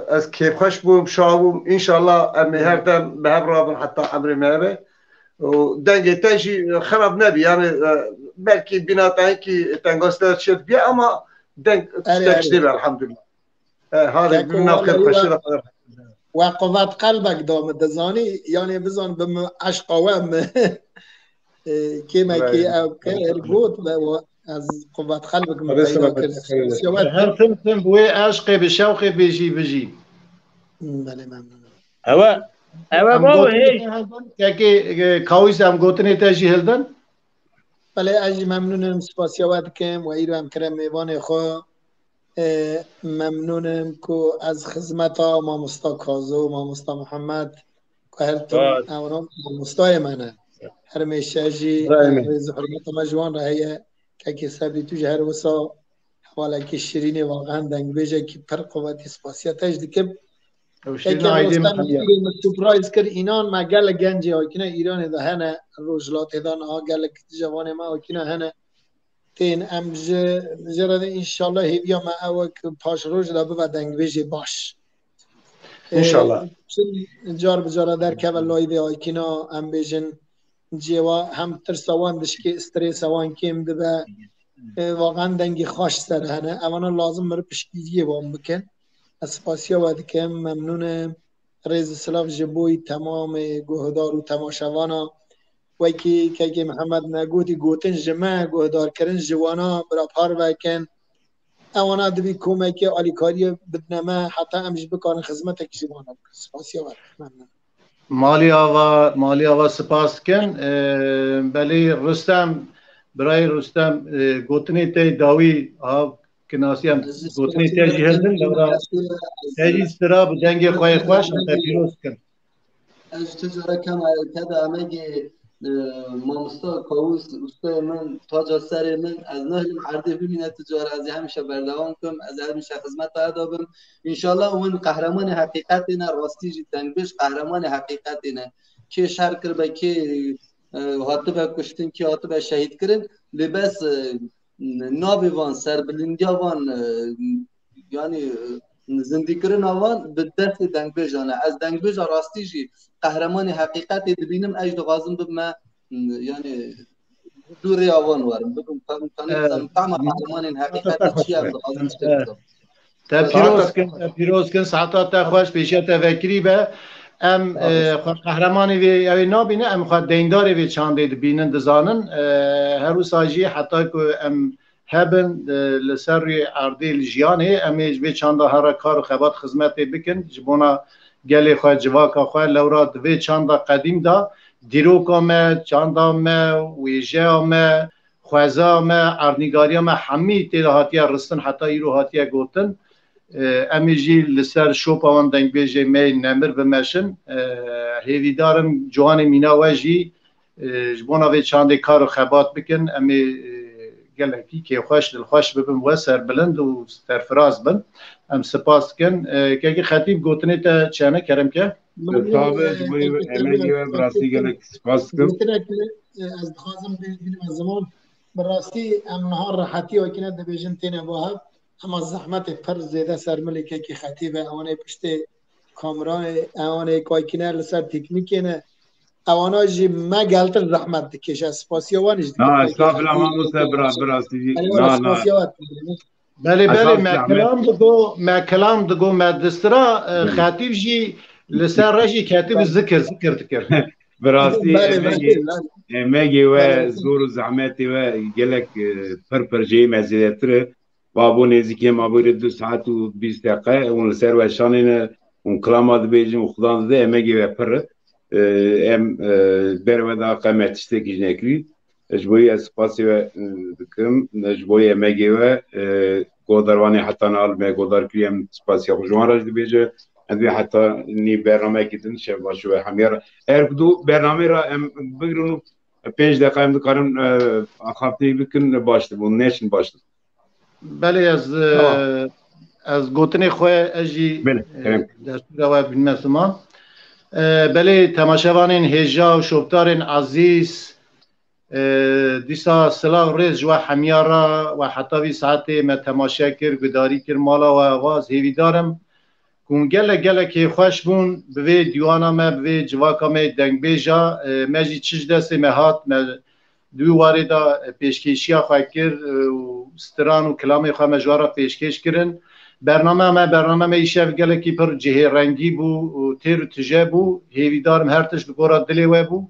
از کیف خوش بوم شاوم انشالله امی هر دم به هم رابن حتی امر میاره و دنگ تنشی خراب نبی یعنی بلکه بیناتایی که تنگاستر شد بیا اما دنگ تشتی بر الحمدلله هذا بمنا خیر خوشی را و قوت قلبک دام دزانی یعنی بزن بم عشقاوم کیما کی او که ارگوت و از قوت قلبك مبينه كده هر تم بوي عشقي بشوقي بيجي بله ممنون هوا بابا هيك كي كاويس ام گوتني تاجي هلدن بله اجي ممنونم سپاسیوات کم و ایرو هم کرم میوان خو ممنونم کو از خدمت مامستا کازو مامستا محمد که هر تون اونام مامستای منه هر میشه جی رز حرمت مجوان رهیه که سبری تو جهر وسا حوالا که شیرین واقعا دنگ بیجه که پر قوتی سپاسیتش دیگه اوشتین آیدی محمیا سپرایز کر اینان ما گل گنجی آکینا ایران ده هنه روزلات دان ها گل جوان ما آکینا هنه تین ام جرده انشالله هیویا ما اوک پاش روز دا ببا دنگ بیجی باش انشالله جار بجارا در که لایوی آکینا ام بیجن جیوا هم ترسوان دشکی استریس وان کم ده واقعا دنگی خوش سر هنه اوانا لازم مره پشکیزی وام بکن اسپاسیا و دکم ممنون رئیس سلاف جبوی تمام گوهدار و تماشاوانا و که محمد نگوتی گوتن جمع گوهدار کردن جوانا برا پار وکن اوانا دبی کمکی آلیکاری بدنما حتی امش بکارن خدمت جوانا اسپاسیا و ممنون مالی آوا سپاس کن بلی رستم برای رستم گوتنی تی داوی کناسی هم گوتنی تیجی هستن لورا تیجی استرا بدنگ خواه خوش تا پیروز کن از تجاره کم کده همه مامستا کاوس استای من تاج سر من از نهل عرضه ببینه تجاره از همیشه بردوام کنم از همیشه خدمت ادابم انشالله اون قهرمان حقیقت نه راستی جی دنگبش قهرمان حقیقت نه که شهر کر به که هاتبه کشتن که هاتبه شهید کردن لباس نابی وان سر بلندیا وان یعنی زندگی کردن وان به دست دنگبش آنه از دنگبش راستی جی قهرمان حقیقت ببینم اجد غازم بما يعني دوري اوان وارم بكم كان طعم قهرمان حقیقت چی از غازم پیروز کن ساعتات خوش پیشه تفکری به ام قهرمانی وی اوی نابینه ام خواهد دینداری وی چانده بینن دزانن هر روز آجی حتی که ام هبن لسر عرضی الجیانه امیج وی چانده هر کار و خبات خدمت بکن جبونا گلی خواه جواکا خواه لورا دوی چانده قدیم دا دیروکا ما چانده ما ویجه ما خوزا ما عرنیگاری ما همی تیده هاتیه رستن حتی ایرو هاتیه گوتن امیجی لسر شوپا وان دنگ بیجه می نمر بمشن هیوی دارم جوان مینا وجی جبونا وی چانده کار و خبات بکن امی گلکی که خوش دل خوش ببن و سر بلند و سرفراز بن ام سپاس کن که خطیب گوتنی تا چانه کرم که تابه جبوی امنی و براستی گلک سپاس کن از بخوازم بینیم از زمان براستی ام نهار راحتی و کنه دبیجن تینه واهب اما زحمت پر زیاده سر ملکه که خطیب اوانه پشت کامران اوانه کایکنه لسر تکنیکی نه اوانا جی ما گلتر رحمت دکش اسپاسیا وانش نه استغفر الله ما براستی نه بله ما کلام دگو ما دسترا خطیب جی لسر رجی کاتب ذکر دکر براستی مگی و زور و زحمتی و گلک پر جی مزیدتر بابو نزدیکی ما بود 2 ساعت و 20 دقیقه اون سر و شانین اون کلامات بیجیم و خدا ده مگی و پر ام برمدا قامتشته گیجنکری جبوی اسپاسی و دکم جبوی مگی و گودروانی حتی نال می گودار کریم اسپاسی خوشوان راج بیجه اندی حتی نی برنامه کردن شب باشو همیار دو برنامه را بگیرن 5 دقیقه ام دکارم خاطری بکن باشد بون نشین باشد بله از گوتنی خواه اجی دستور و بینمسما بله تماشاوانین هجا و شبتارین عزیز دیسا سلاو ریز جو حمیارا و حتی بی ساعتی ما تماشا کر گداری کر مالا و آواز هیوی دارم کن گله که خوش بون بوی دیوانا ما بوی جواکا ما دنگ بیجا مجی چش دستی مهات دو واردا پیشکشی خواه کر و ستران و کلامی خواه مجوارا پیشکش کرن برنامه ما ایشف گله کی پر جهه رنگی بو و تیر و تجه بو هیوی دارم هر تش بگورا دلی و بو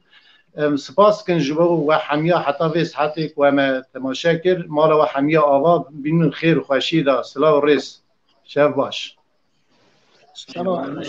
سپاس کن جبو و حمیا حتی ویس حتی که ما تماشا کر مالا و حمیا آوا بینن خیر و خوشی دا سلا و ریس شب باش سلام